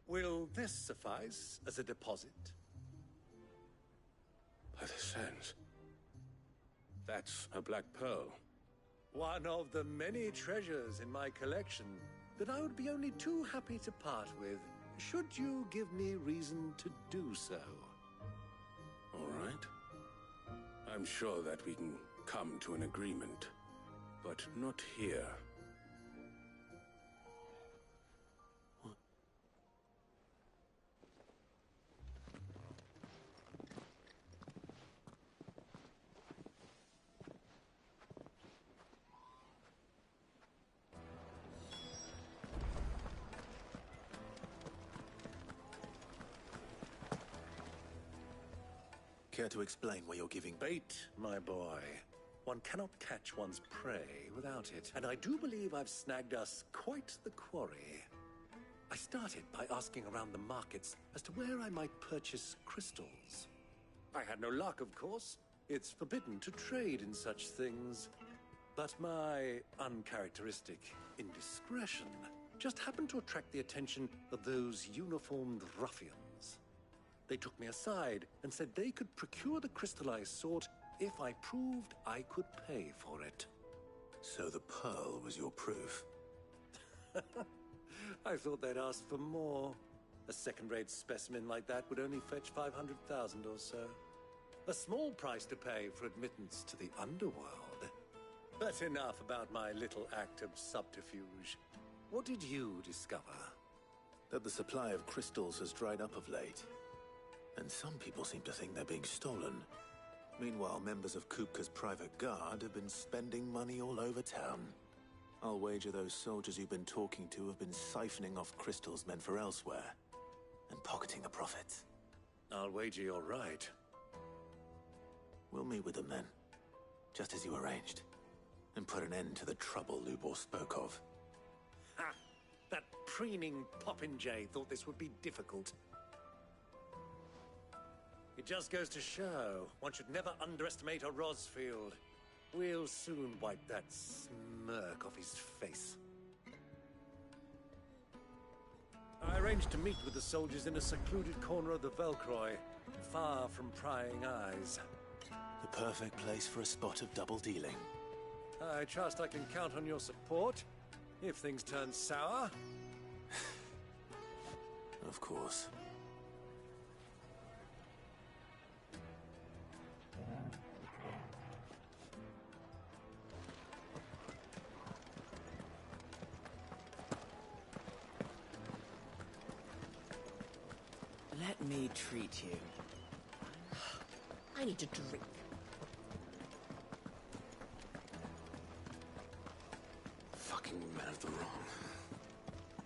Will this suffice as a deposit? By the sands. That's a black pearl. One of the many treasures in my collection that I would be only too happy to part with, should you give me reason to do so. All right. I'm sure that we can come to an agreement, but not here. Care to explain why you're giving bait, my boy? One cannot catch one's prey without it, and I do believe I've snagged us quite the quarry. I started by asking around the markets as to where I might purchase crystals. I had no luck, of course. It's forbidden to trade in such things. But my uncharacteristic indiscretion just happened to attract the attention of those uniformed ruffians. They took me aside and said they could procure the crystallized sort if I proved I could pay for it. So the pearl was your proof? I thought they'd ask for more. A second-rate specimen like that would only fetch 500,000 or so. A small price to pay for admittance to the underworld. But enough about my little act of subterfuge. What did you discover? That the supply of crystals has dried up of late. And some people seem to think they're being stolen. Meanwhile, members of Kupka's private guard have been spending money all over town. I'll wager those soldiers you've been talking to have been siphoning off crystals meant for elsewhere, and pocketing the profits. I'll wager you're right. We'll meet with them then, just as you arranged, and put an end to the trouble Lubor spoke of. Ha! That preening popinjay thought this would be difficult. It just goes to show, one should never underestimate a Rosfield. We'll soon wipe that smirk off his face. I arranged to meet with the soldiers in a secluded corner of the Velcroy, far from prying eyes. The perfect place for a spot of double dealing. I trust I can count on your support, if things turn sour. Of course. Let me treat you. I need a drink. Fucking men of the wrong.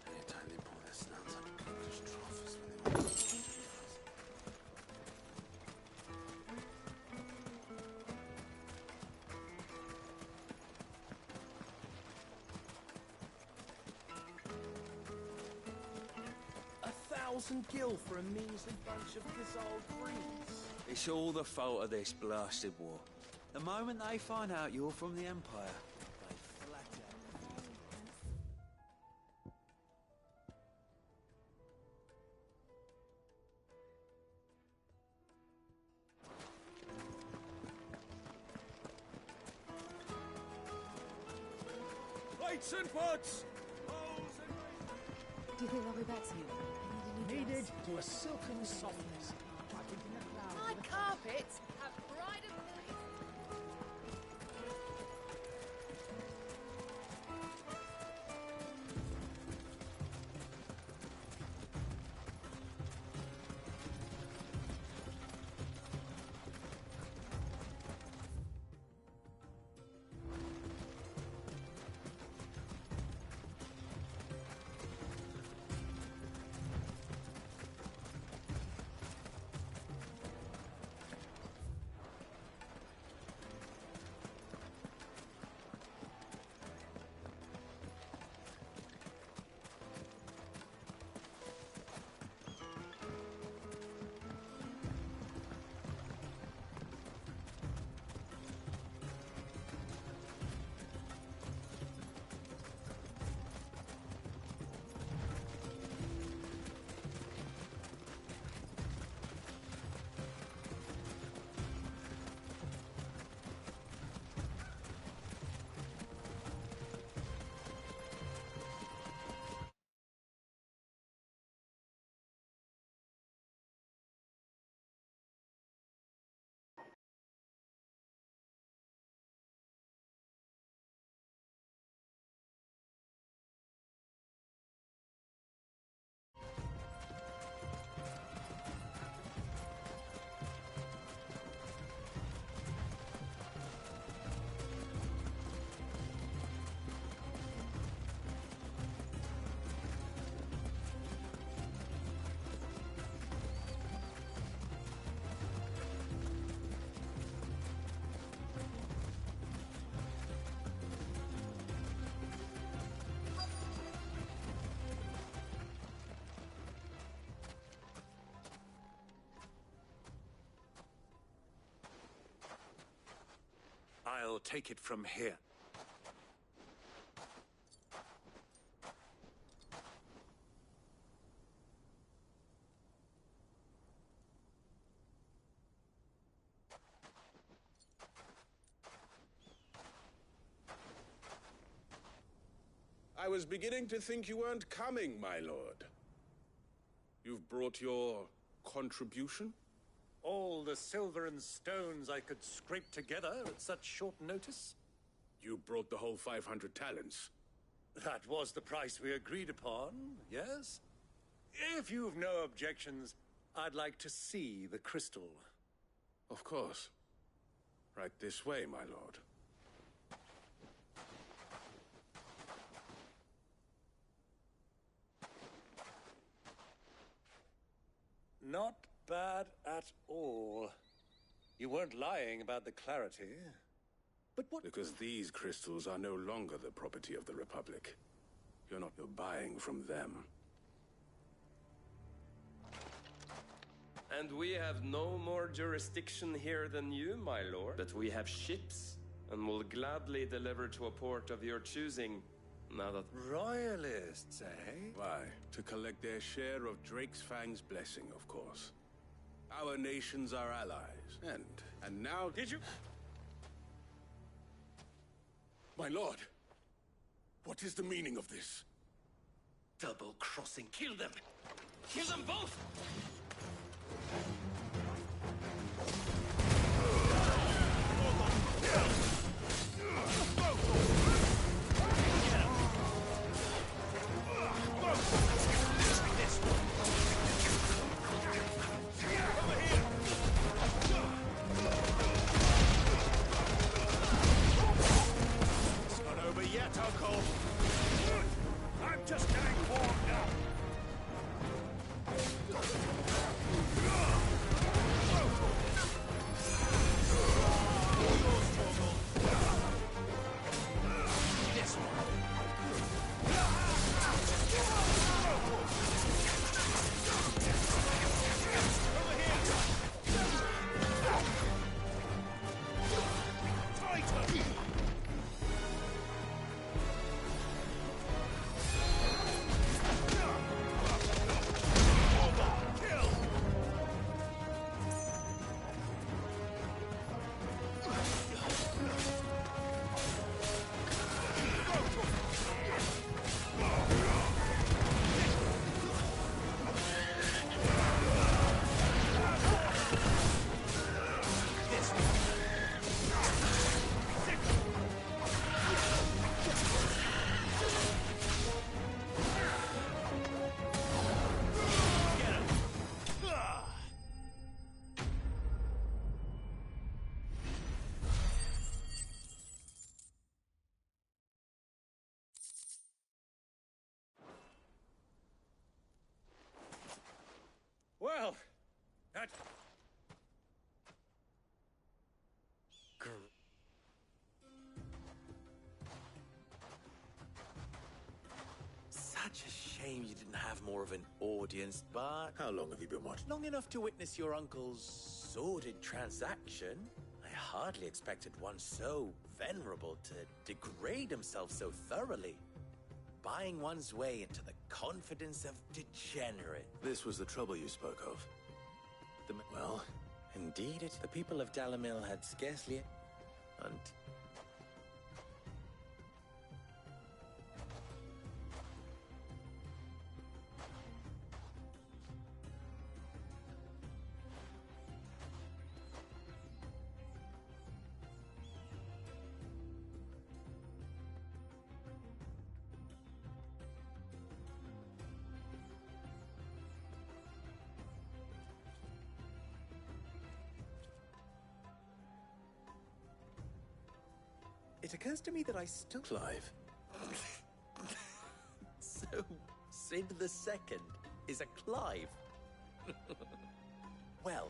Anytime they pull their snouts out of Kupka's trough is when they want to change us. $1,000 for a measly bunch of Gazal greens. It's all the fault of this blasted war. The moment they find out you're from the Empire, they flat out. Lights and butts! Do you think they'll be back soon? Needed to a silken softness. My carpets have pride of place. I'll take it from here. I was beginning to think you weren't coming, my lord. You've brought your contribution? All the silver and stones I could scrape together at such short notice? You brought the whole 500 talents. That was the price we agreed upon, yes? If you've no objections, I'd like to see the crystal. Of course. Right this way, my lord. Not bad at all. You weren't lying about the clarity. But what... Because these crystals are no longer the property of the Republic. You're buying from them. And we have no more jurisdiction here than you, my lord. But we have ships, and will gladly deliver to a port of your choosing. Now that... Royalists, eh? Why? To collect their share of Drake's Fang's blessing, of course. Our nations are allies, and now... Did you... My lord, what is the meaning of this? Double-crossing. Kill them! Kill them both! I'm just getting warmed up! more of an audience, but... How long have you been watching? Long enough to witness your uncle's sordid transaction. I hardly expected one so venerable to degrade himself so thoroughly. Buying one's way into the confidence of degenerate. This was the trouble you spoke of. Well... Indeed, the people of Dalamil had scarcely... It occurs to me that I still... Clive. So, Sid the Second is a Clive. Well,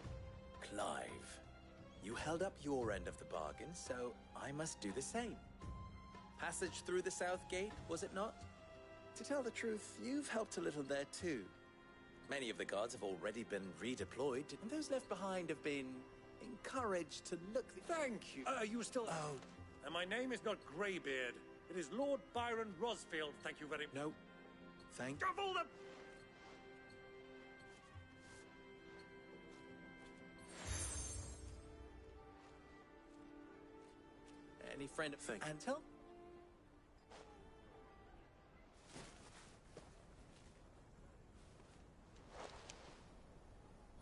Clive, you held up your end of the bargain, so I must do the same. Passage through the South Gate, was it not? To tell the truth, you've helped a little there too. Many of the guards have already been redeployed, and those left behind have been encouraged to look... Thank you. You still... Oh. And my name is not Greybeard. It is Lord Byron Rosfield, thank you very much. No. Thank... Of all the... Any friend of Antel?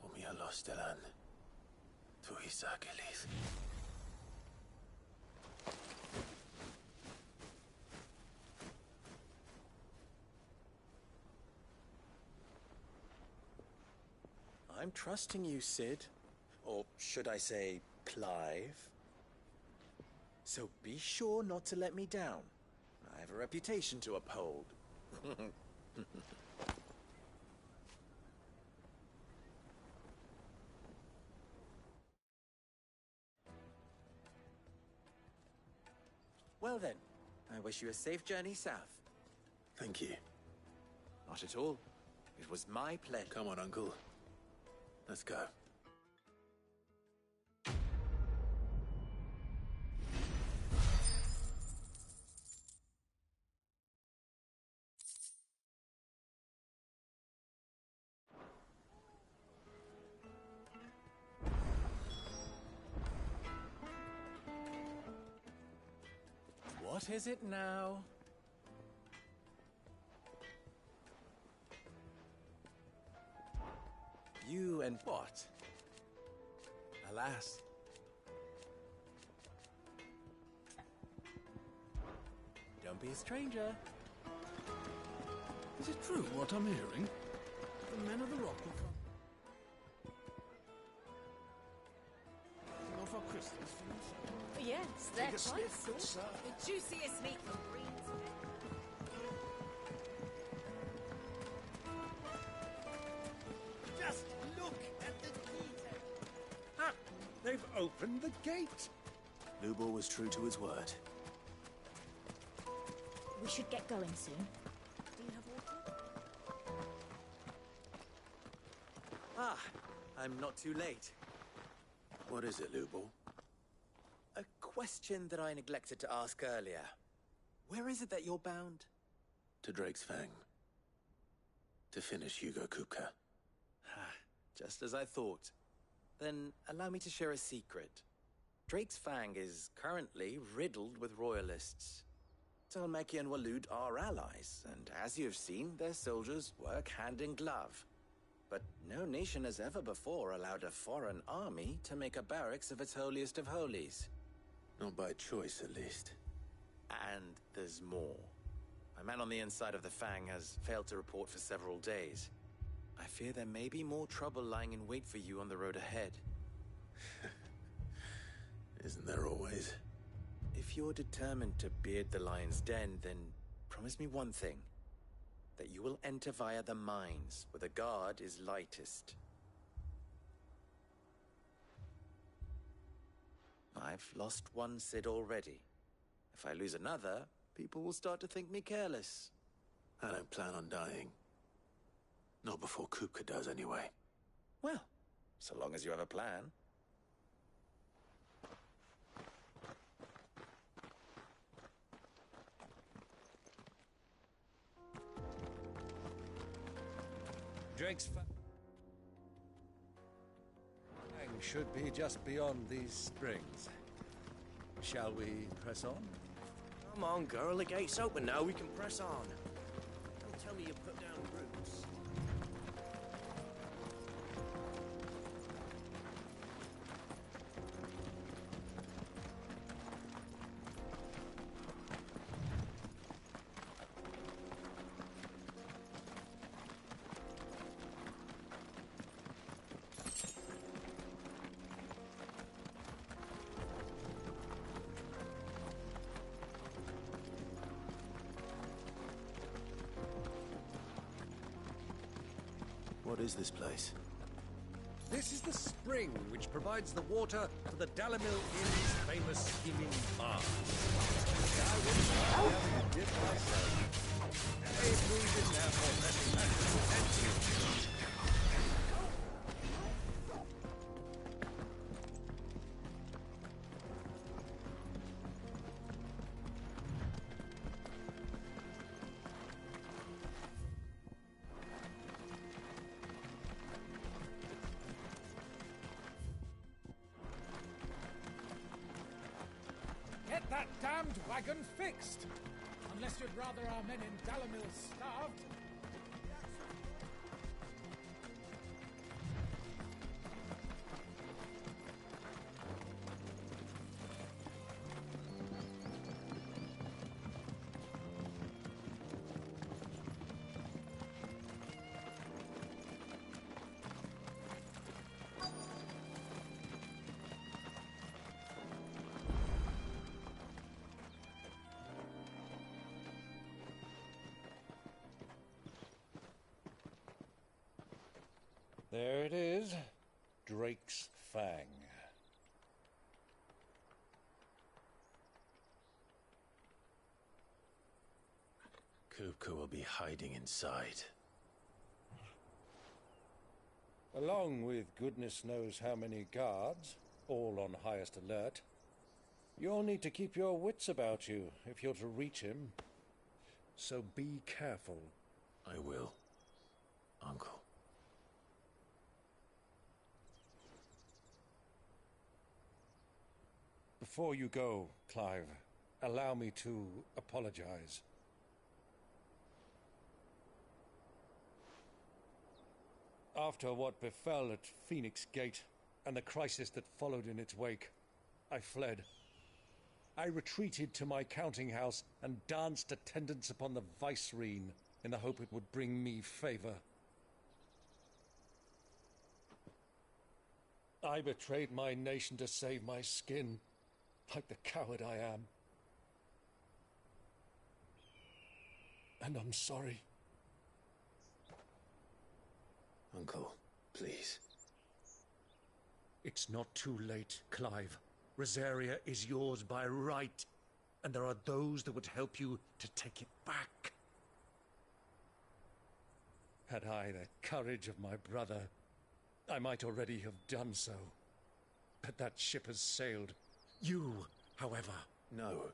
Omia Lostelan. Tuisakelis. I'm trusting you, Sid. Or should I say, Clive? So be sure not to let me down. I have a reputation to uphold. Well then, I wish you a safe journey south. Thank you. Not at all. It was my pleasure. Come on, Uncle. Let's go. What is it now? You and what? Alas. Don't be a stranger. Is it true what I'm hearing? The men of the rock will come. Not for Christmas for themselves. Yes, they're Take a quite sniff, good sir. The juiciest meat from Green's. Just look at the detail. Ah, they've opened the gate. Lubor was true to his word. We should get going soon. Do you have water? Ah, I'm not too late. What is it, Lubor? A question that I neglected to ask earlier. Where is it that you're bound? To Drake's Fang. To finish Hugo Kupka. Just as I thought. Then allow me to share a secret. Drake's Fang is currently riddled with royalists. Talmeki and Waloed are allies, and as you have seen, their soldiers work hand in glove. But no nation has ever before allowed a foreign army to make a barracks of its holiest of holies. Not by choice, at least. And there's more. My man on the inside of the Fang has failed to report for several days. I fear there may be more trouble lying in wait for you on the road ahead. Isn't there always? If you're determined to beard the lion's den, then promise me one thing. That you will enter via the mines, where the guard is lightest. I've lost one Sid already. If I lose another, people will start to think me careless. I don't plan on dying. Not before Kupka does, anyway. Well, so long as you have a plan. Drake's Fang should be just beyond these springs. Shall we press on? Come on, girl. The gate's open now. We can press on. Don't tell me you put down roots. What is this place? This is the spring which provides the water for the Dalamil Inn's famous scheming barge. I wouldn't be having a dip myself. They moved in there for many matters. Get that damned wagon fixed! Unless you'd rather our men in Dalamil starved. There it is, Drake's Fang. Kupka will be hiding inside. Along with goodness knows how many guards, all on highest alert. You'll need to keep your wits about you if you're to reach him. So be careful. I will, Uncle. Before you go, Clive, allow me to apologize. After what befell at Phoenix Gate and the crisis that followed in its wake, I fled. I retreated to my counting house and danced attendance upon the vicereine in the hope it would bring me favor. I betrayed my nation to save my skin, like the coward I am. And I'm sorry. Uncle, please. It's not too late, Clive. Rosaria is yours by right, and there are those that would help you to take it back. Had I the courage of my brother, I might already have done so. But that ship has sailed. You, however... No.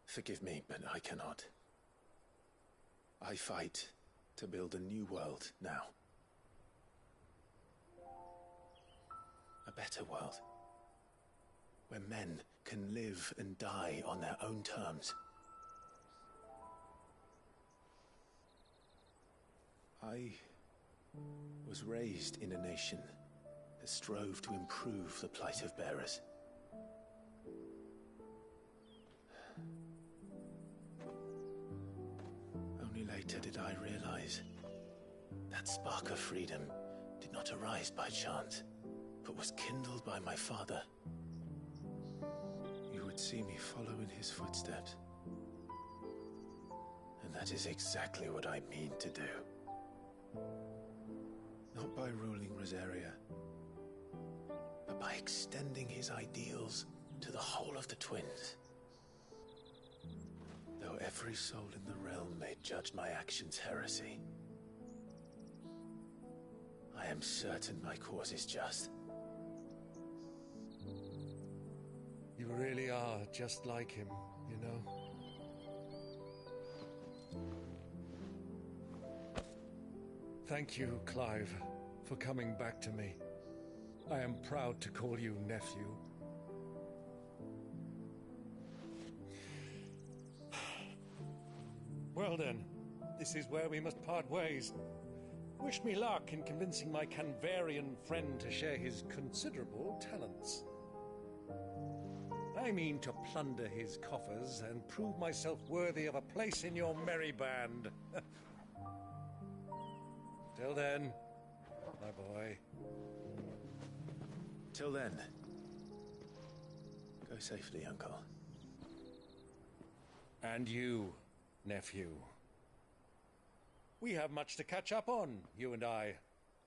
Forgive me, but I cannot. I fight to build a new world now. A better world. Where men can live and die on their own terms. I was raised in a nation that strove to improve the plight of bearers. Only later did I realize that spark of freedom did not arise by chance, but was kindled by my father. You would see me follow in his footsteps. And that is exactly what I mean to do. Not by ruling Rosaria, but by extending his ideals to the whole of the twins. Though every soul in the realm may judge my actions heresy, I am certain my cause is just. You really are just like him, you know? Thank you, Clive, for coming back to me. I am proud to call you nephew. Well then, this is where we must part ways. Wish me luck in convincing my Canvarian friend to share his considerable talents. I mean to plunder his coffers and prove myself worthy of a place in your merry band. Till then, my boy. Till then, go safely, Uncle. And you, nephew. We have much to catch up on, you and I.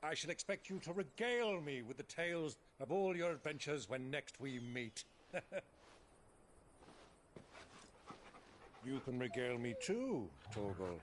I shall expect you to regale me with the tales of all your adventures when next we meet. You can regale me too, Torgal.